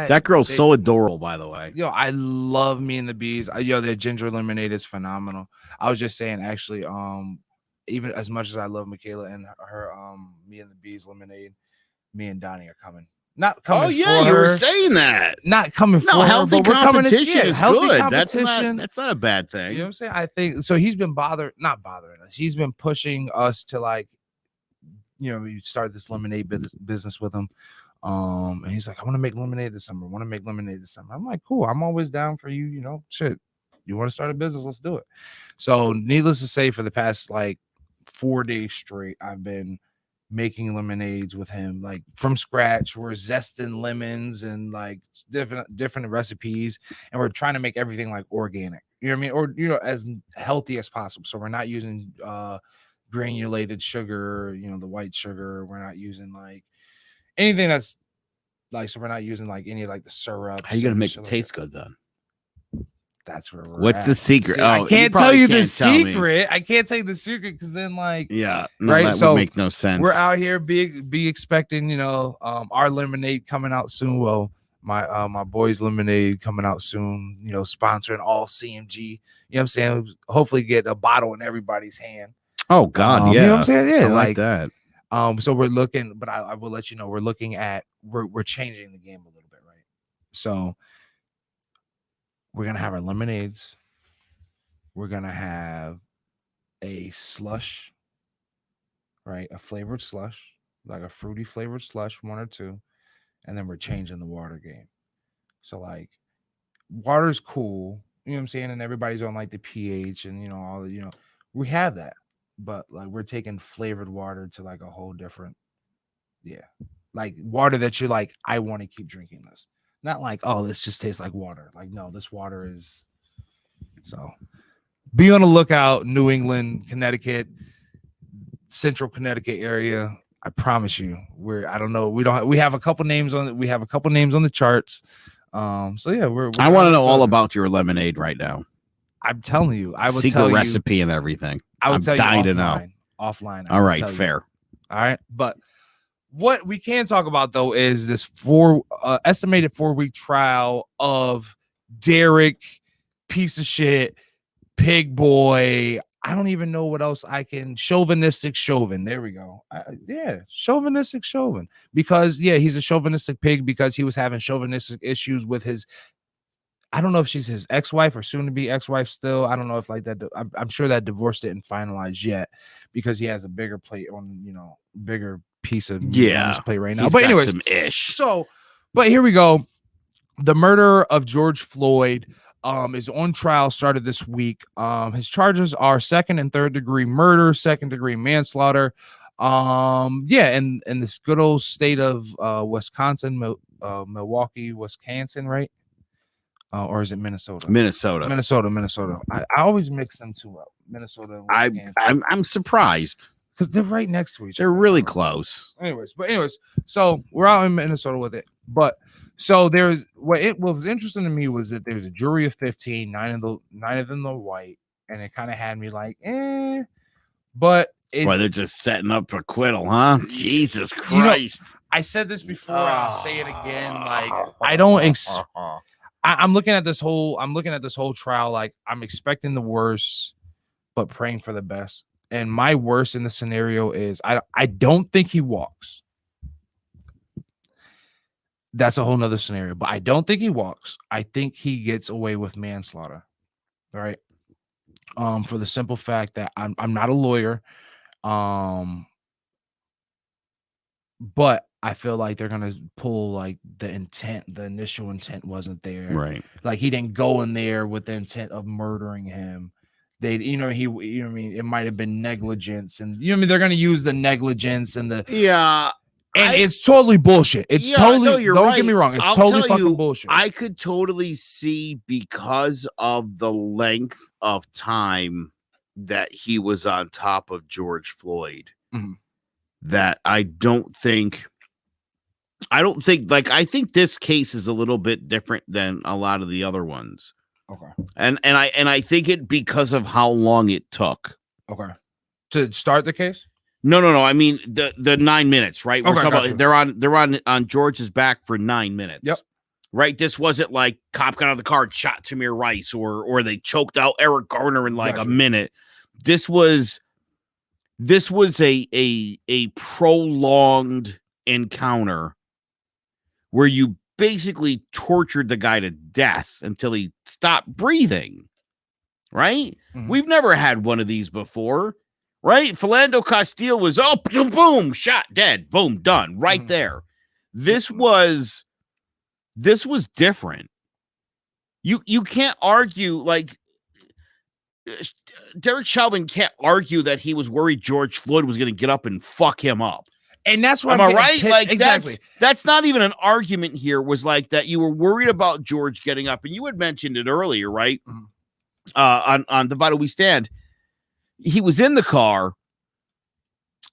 That girl's so adorable, by the way. Yo, I love Me and the Bees. Yo, their ginger lemonade is phenomenal. I was just saying, actually, even as much as I love Michaela and her Me and the Bees lemonade, me and Donnie are coming. Not coming. Oh yeah, you were saying that. Not coming for her, healthy but we're coming competition is healthy good. competition. That's not a bad thing. You know what I'm saying? I think so. He's been not bothering us. He's been pushing us to, like, you know, we started this lemonade business with him. And he's like, I want to make lemonade this summer. I'm like, cool. I'm always down for you. You know, shit. You want to start a business? Let's do it. So, needless to say, for the past like 4 days straight, I've been making lemonades with him, like from scratch. We're zesting lemons and like different recipes, and we're trying to make everything like organic. You know what I mean? Or, you know, as healthy as possible. So we're not using granulated sugar, you know, the white sugar. We're not using like anything that's like, so we're not using like any like the syrup. How you gonna make it taste good then? That's where we're What's at. the secret? See, I can't tell you the secret. I can't tell you the secret because then, like, yeah, no, right. That So would make no sense. We're out here be expecting, you know, our lemonade coming out soon. Well, my boys lemonade coming out soon. You know, sponsoring all CMG. You know what I'm saying? Hopefully, get a bottle in everybody's hand. Oh God, yeah. You know what I'm saying? Yeah, I like that. So we're looking, but I will let you know, we're looking at we're changing the game a little bit, right? So we're gonna have our lemonades. We're gonna have a slush right? A flavored slush, like a fruity flavored slush, 1 or 2, and then we're changing the water game. So like water's cool, you know what I'm saying? And everybody's on like the pH and all the, we have that. But like we're taking flavored water to like a whole different, like water that you're like, I want to keep drinking this. Not like, oh, this just tastes like water. Like, no, this water is. So be on the lookout, New England, Connecticut, Central Connecticut area. I promise you, I don't know. We have a couple names on the charts. So yeah, I want to know all about your lemonade right now. I'm telling you, I will secret tell recipe and everything. I'm dying to know. Offline. All right, fair. All right, but what we can talk about though is this estimated 4-week trial of Derek, piece of shit, pig boy. I don't even know what else I can. Chauvinistic Chauvin. There we go. Chauvinistic Chauvin. Because he's a chauvinistic pig because he was having chauvinistic issues with his. I don't know if she's his ex-wife or soon-to-be ex-wife still. I don't know if like that. I'm sure that divorce didn't finalize yet because he has a bigger plate on, bigger piece of meat on his plate right now. But anyways, some ish. So, but here we go. The murder of George Floyd is on trial, started this week. His charges are 2nd and 3rd degree murder, 2nd degree manslaughter. In this good old state of Wisconsin, Milwaukee, Wisconsin, right? Or is it Minnesota? Minnesota. I always mix them two up. Minnesota. I'm surprised because they're right next to each other. They're really close. Anyways, so we're out in Minnesota with it. But so what was interesting to me was that there was a jury of 15, 9 of them are white, and it kind of had me like, But they're just setting up for acquittal, huh? Jesus Christ! I said this before. I'll say it again. Like I don't. I'm looking at this whole trial like I'm expecting the worst, but praying for the best. And my worst in the scenario is I don't think he walks. That's a whole nother scenario, but I don't think he walks. I think he gets away with manslaughter. All right. For the simple fact that I'm not a lawyer. But I feel like they're gonna pull like the initial intent wasn't there. Right. Like he didn't go in there with the intent of murdering him. It might have been negligence, and they're gonna use the negligence and the it's totally bullshit. It's totally don't get me wrong, it's totally fucking bullshit. I could totally see because of the length of time that he was on top of George Floyd. Mm-hmm. That I think this case is a little bit different than a lot of the other ones. Okay. And I think it because of how long it took. Okay. To start the case? No. I mean the 9 minutes, right? We're talking about they're on George's back for 9 minutes. Yep. Right. This wasn't like cop got out of the car and shot Tamir Rice or they choked out Eric Garner in like a minute. This was a prolonged encounter where you basically tortured the guy to death until he stopped breathing, right? Mm-hmm. We've never had one of these before, right? Philando Castile was, boom, boom, shot, dead, boom, done, right there. This was different. You can't argue, like, Derek Chauvin can't argue that he was worried George Floyd was going to get up and fuck him up. And that's what I'm right. Like exactly. That's not even an argument here. Was like that you were worried about George getting up, and you had mentioned it earlier, right? Mm-hmm. On the Vital We Stand, he was in the car,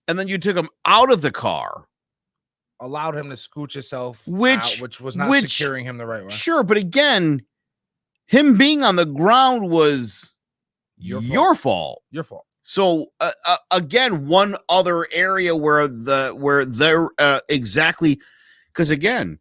and then you took him out of the car, allowed him to scooch himself, which was not securing him the right way. Sure, but again, him being on the ground was your fault. So again, one other area where they're exactly, because again,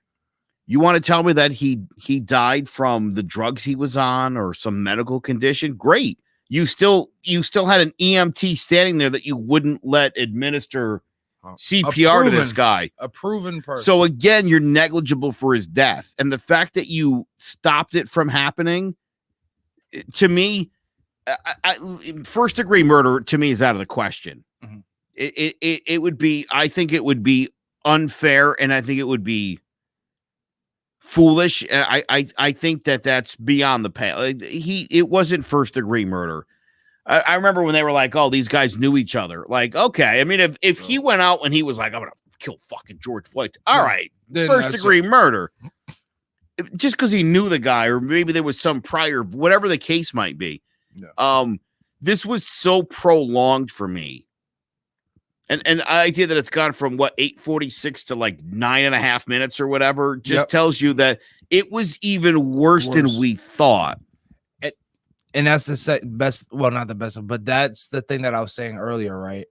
you want to tell me that he died from the drugs he was on or some medical condition? Great. You still had an EMT standing there that you wouldn't let administer CPR to this guy. A proven person. So again, you're negligible for his death. And the fact that you stopped it from happening, to me, first degree murder to me is out of the question. Mm-hmm. It would be. I think it would be unfair, and I think it would be foolish. I think that's beyond the pale. It wasn't first degree murder. I remember when they were like, "Oh, these guys knew each other." Like, okay, I mean, if he went out and he was like, "I'm gonna kill fucking George Floyd," all right, first degree murder. Just because he knew the guy, or maybe there was some prior, whatever the case might be. Yeah. This was so prolonged for me. And the idea that it's gone from 8:46 to like 9.5 minutes or whatever just tells you that it was even worse than we thought. And that's the best. Well, not the best, but that's the thing that I was saying earlier, right?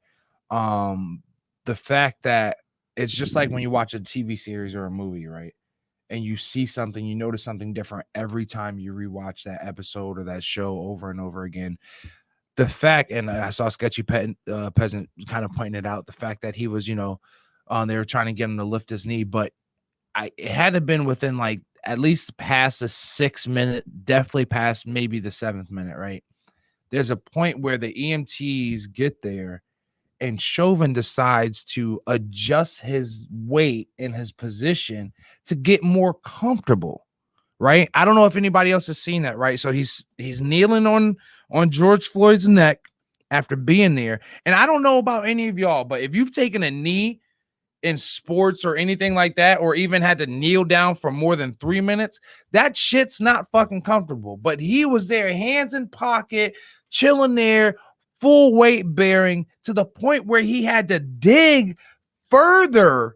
The fact that it's just like when you watch a TV series or a movie, right? And you see something, you notice something different every time you rewatch that episode or that show over and over again. The fact, and I saw Sketchy Peasant kind of pointing it out, the fact that he was, they were trying to get him to lift his knee, but it had to have been within like at least past the 6 minute, definitely past maybe the 7th minute, right? There's a point where the EMTs get there and Chauvin decides to adjust his weight and his position to get more comfortable, right? I don't know if anybody else has seen that, right? So he's kneeling on George Floyd's neck after being there. And I don't know about any of y'all, but if you've taken a knee in sports or anything like that, or even had to kneel down for more than 3 minutes, that shit's not fucking comfortable. But he was there, hands in pocket, chilling there, full weight bearing, to the point where he had to dig further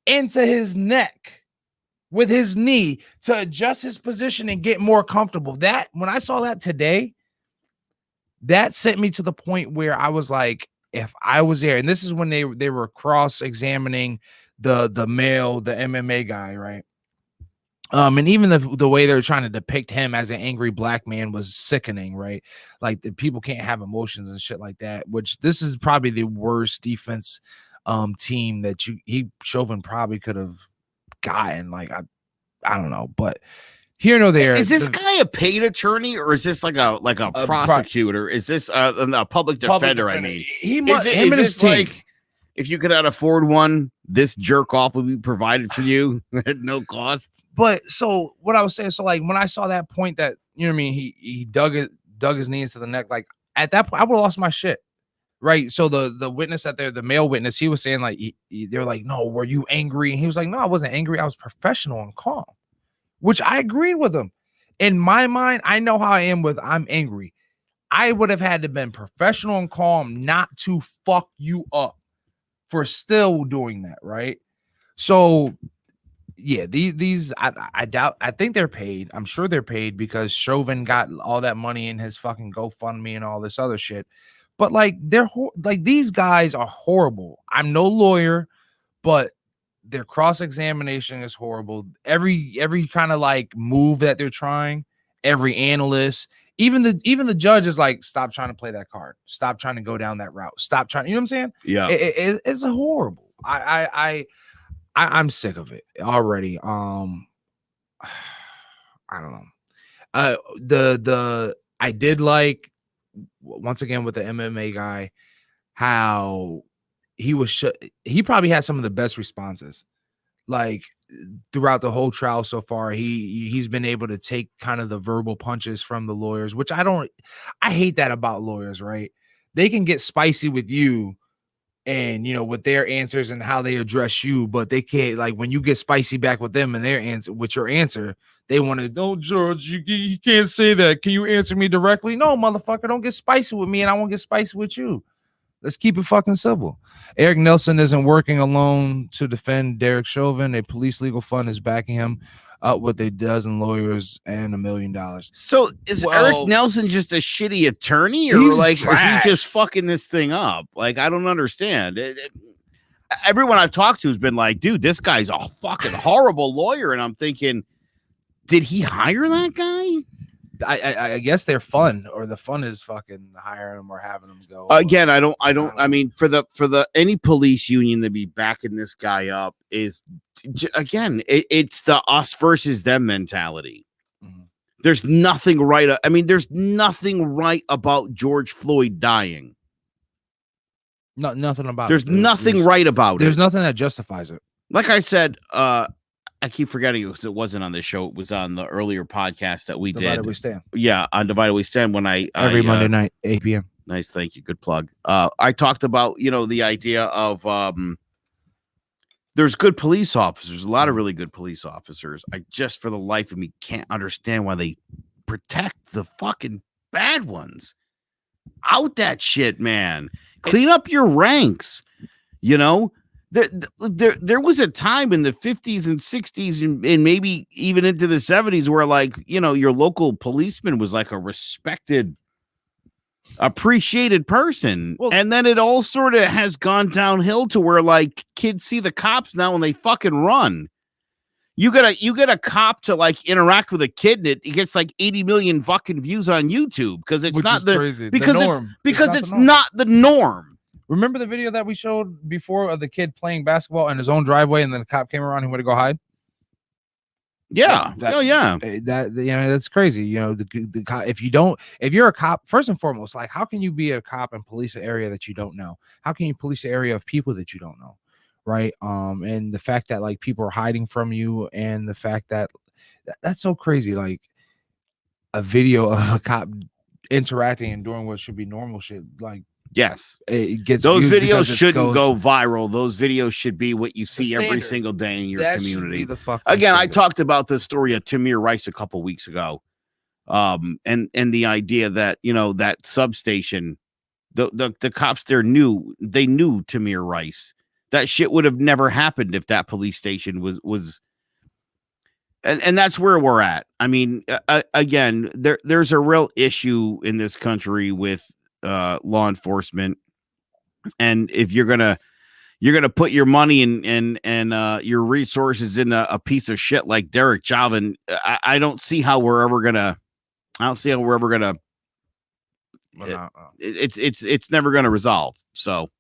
into his neck with his knee to adjust his position and get more comfortable. That, when I saw that today, that sent me to the point where I was like, if I was there, and this is when they were cross-examining the MMA guy, right? And even the way they were trying to depict him as an angry black man was sickening, right? Like, the people can't have emotions and shit like that, which this is probably the worst defense team that Chauvin probably could have gotten. Like, I don't know, but here nor there. Is this guy a paid attorney, or is this like a prosecutor? Is this a public defender? I mean, him and his team. Like, if you could not afford one, this jerk off will be provided for you at no cost. But so what I was saying, so like when I saw that point that, you know what I mean, he dug his knee into the neck, like at that point I would have lost my shit. Right. So the witness out there, the male witness, he was saying like they're like, "No, were you angry?" And he was like, "No, I wasn't angry. I was professional and calm," which I agreed with him. In my mind, I know how I am with I'm angry. I would have had to been professional and calm not to fuck you up for still doing that, right? So yeah, these I doubt, I think they're paid. I'm sure they're paid because Chauvin got all that money in his fucking GoFundMe and all this other shit. But like these guys are horrible. I'm no lawyer, but their cross-examination is horrible. Every kind of like move that they're trying, every analyst, even the judge is like, "Stop trying to play that card. Stop trying to go down that route. Stop trying." You know what I'm saying? Yeah. It's horrible. I'm sick of it already. I don't know. I did like, once again with the MMA guy, how he probably had some of the best responses. Like throughout the whole trial so far, he's been able to take kind of the verbal punches from the lawyers, which I hate that about lawyers, right? They can get spicy with you and, with their answers and how they address you, but they can't, like, when you get spicy back with them and their answer, with your answer, they want to, "No, George, you can't say that. Can you answer me directly?" No, motherfucker, don't get spicy with me and I won't get spicy with you. Let's keep it fucking civil. Eric Nelson isn't working alone to defend Derek Chauvin. A police legal fund is backing him up with a dozen lawyers and $1 million. So is Eric Nelson just a shitty attorney, or like is he just fucking this thing up? Like, I don't understand. Everyone I've talked to has been like, "Dude, this guy's a fucking horrible lawyer," and I'm thinking, did he hire that guy? I guess they're fun, or the fun is fucking hiring them or having them go. Again, I mean, for the any police union to be backing this guy up is, again, it's the us versus them mentality. Mm-hmm. There's nothing right. I mean, there's nothing right about George Floyd dying. Nothing about There's it. nothing right about There's it. nothing that justifies it. Like I said, I keep forgetting it because it wasn't on this show. It was on the earlier podcast that we Divided did. we stand. Yeah, on Divided We Stand when Every Monday night, 8 p.m. Nice, thank you. Good plug. I talked about, the idea of there's good police officers, a lot of really good police officers. I just for the life of me can't understand why they protect the fucking bad ones. Out that shit, man. Clean up your ranks. There was a time in the 50s and 60s and maybe even into the 70s where, like, your local policeman was like a respected, appreciated person. Well, and then it all sort of has gone downhill to where, like, kids see the cops now and they fucking run. You get a cop to, like, interact with a kid and it gets like 80 million fucking views on YouTube because it's not crazy. Because the norm. it's not the norm. Remember the video that we showed before of the kid playing basketball in his own driveway, and then the cop came around and went to go hide? Yeah. Yeah. That's crazy. The cop, if you're a cop, first and foremost, like, how can you be a cop and police an area that you don't know? How can you police an area of people that you don't know? Right. And the fact that, like, people are hiding from you, and the fact that that's so crazy. Like, a video of a cop interacting and doing what should be normal shit. Like, yes, it gets those videos shouldn't go viral. Those videos should be what you see every standard. single day in your That community. should be the fucking Again, I standard. talked about the story of Tamir Rice a couple weeks ago. And the idea that, that substation, the cops there knew Tamir Rice. That shit would have never happened if that police station was and that's where we're at. I mean, again, there's a real issue in this country with law enforcement, and if you're gonna put your money and your resources in a piece of shit like Derek Chauvin, I don't see how we're ever gonna. It's never gonna resolve. So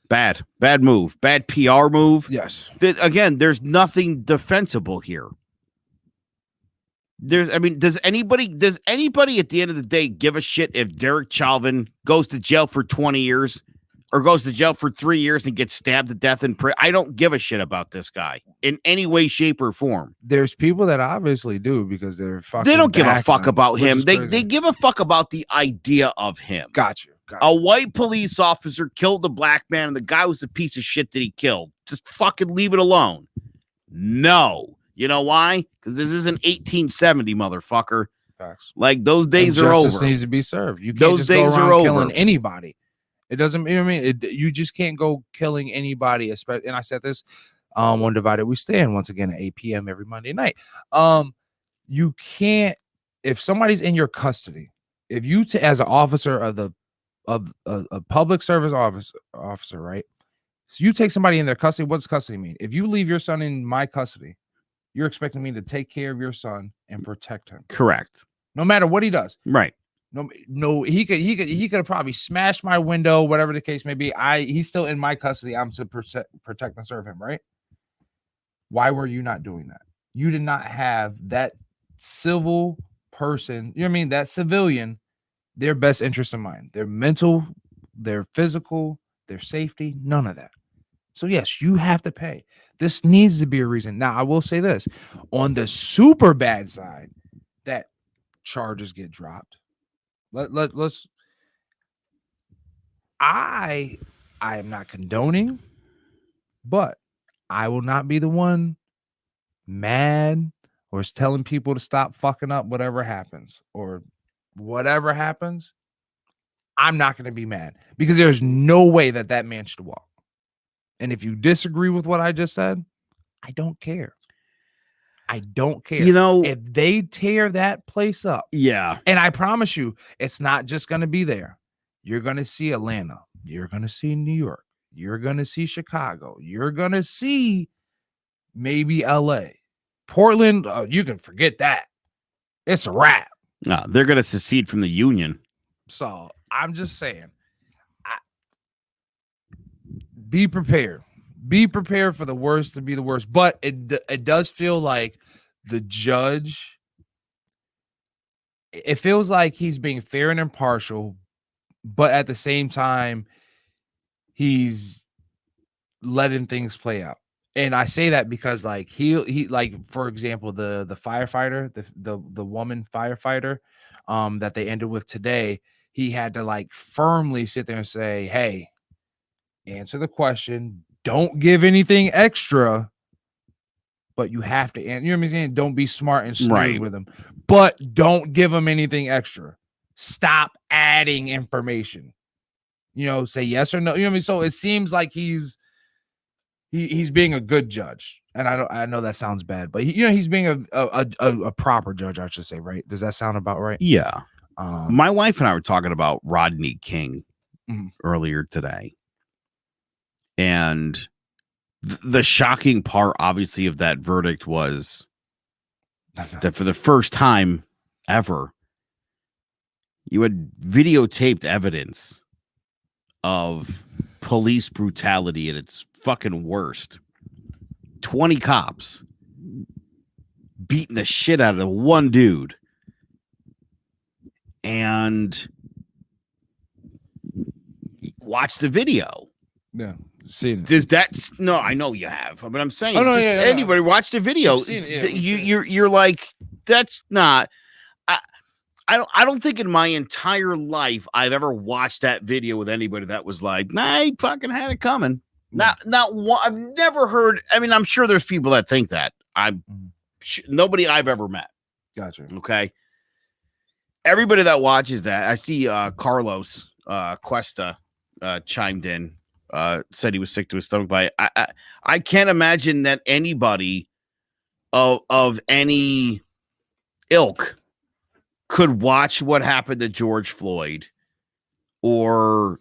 bad move, bad PR move. Yes. Again, there's nothing defensible here. Does anybody at the end of the day give a shit if Derek Chauvin goes to jail for 20 years or goes to jail for 3 years and gets stabbed to death in prison? I don't give a shit about this guy in any way, shape, or form. There's people that obviously do because they're fucking. They don't give a fuck about him. They crazy. give a fuck about the idea of him. Got you. A white police officer killed a black man, and the guy was a piece of shit that he killed. Just fucking leave it alone. No. You know why? Because this isn't 1870, motherfucker. Facts. Like, those days are over. Justice needs to be served. You can't Those just days go around are over. killing anybody. It doesn't. You know what I mean? You just can't go killing anybody. Especially, and I said this on Divided We Stand once again at 8 p.m. every Monday night. You can't, if somebody's in your custody, if you as an officer of a public service officer, right? So you take somebody in their custody. What does custody mean? If you leave your son in my custody, you're expecting me to take care of your son and protect him. Correct. No matter what he does. Right. No, he could have probably smashed my window, whatever the case may be. He's still in my custody. I'm to protect and serve him, right? Why were you not doing that? You did not have that civil person, you know what I mean? That civilian, their best interest in mind, their mental, their physical, their safety, none of that. So yes, you have to pay. This needs to be a reason. Now, I will say this, on the super bad side, that charges get dropped. Let's. I am not condoning, but I will not be the one mad or is telling people to stop fucking up whatever happens or whatever happens. I'm not going to be mad because there's no way that man should walk. And if you disagree with what I just said, I don't care. I don't care. If they tear that place up. Yeah. And I promise you, it's not just going to be there. You're going to see Atlanta. You're going to see New York. You're going to see Chicago. You're going to see maybe LA. Portland, you can forget that. It's a wrap. No, they're going to secede from the union. So I'm just saying, be prepared. Be prepared for the worst to be the worst. But it does feel like the judge, it feels like he's being fair and impartial, but at the same time, he's letting things play out. And I say that because like he like, for example, the firefighter, the woman firefighter that they ended with today, he had to like firmly sit there and say, hey, answer the question, don't give anything extra, but you have to answer. You know what I'm saying? Don't be smart and smooth with them, but don't give them anything extra. Stop adding information. You know, say yes or no. You know what I mean? So it seems like he's being a good judge, and I know that sounds bad, but he's being a proper judge, I should say, right? Does that sound about right? Yeah. My wife and I were talking about Rodney King earlier today, and the shocking part, obviously, of that verdict was that for the first time ever, you had videotaped evidence of police brutality at its fucking worst. 20 cops beating the shit out of the one dude. And watch the video. Yeah. Seen it. Does that no? I know you have, but I'm saying, anybody watch the video. You're like, that's not. I don't think in my entire life I've ever watched that video with anybody that was like, nah, he fucking had it coming. Not one. I've never heard. I mean, I'm sure there's people that think that. Nobody I've ever met. Gotcha. Okay. Everybody that watches that, I see Carlos Cuesta chimed in, said he was sick to his stomach by it. I can't imagine that anybody of any ilk could watch what happened to George Floyd, or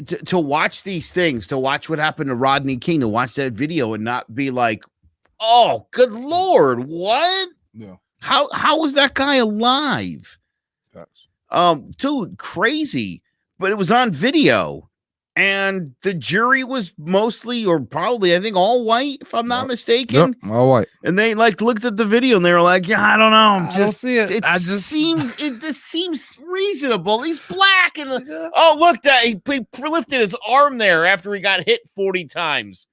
to watch these things, to watch what happened to Rodney King, to watch that video and not be like, oh, good Lord, what? Yeah. How was that guy alive? Dude, crazy. But it was on video, and the jury was mostly, or probably, I think, all white, if I'm not mistaken. Yep, all white. And they like looked at the video and they were like, yeah, I don't know. I don't see it. This seems reasonable. He's black, and oh, look, that he lifted his arm there after he got hit 40 times.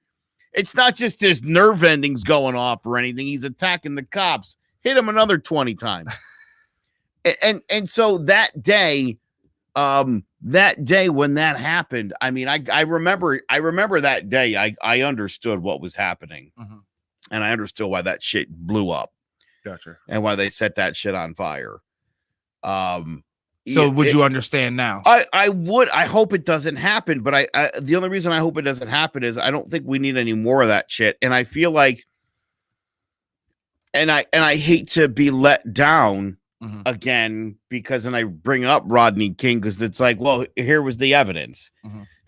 It's not just his nerve endings going off or anything. He's attacking the cops. Hit him another 20 times. and so that day when that happened, I mean, I remember that day. I understood what was happening, and I understood why that shit blew up. Gotcha. And why they set that shit on fire. So would you understand now? I would. I hope it doesn't happen, but the only reason I hope it doesn't happen is I don't think we need any more of that shit. And I feel like, and I hate to be let down again, because then I bring up Rodney King, because it's like, well, here was the evidence.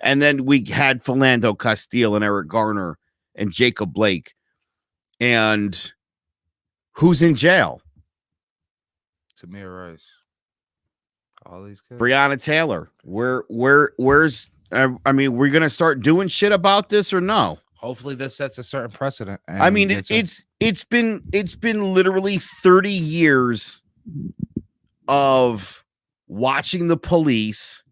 And then we had Philando Castile and Eric Garner and Jacob Blake. And who's in jail? Tamir Rice. All these kids. Breonna Taylor. Where's I mean, we're gonna start doing shit about this or no? Hopefully this sets a certain precedent. I mean, it's been literally 30 years of watching the police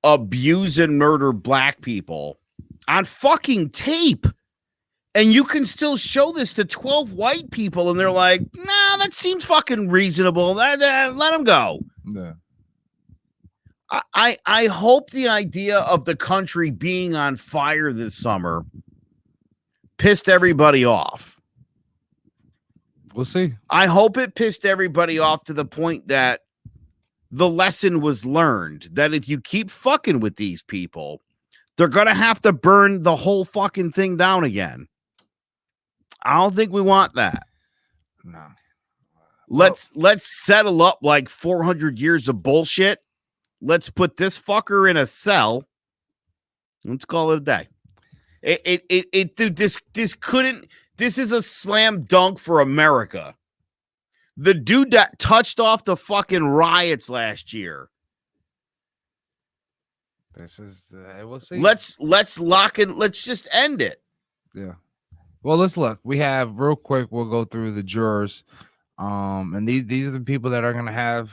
abuse and murder black people on fucking tape. And you can still show this to 12 white people, and they're like, nah, that seems fucking reasonable. Let them go. Yeah. I hope the idea of the country being on fire this summer pissed everybody off. We'll see. I hope it pissed everybody off to the point that the lesson was learned, that if you keep fucking with these people, they're going to have to burn the whole fucking thing down again. I don't think we want that. No. Let's settle up like 400 years of bullshit. Let's put this fucker in a cell. Let's call it a day. Dude, this is a slam dunk for America. The dude that touched off the fucking riots last year. We'll see. Let's lock in. Let's just end it. Yeah. Well, let's look. We have real quick. We'll go through the jurors. And these are the people that are going to have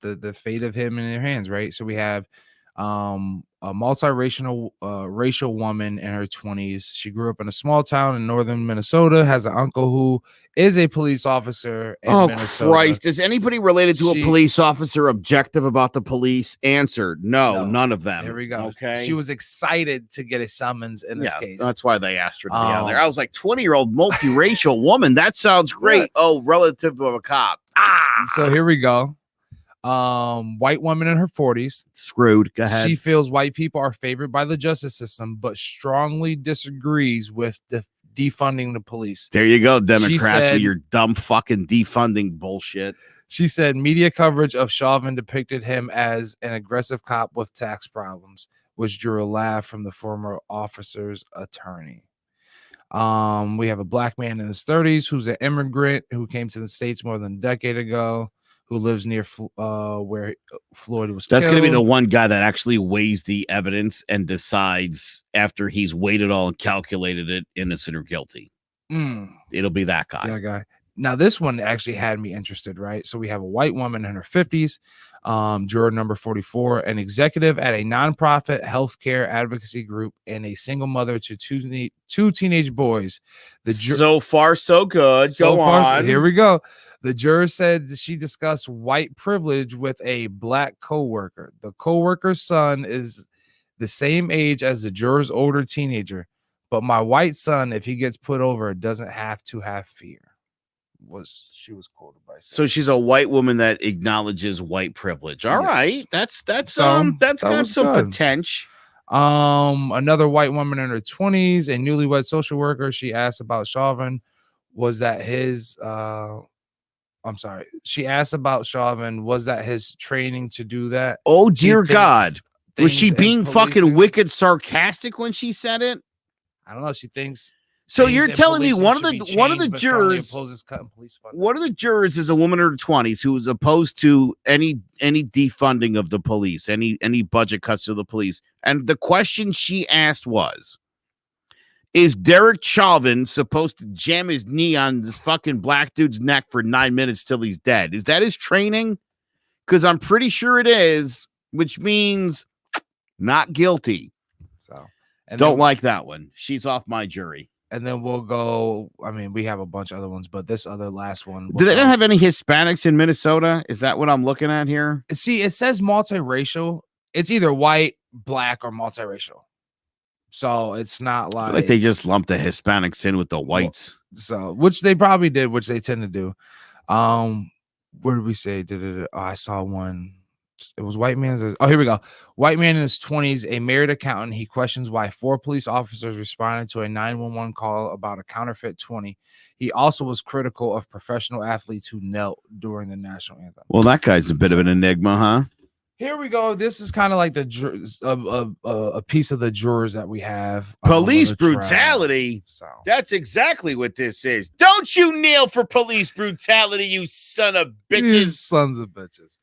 the fate of him in their hands, right? So we have A multiracial racial woman in her 20s. She grew up in a small town in northern Minnesota, has an uncle who is a police officer in Minnesota. Christ. Is anybody related to a police officer objective about the police? Answered no, none of them. There we go. Okay. She was excited to get a summons in this case. That's why they asked her to be out there. I was like, 20-year-old multiracial woman. That sounds great. Oh, relative to a cop. So here we go. White woman in her 40s. Screwed. Go ahead. She feels white people are favored by the justice system, but strongly disagrees with defunding the police. There you go, Democrats, with your dumb fucking defunding bullshit. She said media coverage of Chauvin depicted him as an aggressive cop with tax problems, which drew a laugh from the former officer's attorney. We have a black man in his 30s who's an immigrant who came to the States more than a decade ago, who lives near where Floyd was killed. That's going to be the one guy that actually weighs the evidence and decides after he's weighed it all and calculated it, innocent or guilty. It'll be that guy. That guy. Now, this one actually had me interested, right? So we have a white woman in her 50s, juror number 44, an executive at a nonprofit healthcare advocacy group, and a single mother to two teenage boys. So far, so good. Go on. Here we go. The juror said she discussed white privilege with a black coworker. The coworker's son is the same age as the juror's older teenager, but my white son, if he gets put over, doesn't have to have fear. She was quoted by. So she's a white woman that acknowledges white privilege. All right, that's got some potential. Another white woman in her 20s, a newlywed social worker. She asked about Chauvin. She asked about Chauvin. Was that his training to do that? Oh dear God, was she being fucking wicked sarcastic when she said it? I don't know. She thinks. So you're telling me one of the jurors is a woman in her 20s who is opposed to any defunding of the police, any budget cuts to the police. And the question she asked was, is Derek Chauvin supposed to jam his knee on this fucking black dude's neck for 9 minutes till he's dead? Is that his training? Because I'm pretty sure it is, which means not guilty. So don't like that one. She's off my jury. And then we'll go. I mean, we have a bunch of other ones, but this other last one. Do they not have any Hispanics in Minnesota? Is that what I'm looking at here? See, it says multiracial. It's either white, black, or multiracial. So it's not like, I feel like they just lumped the Hispanics in with the whites. So which they probably did, which they tend to do. Where did we say? Oh, I saw one. It was white man's. Oh, here we go. White man in his 20s, a married accountant. He questions why 4 police officers responded to a 911 call about a counterfeit 20. He also was critical of professional athletes who knelt during the national anthem. Well, that guy's a bit of an enigma, huh? Here we go. This is kind of like a piece of the jurors that we have. Police brutality. So that's exactly what this is. Don't you kneel for police brutality, you son of bitches. You sons of bitches.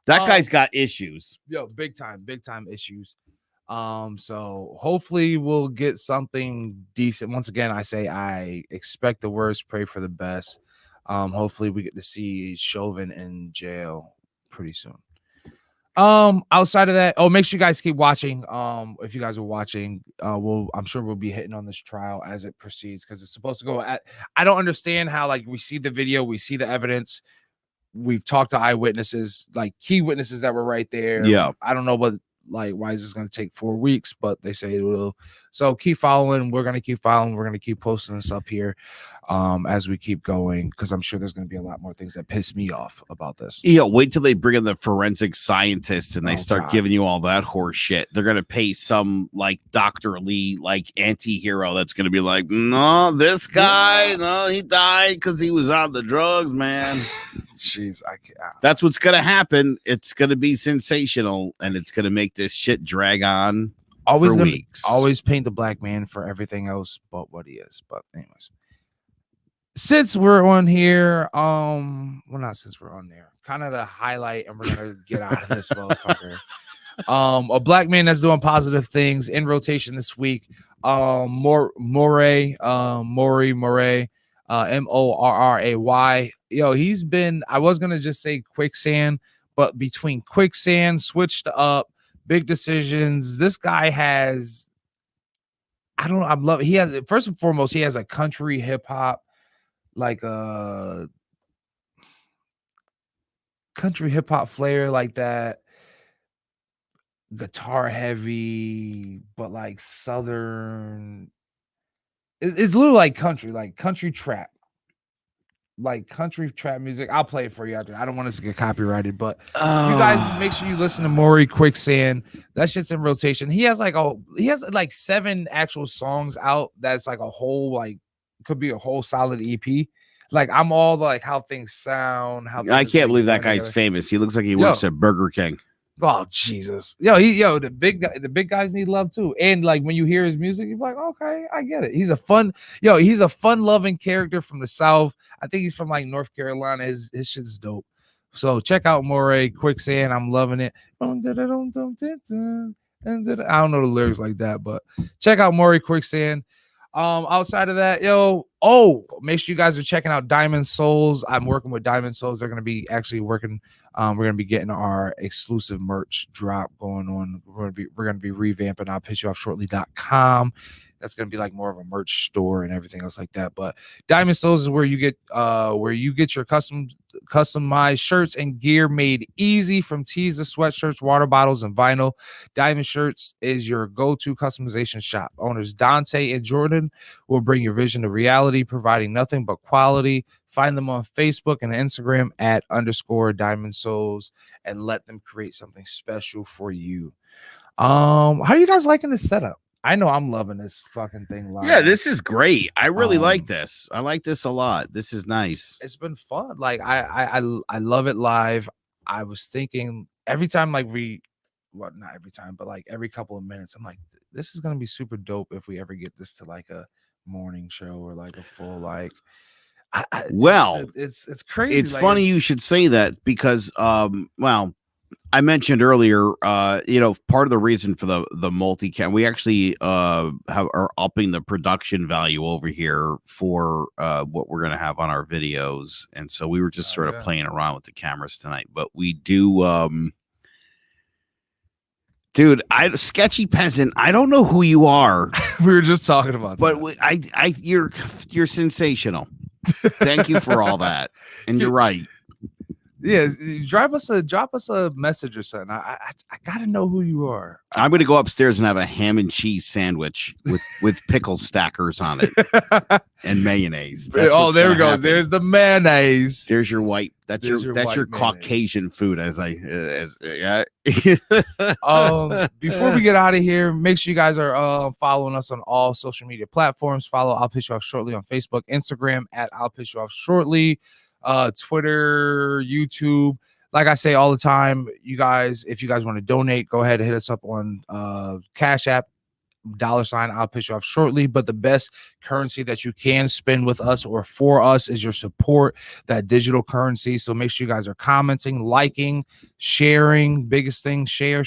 That guy's got issues. Yo, big time issues. So hopefully we'll get something decent. Once again, I say I expect the worst, pray for the best. Hopefully we get to see Chauvin in jail pretty soon. Outside of that, make sure you guys keep watching. If you guys are watching, I'm sure we'll be hitting on this trial as it proceeds, because it's supposed to go I don't understand how, like, we see the video, we see the evidence. We've talked to eyewitnesses, like key witnesses that were right there. Yeah. I don't know why is this going to take 4 weeks, but they say it will. So keep following. We're going to keep following. We're going to keep posting this up here as we keep going, because I'm sure there's going to be a lot more things that piss me off about this. Yeah, wait till they bring in the forensic scientists and they start giving you all that horse shit. They're going to pay some like Dr. Lee, like anti-hero that's going to be like, no, this guy, no, he died because he was on the drugs, man. Jeez, that's what's going to happen. It's going to be sensational, and it's going to make this shit drag on for weeks. Always paint the black man for everything else but what he is. But anyways, since we're on here, not since we're on there, kind of the highlight, and we're gonna get out of this motherfucker. A black man that's doing positive things in rotation this week. Morray, Morray. Yo, he's been, I was gonna just say quicksand, but between quicksand, switched up, Big Decisions. This guy has, I don't know. I'm love. He has, first and foremost, he has a country hip hop, like a country hip hop flair like that. Guitar heavy, but like southern. It's a little like country trap. Like country trap music. I'll play it for you after. I don't want us to get copyrighted, but you guys make sure you listen to Maury Quicksand. That shit's in rotation. He has like 7 actual songs out. That's like a whole, like, could be a whole solid EP. Like, I'm all like how things sound. I can't believe that guy's famous. He looks like he works at Burger King. Oh Jesus. The big guys need love too. And like when you hear his music, you're like, okay, I get it. He's a fun loving character from the South. I think he's from like North Carolina. His shit's dope. So check out Moray Quicksand. I'm loving it. I don't know the lyrics like that, but check out Moray Quicksand. Outside of that, make sure you guys are checking out Diamond Souls. I'm working with Diamond Souls. They're going to be actually working. We're going to be getting our exclusive merch drop going on. We're going to be revamping I'll Piss You Off Shortly.com. That's going to be like more of a merch store and everything else like that. But Diamond Souls is where you get your customized shirts and gear made easy, from tees to sweatshirts, water bottles, and vinyl. Diamond Shirts is your go-to customization shop. Owners Dante and Jordan will bring your vision to reality, providing nothing but quality. Find them on Facebook and Instagram at _Diamond Souls and let them create something special for you. How are you guys liking this setup? I know I'm loving this fucking thing live. Yeah, this is great. I really like this. I like this a lot. This is nice. It's been fun. Like I love it live. I was thinking every time, like not every time, but like every couple of minutes, I'm like, this is gonna be super dope if we ever get this to like a morning show or like a full like. It's crazy. It's funny you should say that because I mentioned earlier, part of the reason for the multicam, we actually are upping the production value over here for what we're going to have on our videos. And so we were just sort of playing around with the cameras tonight, but we do, dude, Sketchy Peasant, I don't know who you are. We were just talking about but that. You're sensational. Thank you for all that. And you're right. Yeah, drop us a message or something. I gotta know who you are. I'm gonna go upstairs and have a ham and cheese sandwich with pickle stackers on it and mayonnaise. There we go. Happen. There's the mayonnaise. There's your white. That's your Caucasian food. Before we get out of here, make sure you guys are following us on all social media platforms. Follow I'll Piss You Off Shortly on Facebook, Instagram at I'll Piss You Off Shortly. Twitter, YouTube. Like I say all the time, you guys, if you guys want to donate, go ahead and hit us up on Cash App, $, I'll Piss You Off Shortly. But the best currency that you can spend with us or for us is your support, that digital currency. So make sure you guys are commenting, liking, sharing. Biggest thing, share.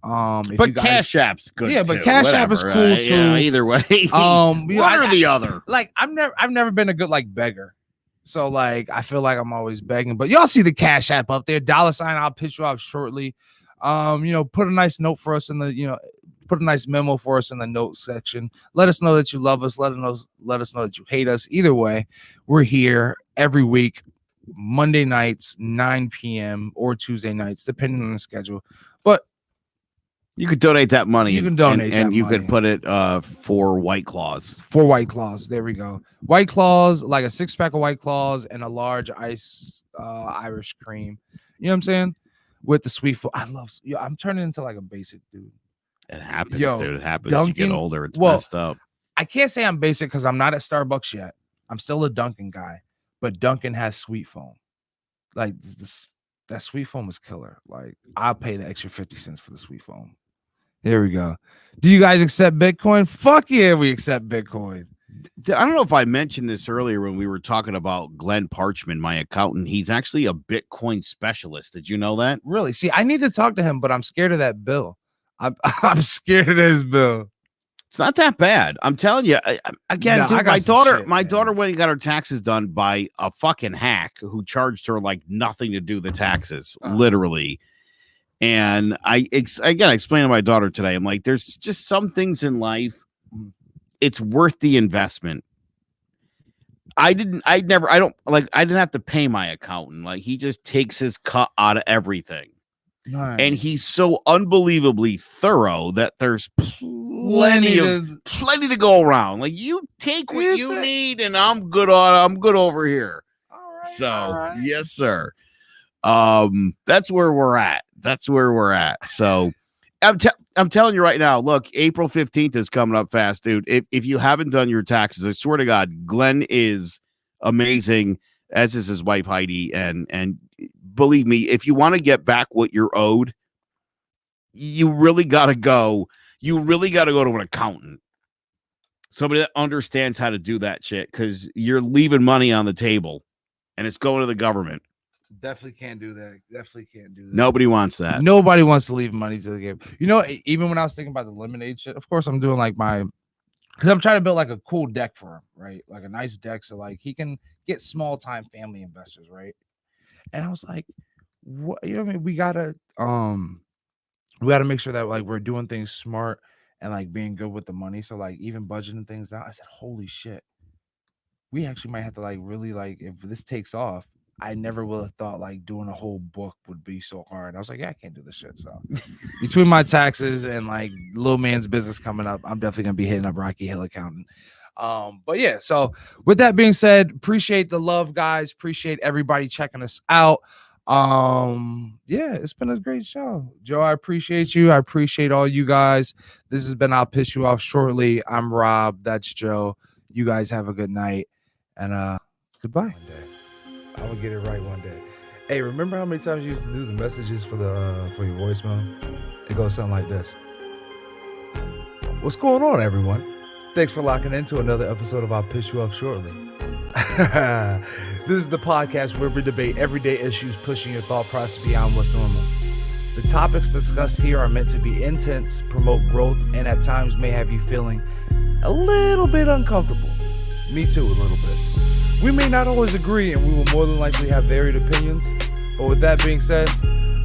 But Cash App's good. Yeah, but Cash App is cool too. Yeah, either way. One or the other. Like I've never been a good like beggar. So like I feel like I'm always begging, but y'all see the Cash App up there, $, I'll Piss You Off Shortly. Put a nice note for us in the, put a nice memo for us in the notes section. Let us know that you love us. Let us know that you hate us. Either way, we're here every week, Monday nights, 9 p.m. or Tuesday nights, depending on the schedule. But you could donate that money. You can donate and you could put it for White Claws. For White Claws. There we go. White Claws, like a 6-pack of White Claws and a large ice Irish cream. You know what I'm saying? With the sweet food. I'm turning into like a basic dude. It happens, dude. It happens. Dunkin', you get older. It's messed up. I can't say I'm basic because I'm not at Starbucks yet. I'm still a Dunkin' guy. But Dunkin' has sweet foam. Like that sweet foam is killer. Like I'll pay the extra 50 cents for the sweet foam. There we go. Do you guys accept Bitcoin? Fuck yeah, we accept Bitcoin. I don't know if I mentioned this earlier when we were talking about Glenn Parchman, my accountant. He's actually a Bitcoin specialist. Did you know that? Really? See, I need to talk to him, but I'm scared of that bill. I'm scared of this bill. It's not that bad. I'm telling you. Again, dude, my daughter went and got her taxes done by a fucking hack who charged her like nothing to do the taxes, literally. And I explained to my daughter today, I'm like, there's just some things in life, it's worth the investment. I didn't have to pay my accountant. Like, he just takes his cut out of everything. Nice. And he's so unbelievably thorough that there's plenty to go around. Like, you take what you need, and I'm good over here. All right. Yes, sir. That's where we're at. So I'm telling you right now, look, April 15th is coming up fast, dude. If you haven't done your taxes, I swear to God, Glenn is amazing, as is his wife, Heidi. And believe me, if you want to get back what you're owed, you really got to go to an accountant. Somebody that understands how to do that shit, because you're leaving money on the table and it's going to the government. Definitely can't do that. Nobody wants that. Nobody wants to leave money to the game. You know, even when I was thinking about the lemonade shit, of course I'm doing like because I'm trying to build like a cool deck for him, right? Like a nice deck so like he can get small time family investors, right? And I was like, what, you know what I mean? We gotta make sure that like we're doing things smart and like being good with the money. So like even budgeting things down, I said, holy shit, we actually might have to like really like, if this takes off, I never would have thought like doing a whole book would be so hard. I was like, yeah, I can't do this shit. So between my taxes and like little man's business coming up, I'm definitely gonna be hitting up Rocky Hill Accountant. But yeah, so with that being said, appreciate the love, guys. Appreciate everybody checking us out. Yeah, it's been a great show. Joe, I appreciate you. I appreciate all you guys. This has been I'll Piss You Off Shortly. I'm Rob. That's Joe. You guys have a good night. And goodbye. I'm gonna get it right one day. Hey, remember how many times you used to do the messages for your voicemail? It goes something like this. What's going on, everyone? Thanks for locking into another episode of I'll Piss You Off Shortly. This is the podcast where we debate everyday issues, pushing your thought process beyond what's normal. The topics discussed here are meant to be intense, promote growth, and at times may have you feeling a little bit uncomfortable. Me too, a little bit. We may not always agree, and we will more than likely have varied opinions. But with that being said,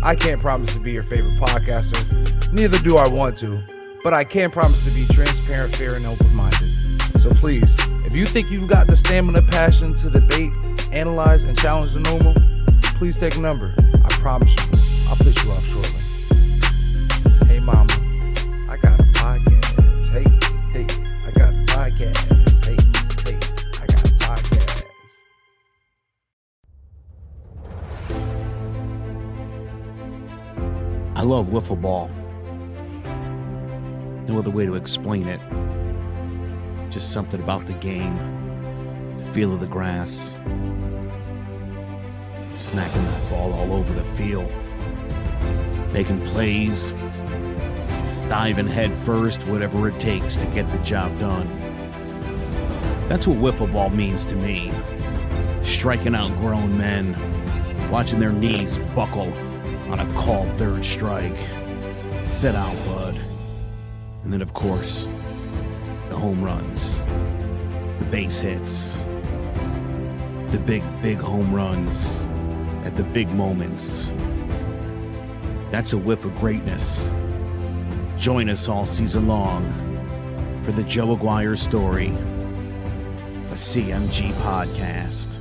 I can't promise to be your favorite podcaster. Neither do I want to. But I can promise to be transparent, fair, and open-minded. So please, if you think you've got the stamina, passion to debate, analyze, and challenge the normal, please take a number. I promise you, I'll piss you off shortly. Hey, mama, I got a podcast. Hey, I got a podcast. Hey, I got a podcast. I love wiffle ball. No other way to explain it. Just something about the game, the feel of the grass, smacking that ball all over the field, making plays, diving head first, whatever it takes to get the job done. That's what wiffle ball means to me. Striking out grown men, watching their knees buckle on a called third strike. Sit out, bud. And then, of course, the home runs, the base hits, the big home runs at the big moments. That's a whiff of greatness. Join us all season long for the Joe Aguirre Story, a CMG podcast.